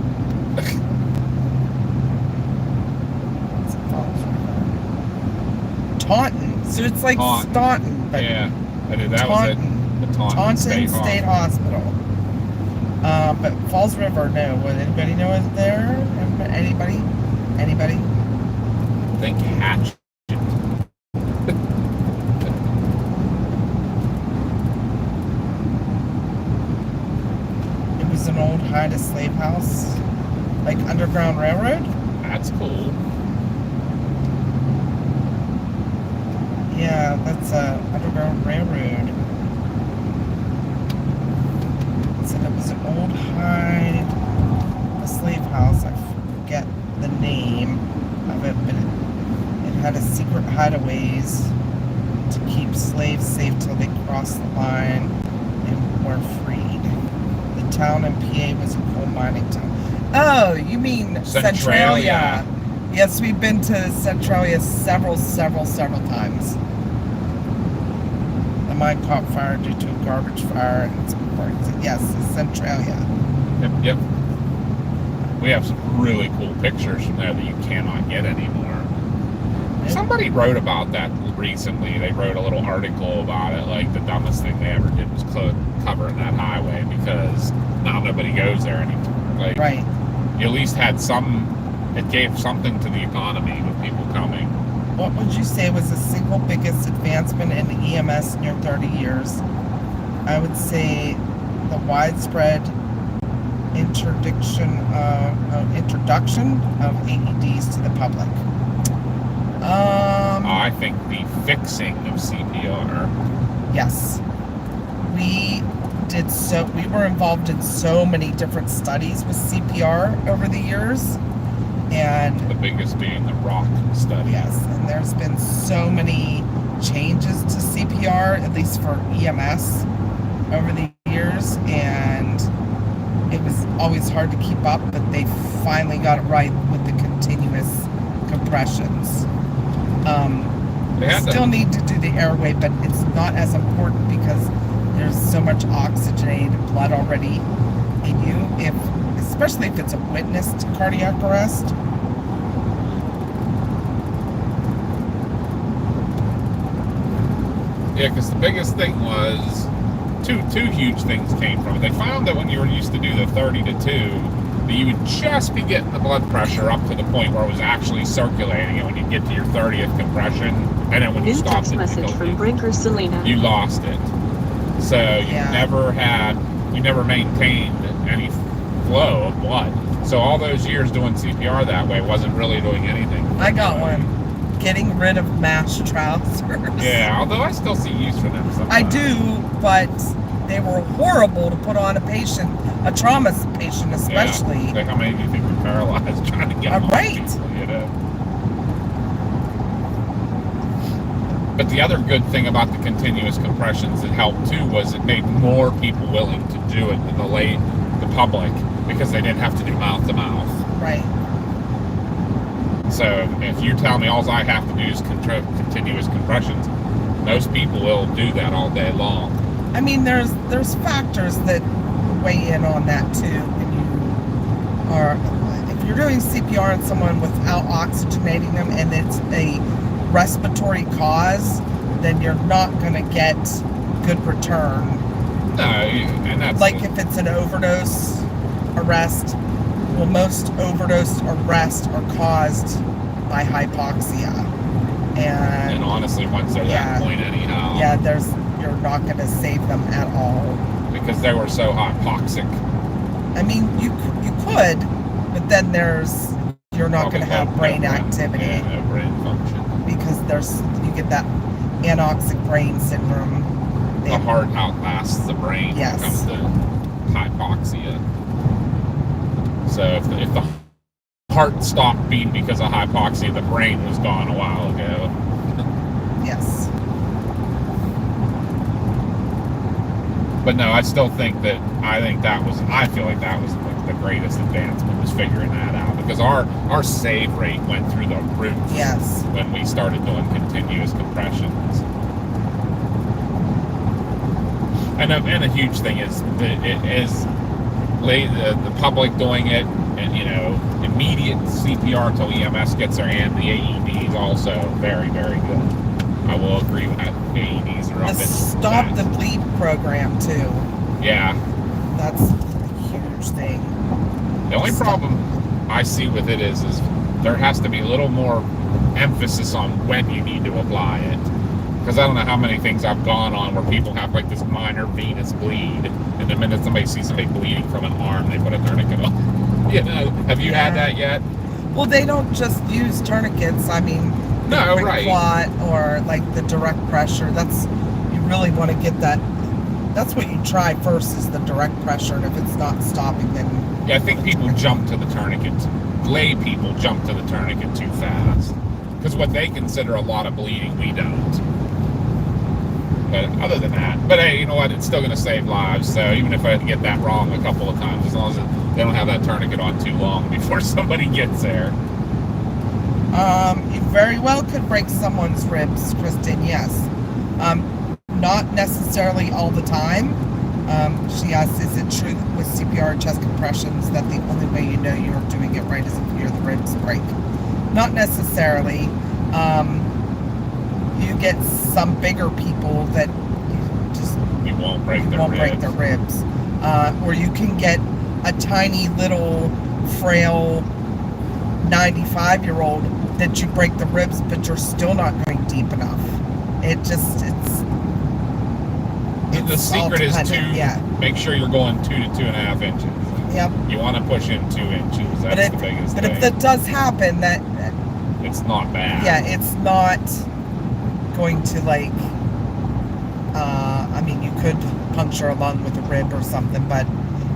It's in Falls River. Taunton. So it's like Taunton. Staunton, but Yeah, that was it. Taunton. The Taunton Taunton State Hospital. But Falls River, no. Would anybody know it there? Anybody? Anybody? I think Hatch. It was an old hide slave house, like Underground Railroad. That's cool. Yeah, that's Underground Railroad. So it was an old hide slave house. I forget the name of it, but it had a secret hideaways to keep slaves safe till they crossed the line and were freed. The town in PA was a coal mining town. Oh, you mean Centralia? Yes, we've been to Centralia several times. The mine caught fire due to a garbage fire and some parts. Yes, it's Centralia. Yep. We have some really cool pictures from there that you cannot get anymore. Somebody wrote about that recently. They wrote a little article about it, like the dumbest thing they ever did was cover that highway because now nobody goes there anymore. Like, Right. you at least had it gave something to the economy with people coming. What would you say was the single biggest advancement in EMS in your 30 years? I would say the widespread introduction of AEDs to the public. I think the fixing of CPR. Yes. We were involved in so many different studies with CPR over the years. And The biggest being the rock study. yes, and there's been so many changes to CPR, at least for EMS, over the years, and it was always hard to keep up, but they finally got it right with the continuous compressions. They had to- Still need to do the airway, but it's not as important because there's so much oxygenated blood already in you, especially if it's a witnessed cardiac arrest. Yeah, because the biggest thing was two huge things came from it. They found that when you were used to do the 30 to 2, that you would just be getting the blood pressure up to the point where it was actually circulating, and when you get to your 30th compression, and then when you New stopped text it, message from Brinker Selena. you lost it. So you Yeah. never maintained any flow of blood. So all those years doing CPR that way wasn't really doing anything. I got one. Getting rid of mesh trousers. Yeah, although I still see use for them sometimes. I do, but they were horrible to put on a patient, a trauma patient especially. Yeah. Like how many do you think were paralyzed trying to get them on Right. people, you know? But the other good thing about the continuous compressions that helped too was it made more people willing to do it than the public, because they didn't have to do mouth to mouth. Right. So if you tell me all I have to do is continuous compressions, most people will do that all day long. I mean, there's factors that weigh in on that too. If you're doing CPR on someone without oxygenating them and it's a respiratory cause, then you're not going to get good return. No, and that's Like if it's an overdose arrest, well, most overdose arrests are caused by hypoxia. and honestly, once they're Yeah. that point anyhow, Yeah, you're not going to save them at all. because they were so hypoxic. I mean, you could, but then you're not going to have brain no activity Yeah, no brain function. because you get that anoxic brain syndrome. The heart outlasts the brain when Yes. it comes to hypoxia. So if the heart stopped beating because of hypoxia, the brain was gone a while ago. Yes. But no, I still think that I feel like that was the greatest advancement, was figuring that out, because our save rate went through the roof. Yes. When we started doing continuous compressions. And a huge thing is the public doing it, and immediate CPR until EMS gets their hand. The AED is also very, very good. I will agree with that. AEDs are The up in Stop the that. Bleed program too. Yeah. That's a huge thing. The only problem I see with it is there has to be a little more emphasis on when you need to apply it. Because I don't know how many things I've gone on where people have like this minor venous bleed, and the minute somebody sees somebody bleeding from an arm, they put a tourniquet on. You know, have you had that yet? Well, they don't just use tourniquets. I mean, the No, quick right. clot or like the direct pressure. You really want to get that. That's what you try first is the direct pressure, and if it's not stopping, then Yeah, I think people jump to the tourniquet. Lay people jump to the tourniquet too fast. Because what they consider a lot of bleeding, we don't. But other than that, but hey, you know what? It's still going to save lives. So even if I get that wrong a couple of times, as long as they don't have that tourniquet on too long before somebody gets there. You very well could break someone's ribs, Kristen. Yes. Not necessarily all the time. She asks, is it true with CPR chest compressions that the only way you know you're doing it right is if you hear the ribs break? Not necessarily. You get some bigger people that You won't break their ribs. Or you can get a tiny little frail 95-year-old that you break the ribs, but you're still not going deep enough. The secret is to make sure you're going 2 to 2.5 inches. Yep. You want to push in 2 inches. That's the biggest thing. But if that does happen, that it's not bad. Yeah, it's not going to like. I mean, you could puncture a lung with a rib or something, but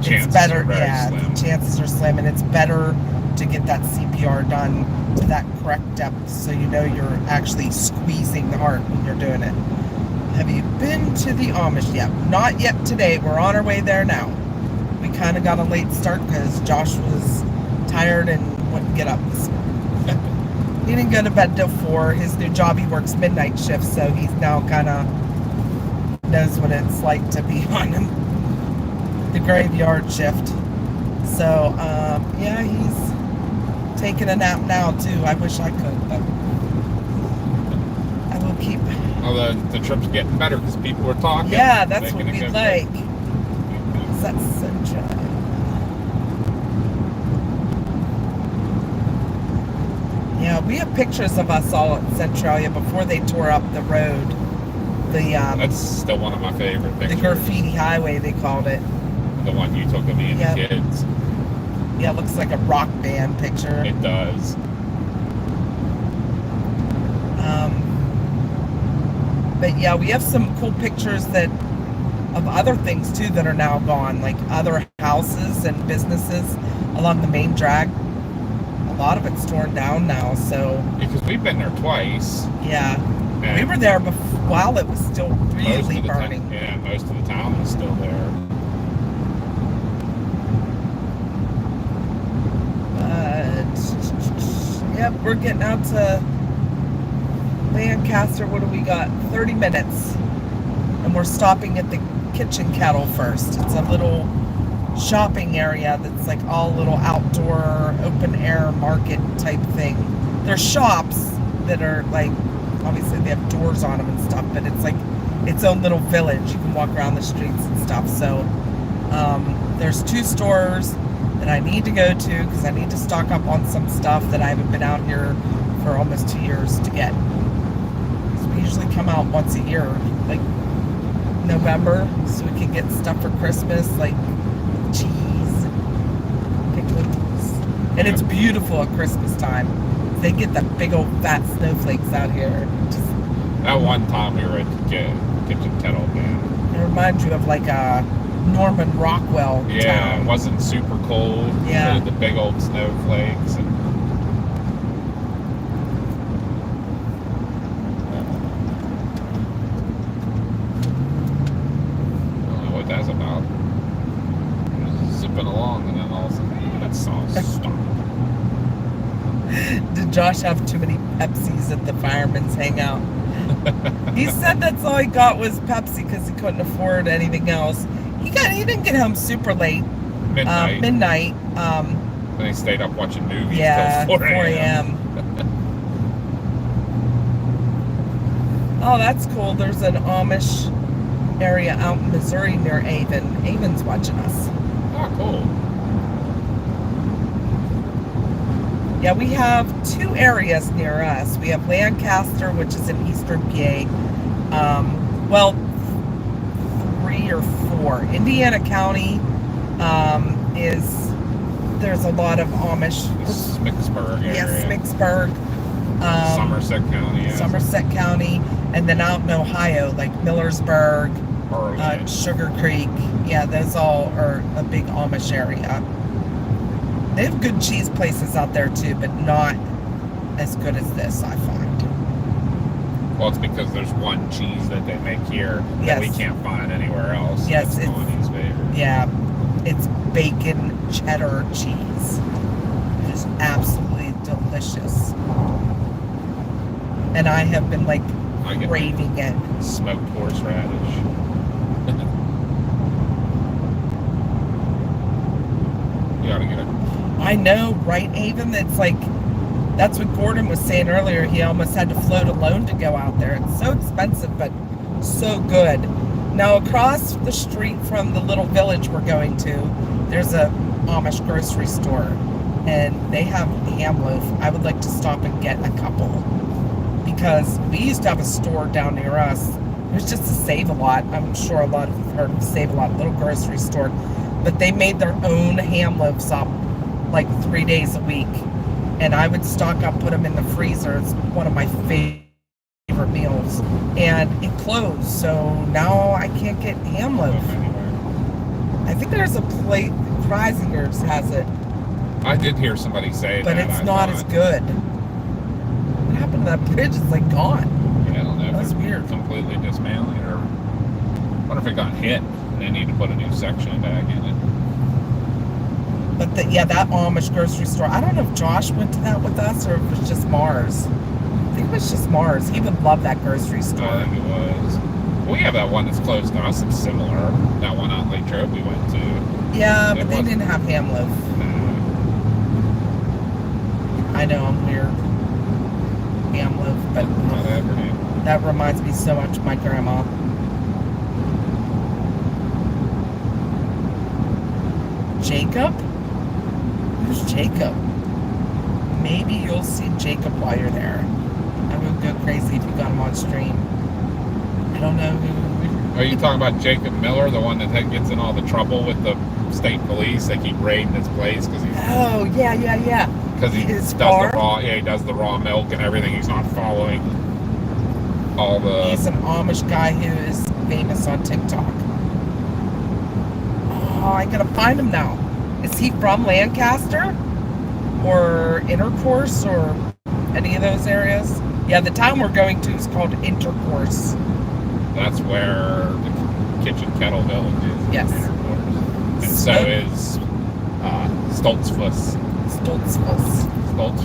Chances it's better. are very Yeah, slim. the chances are slim, and it's better to get that CPR done to that correct depth, so you know you're actually squeezing the heart when you're doing it. Have you been to the Amish yet? Not yet today. We're on our way there now. We kind of got a late start because Josh was tired and wouldn't get up this morning. He didn't go to bed till 4. His new job, he works midnight shifts, so he's now kind of knows what it's like to be on the graveyard shift. So, yeah, he's taking a nap now, too. I wish I could, but I will keep... Although the trip's getting better because people were talking. Yeah, that's what making we it like. good. That's sunshine. Yeah, we have pictures of us all at Centralia before they tore up the road. That's still one of my favorite the pictures. graffiti highway, they called it. The one you took of me and Yep. the kids. Yeah, it looks like a rock band picture. It does. But yeah, we have some cool pictures of other things too that are now gone, like other houses and businesses along the main drag. A lot of it's torn down now, so Because we've been there twice. yeah. And We were there while it was still really burning. Yeah, most of the town was still there. But yep, we're getting out to Lancaster. What do we got? 30 minutes. And we're stopping at the Kitchen Kettle first. It's a little shopping area that's like all little outdoor open air market type thing. There's shops that are like, obviously they have doors on them and stuff, but it's like its own little village. You can walk around the streets and stuff. So there's 2 stores that I need to go to because I need to stock up on some stuff that I haven't been out here for almost 2 years to get. So we usually come out once a year, like November, so we can get stuff for Christmas, like cheese, pickles. And it's beautiful at Christmas time. They get the big old fat snowflakes out here. Just, That one time we were at the Kitchen Kettle, man. it reminds you of like a Norman Rockwell Yeah, town. it wasn't super cold. Yeah. The big old snowflakes. And, I don't know what that's about. Just zipping along and then all of a sudden, that song stopped. Did Josh have too many Pepsis at the fireman's hangout? He said that's all he got was Pepsi because he couldn't afford anything else. He didn't get home super late. Midnight. Midnight. Then he stayed up watching movies Yeah, till 4 4 a.m. a.m. Oh, that's cool. There's an Amish area out in Missouri near Avon. Avon's watching us. Oh, cool. Yeah, we have 2 areas near us. We have Lancaster, which is in eastern PA. Well, 3 or 4. Indiana County there's a lot of Amish. Smicksburg area. Yes, Smicksburg. Somerset County. Yes. Somerset County. And then out in Ohio, like Millersburg, Burlington. Sugar Creek. Yeah, those all are a big Amish area. They have good cheese places out there too, but not as good as this, I find. Well, it's because there's one cheese that they make here that we can't find anywhere else. Yes, it's Connie's favorite. Yeah, it's bacon cheddar cheese. It is absolutely delicious. And I have been like craving it. Smoked horseradish. You gotta get it. I know, right, Avon? It's like, that's what Gordon was saying earlier. He almost had to float alone to go out there. It's so expensive, but so good. Now, across the street from the little village we're going to, there's a Amish grocery store, and they have ham loaf. I would like to stop and get a couple, because we used to have a store down near us. It was just to Save a Lot. I'm sure a lot of you have heard of Save a Lot, little grocery store. But they made their own ham loaves up like 3 days a week. And I would stock up, put them in the freezer. It's one of my favorite meals. And it closed, so now I can't get ham loaf. I think there's a plate, Kreisinger's has it. I did hear somebody say but that. But it's not as good. What happened to that bridge? It's like gone. Yeah, I don't know. That's weird. Completely dismantling it, or what if it got hit and they need to put a new section back in it? But that Amish grocery store, I don't know if Josh went to that with us or if it was just Mars. I think it was just Mars. He would love that grocery store. I think it was. We have that one that's close to us that's similar. That one out in Lake Trobe we went to. Yeah, but they didn't have ham loaf. I know, I'm weird. Ham loaf, but Whatever. That reminds me so much of my grandma. Jacob? Who's Jacob? Maybe you'll see Jacob while you're there. I would go crazy if you got him on stream. I don't know who. Are you talking about Jacob Miller, the one that gets in all the trouble with the state police? They keep raiding his place because he's. Oh yeah. Because he does the raw. Yeah, he does the raw milk and everything. He's not following all the. He's an Amish guy who is famous on TikTok. Oh, I gotta find him now. Is he from Lancaster or Intercourse or any of those areas? Yeah, the town we're going to is called Intercourse. That's where the Kitchen Kettle Village is. Yes. Intercourse. And so is Stoltzfus.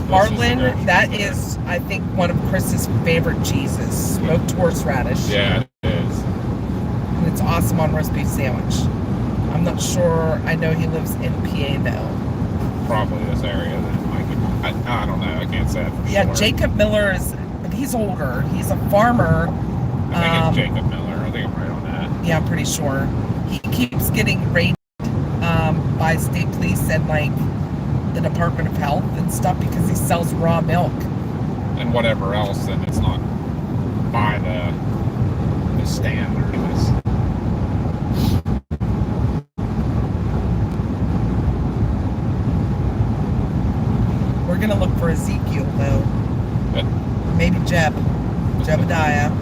Heartland, that is, I think, one of Chris's favorite cheeses. Smoked horseradish. Yeah, it is. And it's awesome on roast beef sandwich. I'm not sure. I know he lives in PA though. Probably this area. I don't know. I can't say that for sure. Yeah, Jacob Miller but he's older. He's a farmer. I think it's Jacob Miller. I think I'm right on that. Yeah, I'm pretty sure. He keeps getting raided by state police and like the Department of Health and stuff because he sells raw milk. And whatever else, then it's not by the standards. We're gonna look for Ezekiel though. But maybe Jebediah.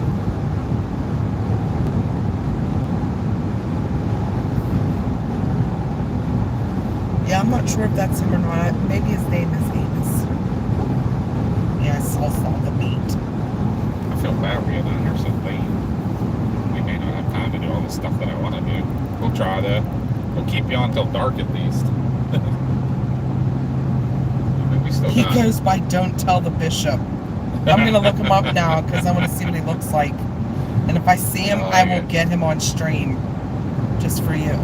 Yeah, I'm not sure if that's him or not. Maybe his name is Amos. Yeah, I saw the meat. I feel bad for getting out here so late. We may not have time to do all the stuff that I want to do. We'll try to. We'll keep you on till dark at least. He goes by Don't Tell the Bishop. I'm going to look him up now because I want to see what he looks like. And if I see him, I will get him on stream just for you.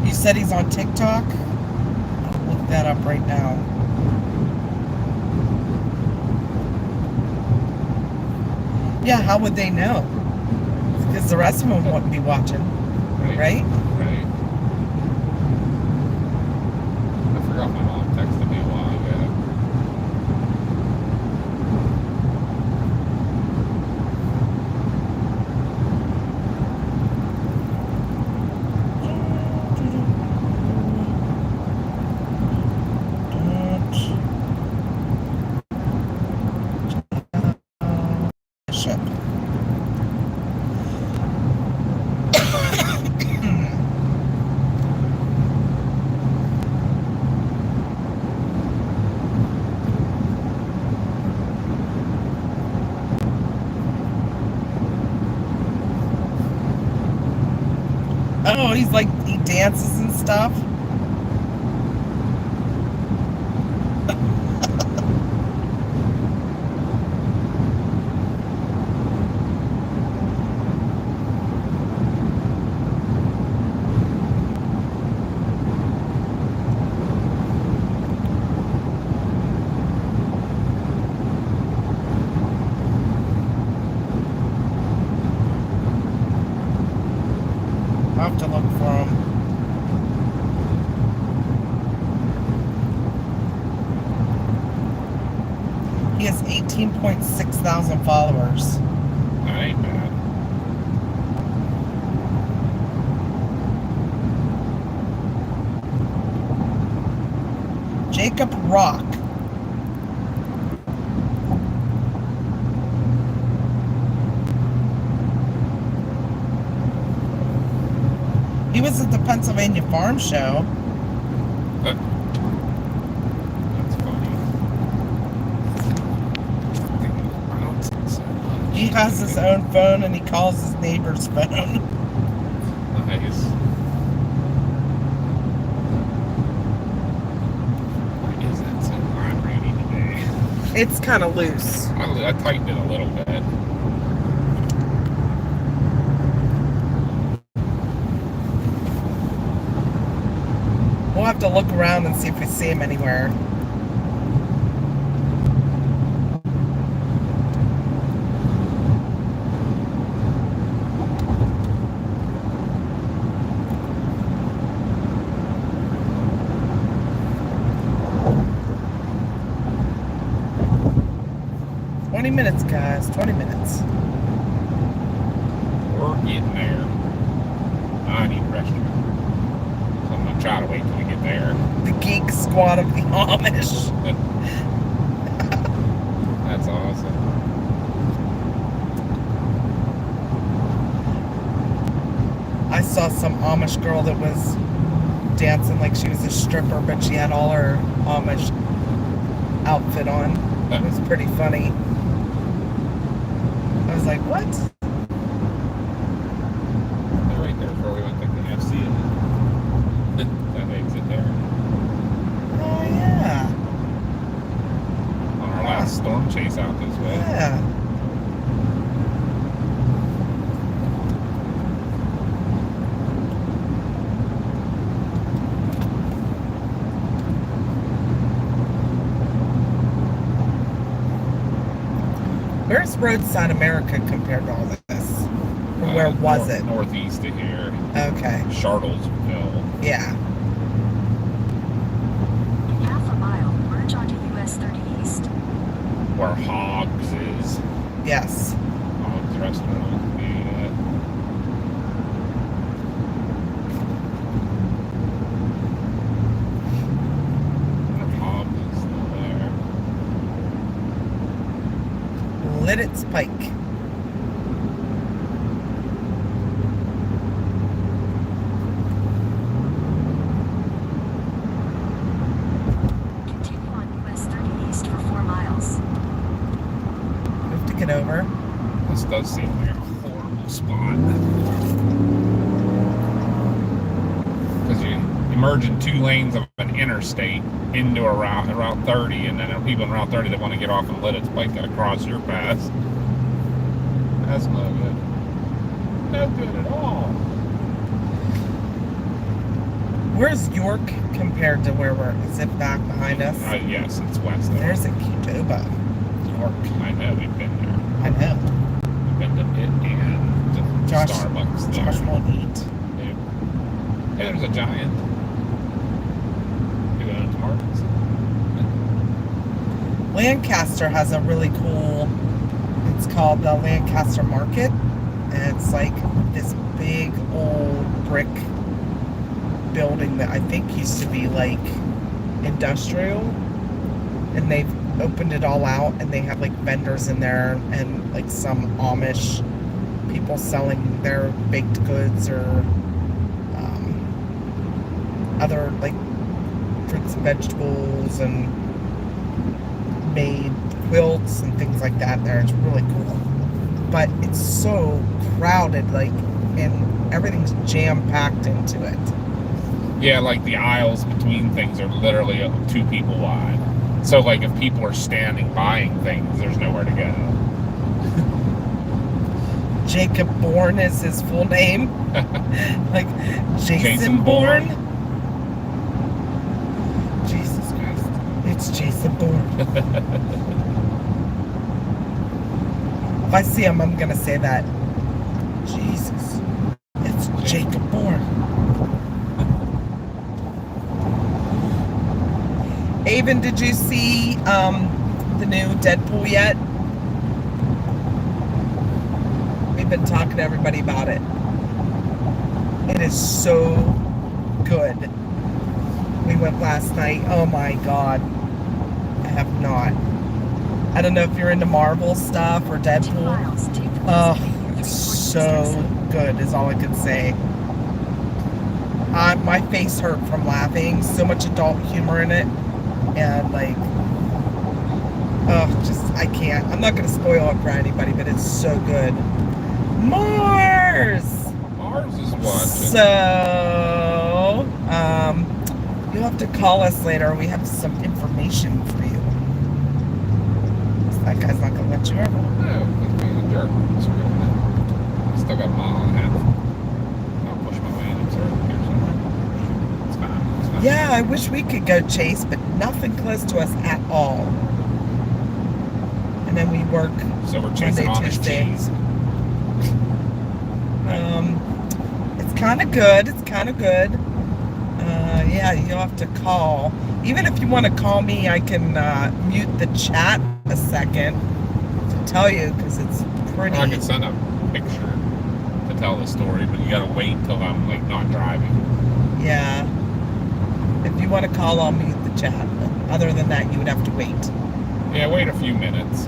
You said he's on TikTok? I'll look that up right now. Yeah, how would they know? Because the rest of them wouldn't be watching, right? Right. I forgot my mom texted me a while ago. Shit. Oh, he's like, he dances and stuff. I'll have to look for him. He has 18.6 thousand followers. That ain't bad. Jacob Rock. He was at the Pennsylvania Farm Show. That's funny. He has his own phone and he calls his neighbor's phone. Nice. Why is that so vibrating today? It's kind of loose. I tightened it a little bit. We'll have to look around and see if we see him anywhere. Minutes, guys. 20 minutes. We're getting there. I need a restroom. So I'm going to try to wait till we get there. The geek squad of the Amish. That's awesome. I saw some Amish girl that was dancing like she was a stripper, but she had all her Amish outfit on. It was pretty funny. I was like, what? They're right there before we went to the KFC. That exit there. Oh, yeah. On our last storm chase out this way. Yeah. Where's Roadside America compared to all this? Or where was it? Northeast of here. Okay. Charlottesville. Yeah. In half a mile, merge onto US 30 East. Where Hogs is. Yes. Hogs Restaurant. Yeah. Hogs is still there. Lidditz Pike. Continue on US 30 East for 4 miles. We have to get over. This does seem like a horrible spot. Because you merge in 2 lanes of an interstate into a Route 30, and then there are people in Route 30 that want to get off and let it spike that across your path. That's no good. No good at all. Where's York compared to where we're? Is it back behind us? Yes, it's west there. There's a Qdoba. York. I know, we've been there. I know. it and Josh- Starbucks there. Josh won't eat. Hey, there's a giant. You going to Martin's? Lancaster has a really cool, it's called the Lancaster Market. And it's like this big old brick building that I think used to be like industrial. And they've opened it all out, and they have like vendors in there and like some Amish people selling their baked goods or other like fruits and vegetables, and made quilts and things like that there. It's really cool. But it's so crowded, like, and everything's jam-packed into it. Yeah, like the aisles between things are literally 2 people wide. So, like, if people are standing buying things, there's nowhere to go. Jacob Bourne is his full name. Like, Jason Bourne. Jesus Christ. It's Jason Bourne. If I see him, I'm going to say that. Jesus. It's Jacob Bourne. Avon, did you see the new Deadpool yet? We've been talking to everybody about it. It is so good. We went last night. Oh my God. I have not. I don't know if you're into Marvel stuff or 2 Deadpool. miles, take the Oh, Pennsylvania it's 340 east so exit. good is all I could say. My face hurt from laughing. So much adult humor in it. And like, oh, just, I can't. I'm not going to spoil it for anybody, but it's so good. Mars! Mars is watching. So, you'll have to call us later. We have some information for you. That guy's not going to let you over. No, he's being a jerk. Screw it. Still got a mile and a half. I'll push my way in. It's right here somewhere. It's fine. It's fine. Yeah, I wish we could go chase, but nothing close to us at all. And then we work So we're chasing Monday, Amish Tuesday. cheese. It's kind of good. It's kind of good. Yeah, you'll have to call. Even if you want to call me, I can mute the chat a second to tell you, because it's pretty. I could send a picture to tell the story, but you gotta wait until I'm like not driving. Yeah. If you want to call, I'll mute the chat. But other than that, you would have to wait. Yeah, wait a few minutes.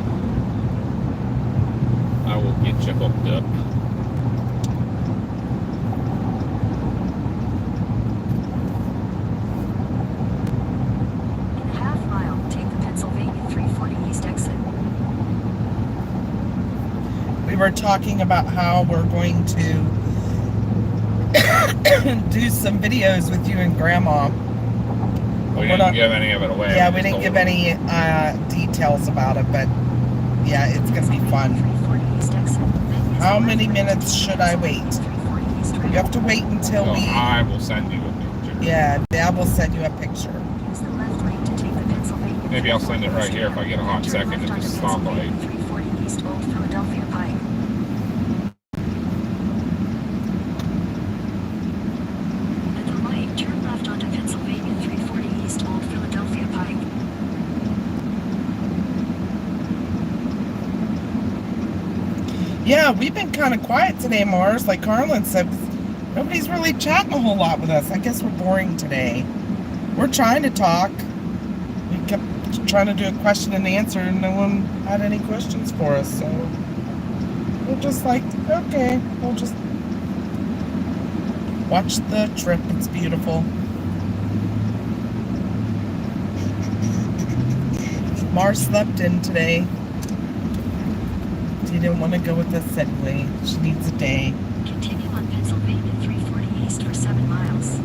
I will get you hooked up. In a half mile, take the Pennsylvania 340 east exit. We were talking about how we're going to do some videos with you and Grandma. We We're didn't not- give any of it away. Yeah, we just didn't told give them. any details about it, but yeah, it's going to be fun. 340 east exit. Then use How the many left lane to minutes take should the I wait? Pennsylvania 340 east You right. have to wait until Well, we. I will send you a picture. Yeah, Dad will send you a picture. Use the left lane to take the Pennsylvania. Maybe I'll send it 340 right here if I get a hot Turn second left at onto this stoplight. Pennsylvania 340 east Old Philadelphia Pike. At the light, turn left onto Pennsylvania 340 east Old Philadelphia Pike. Yeah, we've been kind of quiet today, Mars. Like Carlin said, nobody's really chatting a whole lot with us. I guess we're boring today. We're trying to talk. We kept trying to do a question and answer, and no one had any questions for us. So we're just like, okay, we'll just watch the trip. It's beautiful. Mars slept in today. She didn't want to go with us anyway. She needs a day. Continue on Pennsylvania 340 east for 7 miles.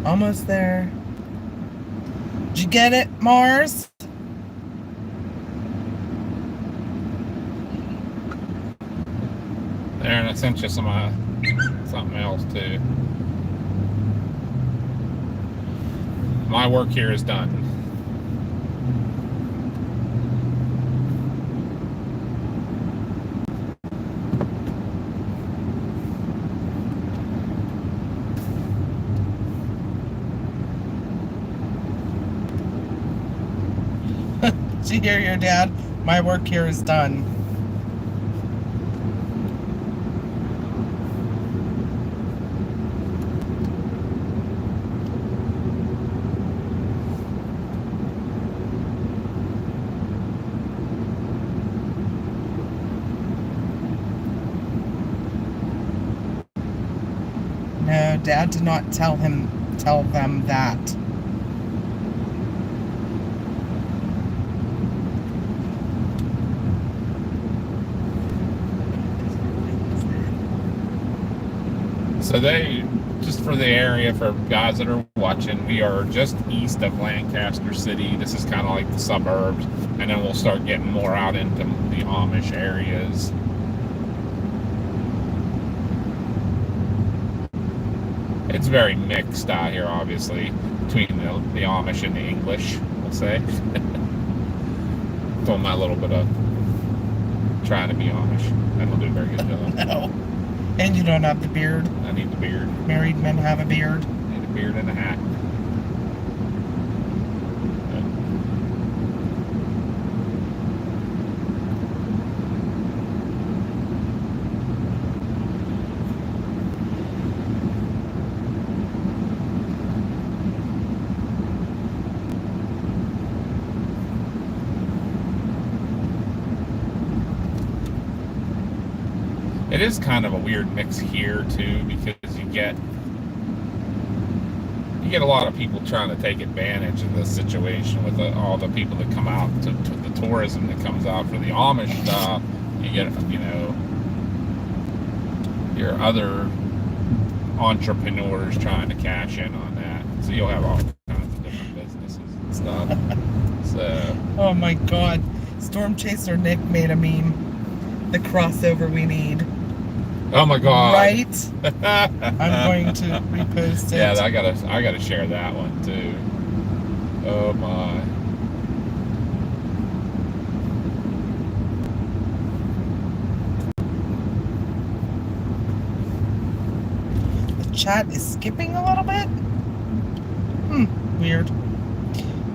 Almost there. Did you get it, Mars? There, and I sent you some something else too. My work here is done. Did you hear your dad? My work here is done. No, Dad did not tell them that. So just for the area, for guys that are watching, we are just east of Lancaster City. This is kind of like the suburbs, and then we'll start getting more out into the Amish areas. It's very mixed out here, obviously, between the Amish and the English, we'll say. Doing my little bit of trying to be Amish. I don't do a very good job. No. And you don't have the beard. I need the beard. Married men have a beard. I need a beard and a hat. It is kind of a weird mix here too, because you get a lot of people trying to take advantage of the situation with all the people that come out to the tourism that comes out for the Amish stuff. You get, your other entrepreneurs trying to cash in on that. So you'll have all kinds of different businesses and stuff. So. Oh my God. Storm Chaser Nick made a meme. The crossover we need. Oh my God! Right? I'm going to repost it. Yeah, I gotta share that one too. Oh my! The chat is skipping a little bit. Weird.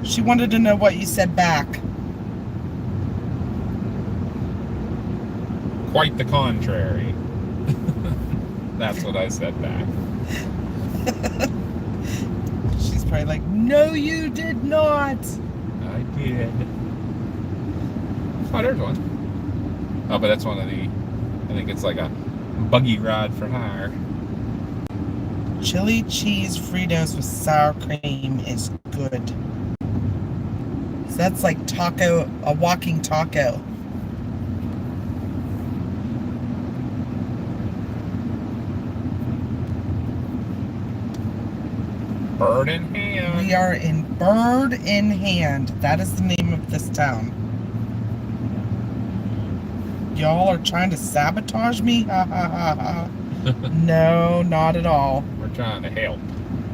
She wanted to know what you said back. Quite the contrary. That's what I said back. She's probably like, no, you did not. I did. Oh, there's one. Oh, but that's one of the, I think it's like a buggy ride for hire. Chili cheese Fritos with sour cream is good. So that's like a walking taco. Bird in hand. We are in Bird in Hand. That is the name of this town. Y'all are trying to sabotage me? Ha ha ha ha. No, not at all. We're trying to help.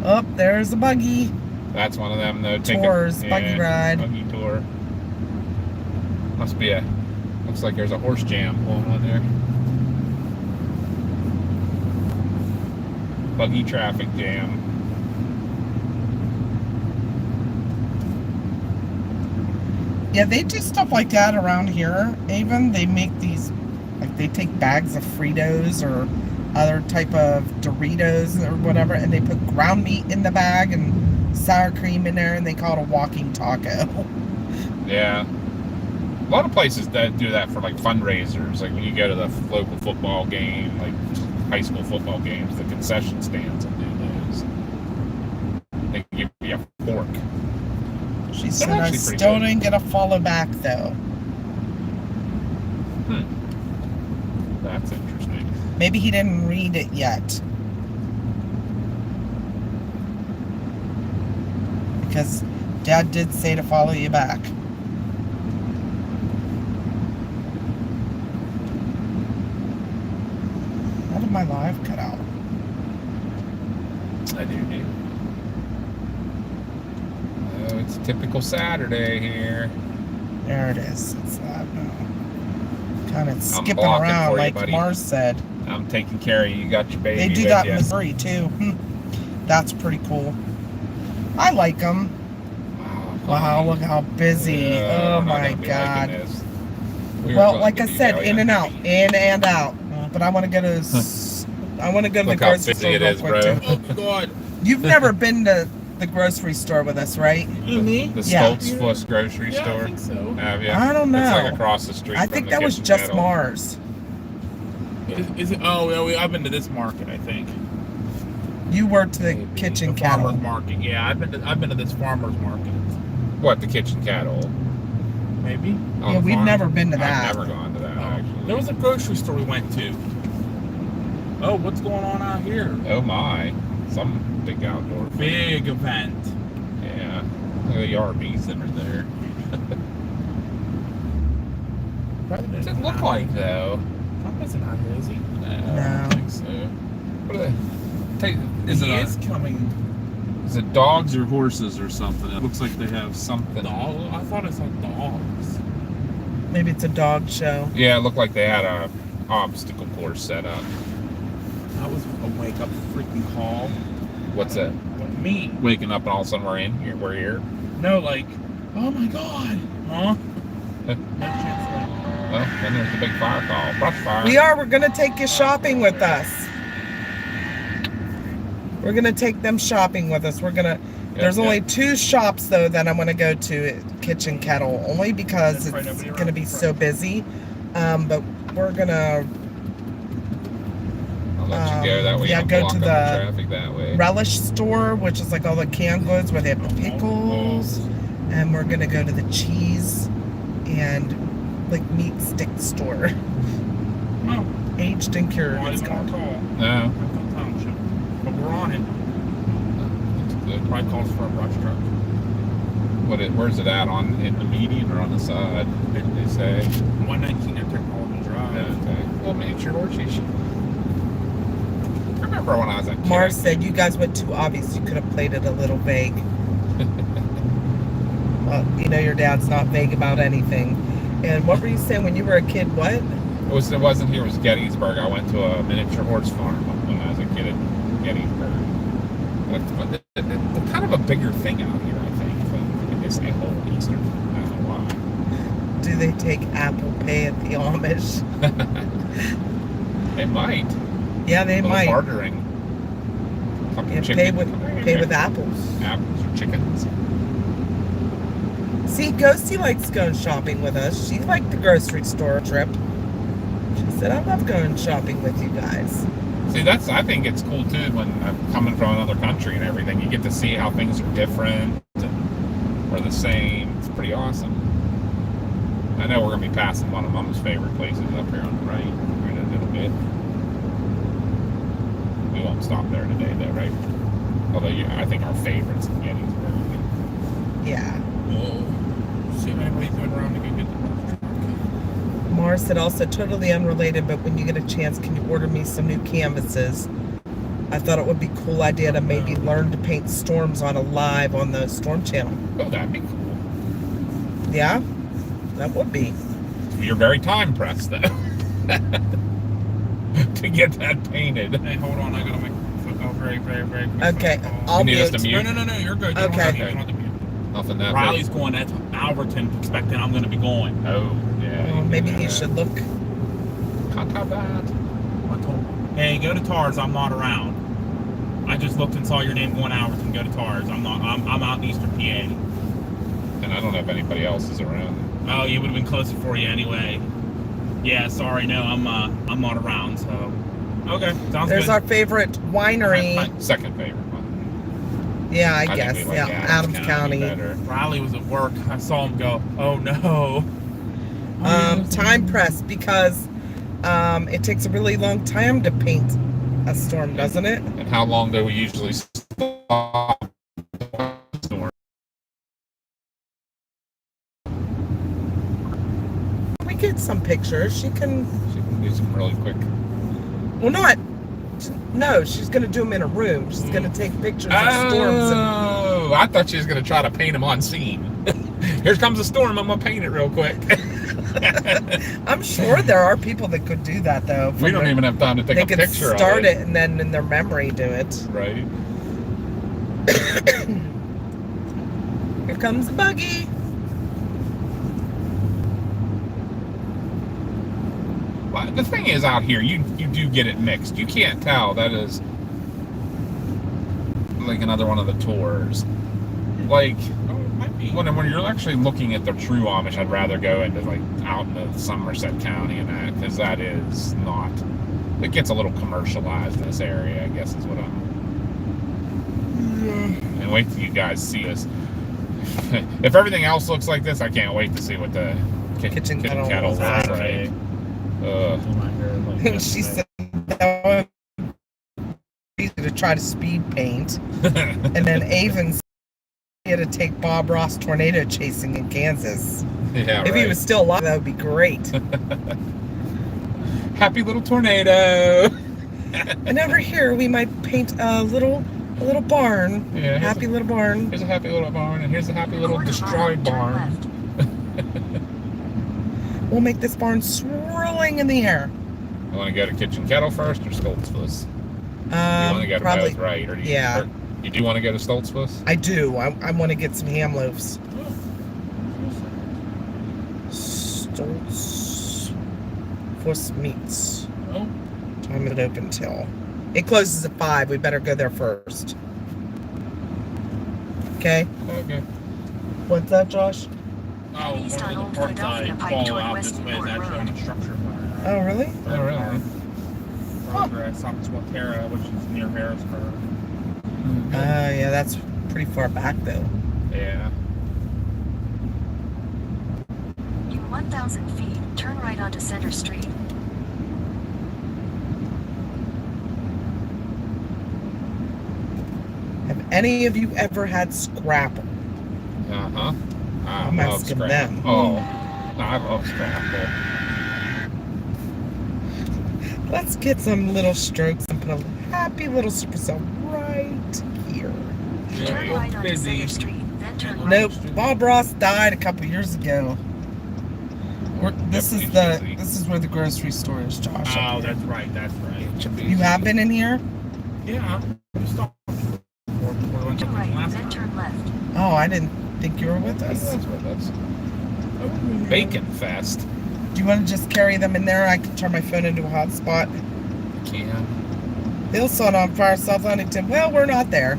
Oh, there's a buggy. That's one of them though. Tours, buggy ride. Buggy tour. Must be looks like there's a horse jam going on there. Buggy traffic jam. Yeah, they do stuff like that around here. Even they make these, like they take bags of Fritos or other type of Doritos or whatever, and they put ground meat in the bag and sour cream in there, and they call it a walking taco. Yeah. A lot of places that do that for like fundraisers. Like when you go to the local football game, like high school football games, the concession stands will do those. They give you a fork. She said, I still didn't get a follow back, though. That's interesting. Maybe he didn't read it yet. because Dad did say to follow you back. How did my live cut out? I do. Oh, it's a typical Saturday here. There it is. It's loud now. Kind of skipping blocking around for you, like buddy. Mars said. I'm taking care of you. You got your baby. They do with that in ya. Missouri too. That's pretty cool. I like them. Wow, look how busy. Oh my God. Well, like I said, in and out, in and out. But I want to go to. I want to go to the Look how grocery busy store it real is, quick bro. too. Oh my God. You've never been to the grocery store with us, right? Me? The Yeah. Stoltzfus grocery Yeah, store. I think so. Have you? I don't It's know. like across the street. I from think the that was kitchen just kettle. Mars. Is it? Oh, yeah, I've been to this market. I think. You worked the Maybe. kitchen The cattle. farmer's market. Yeah, I've been to this farmer's market. What, the kitchen cattle? Maybe. On Yeah, the we've farm? never been to that. I've never gone to that, actually. There was a grocery store we went to. Oh, what's going on out here? Oh my. Some big outdoor. Big event. Yeah. Look at the RVs that are there. What's it look like, though? Trump isn't out here, is he? No, I No. don't think so. What are they? Is He it, is coming. is it dogs or horses or something? It looks like they have something. Dog? I thought it's like dogs. Maybe it's a dog show. Yeah, it looked like they had a obstacle course set up. That was a wake up freaking call. What's that? Me. Waking up and all of a sudden we're here. No, like, oh my God. Huh? No chance. Well, then there's the big fire call. Brush fire. We're going to take you shopping with us. We're going to take them shopping with us. There's only 2 shops, though, that I'm going to go to at Kitchen Kettle, only because That's right, it's nobody going to be around. so busy. But we're going to I'll let you go that way. yeah, you don't go block to up the traffic that way. Relish store, which is like all the canned goods where they have the pickles. And we're going to go to the cheese and like meat stick store. Oh, Aged and cured, why it's didn't called. call? No. Township. But we're on it. That's good. Probably calls for a brush truck. Where's it at? In the median or on the side? They say. 119 at Technology Drive. Okay. Well, miniature horses. I remember when I was a kid. Mars said you guys went too obvious. You could have played it a little vague. Well, you know your dad's not vague about anything. And what were you saying when you were a kid? What? It wasn't here. It was Gettysburg. I went to a miniature horse farm when I was a kid at Gettysburg. It's kind of a bigger thing out here, I think, than this whole Eastern. I don't know why. Do they take Apple Pay at the Amish? They might. Yeah, they A little might. bartering. Fucking Yeah, chicken. pay with apples. Apples or chickens. See, Ghosty likes going shopping with us. She liked the grocery store trip. She said, I love going shopping with you guys. See, I think it's cool too when I'm coming from another country and everything. You get to see how things are different or the same. It's pretty awesome. I know we're going to be passing one of Mom's favorite places up here on the right in a little bit. We won't stop there today, though, right? Although I think our favorite's Gettysburg. Yeah. Whoa. See if anybody's going around to go get the brush truck. Mars said also totally unrelated, but when you get a chance, can you order me some new canvases? I thought it would be a cool idea to maybe learn to paint storms on a live on the Storm Channel. Oh, that'd be cool. Yeah, that would be. You're very time pressed, though. To get that painted. Hey, hold on. I got to make a very, very, very quick Okay, phone call. I'll You need us mute. to mute? No, you're good. You Okay. don't have to mute, you don't have to mute. Nothing that Riley's going at Alberton, expecting I'm going to be going. Oh, yeah. Well, maybe he should look. Not that bad. I told him, hey, go to TARS. I'm not around. I just looked and saw your name going Alberton. Go to TARS. I'm out in Eastern PA. And I don't know if anybody else is around. Oh, it would have been closer for you anyway. Yeah, sorry, no, I'm not around. So, okay, sounds There's good. our favorite winery. Second favorite one. Yeah, I think guess. we like Yeah, Adams County. better. Riley was at work. I saw him go. Oh no. Time press because it takes a really long time to paint a storm, doesn't it? And how long do we usually stop get some pictures. She can do some really quick. Well, not. No, she's going to do them in a room. She's going to take pictures of storms. Oh, I thought she was going to try to paint them on scene. Here comes a storm. I'm going to paint it real quick. I'm sure there are people that could do that, though. We don't even have time to take a picture of it. They could start it and then in their memory do it. Right. Here comes the buggy. Well, the thing is, out here, you do get it mixed. You can't tell that is like another one of the tours. Like, when you're actually looking at the true Amish, I'd rather go into like out in the Somerset County and that, because that is not. It gets a little commercialized in this area, I guess is what I'm. And wait till you guys see us. If everything else looks like this, I can't wait to see what the kitchen kettle looks like. And she said that would be easy to try to speed paint. And then Avon said he had to take Bob Ross tornado chasing in Kansas. Yeah, if he was still alive, that would be great. Happy little tornado. And over here we might paint a little barn. Yeah, happy little barn. Here's a happy little barn, and here's a happy little destroyed barn. We'll make this barn swirling in the air. You want to go to Kitchen Kettle first or Stoltzfus? You want to go to probably, both, right? Or yeah. You do want to go to Stoltzfus? I do. I want to get some ham loaves. Stoltzfus Meats. Oh. Time it open till. It closes at 5. We better go there first. Okay? Okay. What's that, Josh? Oh, one of the parts I fall out this way is actually on the structure fire. Oh, really? Oh, really? Progress, up to Waterra, which is near Harrisburg. Yeah, that's pretty far back, though. Yeah. In 1,000 feet, turn right onto Center Street. Have any of you ever had Scrapple? Uh-huh. I'm asking them. Oh, I love Scrapple. Let's get some little strokes and put a happy little supercell right here. Turn right onto Center Street, then turn right. Nope, Bob Ross died a couple years ago. This is where the grocery store is, Josh. Oh, that's right. You have been in here? Yeah. Turn right, then turn left. Oh, I didn't think you were with us. That's with us. Bacon Fest. Do you want to just carry them in there? I can turn my phone into a hotspot. Can. Hillside on fire, South Huntington. Well, we're not there.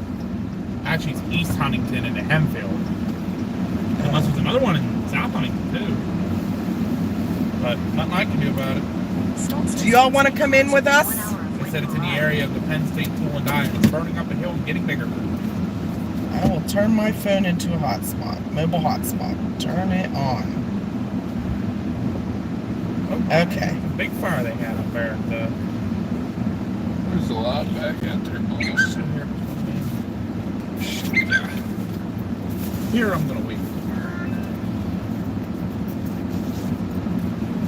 Actually, it's East Huntington and Hemfield. Unless there's another one in South Huntington, too. But nothing I can do about it. Do y'all want to come in with us? They said it's in the area of the Penn State Tool and Die, and it's burning up a hill and getting bigger. I will turn my phone into a hotspot. Mobile hotspot. Turn it on. Okay. The big fire they had up there. There's a lot back out there. Here I'm gonna wait.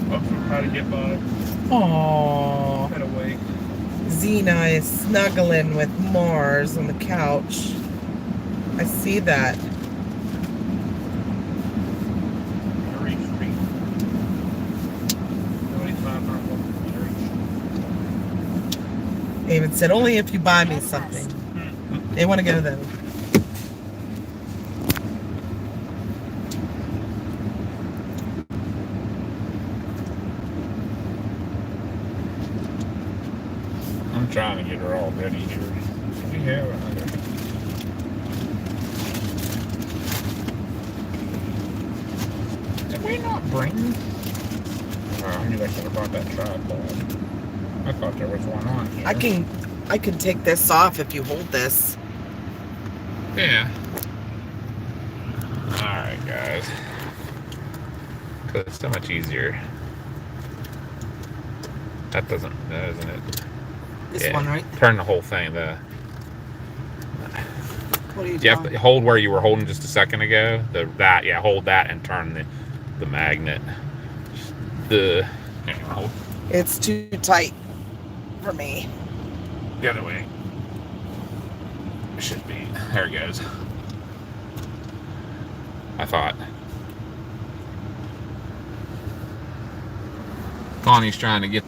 Folks will try to get by. Aww. Gotta wait. Xena is snuggling with Mars on the couch. I see that. Mary Street. Nobody's found our local Mary Street. David said, only if you buy me something. They want to go though. I'm trying to get her all ready here. We have another. Did we not bring? Oh, I knew I should have brought that tripod. I thought there was one on here. I can take this off if you hold this. Yeah. Alright, guys. Because it's so much easier. That isn't it? This one, right? Turn the whole thing. What are you You have doing? to hold where you were holding just a second ago. Hold that and turn the magnet. Here, hold It's too tight for me. the other way. It should be. There it goes. I thought. Connie's trying to get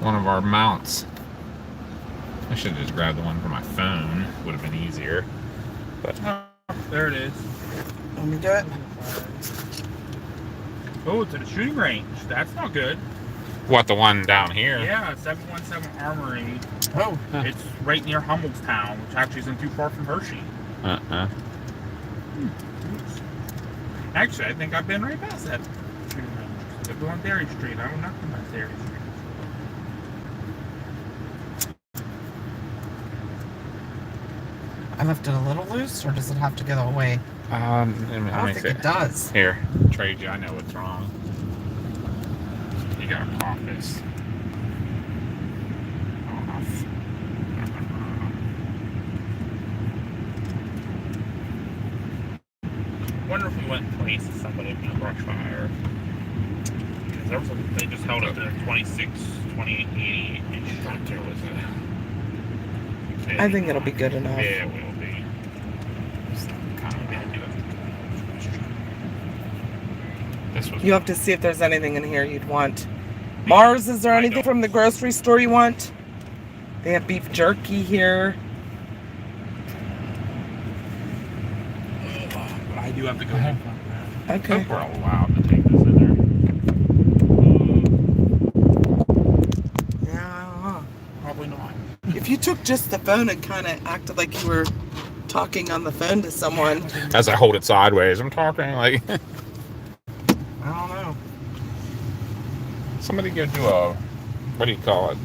one of our mounts. I should have just grabbed the one for my phone. Would have been easier. But There it is. Let me do it. Oh, it's at a shooting range. That's not good. what, the one down here? Yeah, 717 Armory. Oh, It's right near Hummelstown, which actually isn't too far from Hershey. Oops. Actually, I think I've been right past that shooting range. If we're on Dairy Street, I will not come past Dairy Street. I left it a little loose, or does it have to go away? Let me I don't think see. it does. Here, trade you. I know what's wrong. You gotta pop this off. Wonder if we went and placed somebody in a brush fire. Because there was they just held it to 26, 28, 88 inch. There was I think it'll be good enough. Yeah, it will be. So, kind of bad. This was. You have to see if there's anything in here you'd want. Mars, is there I anything don't. from the grocery store you want? They have beef jerky here. But I do have to go ahead. I Okay. hope we're allowed to take this in there. Yeah, I don't know. Probably not. If you took just the phone and kind of acted like you were talking on the phone to someone, As I hold it sideways, I'm talking like. I don't know. Somebody go do a, what do you call it?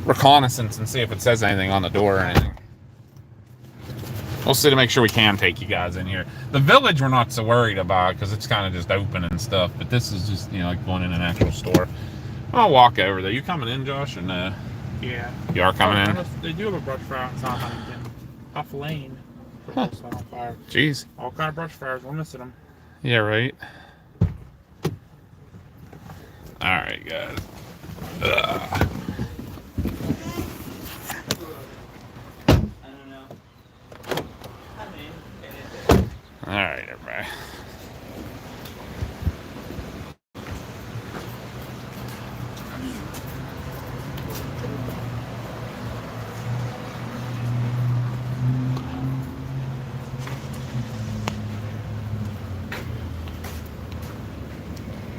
Reconnaissance and see if it says anything on the door or anything. We'll see to make sure we can take you guys in here. The village we're not so worried about because it's kind of just open and stuff. But this is just, like going in an actual store. I'll walk over there. You coming in, Josh, or no? Yeah. You are coming in? They do have a brush fire in South Huntington. Off Lane. Huh. On fire. Jeez. All kind of brush fires. We're missing them. Yeah, right. All right, guys. Ugh.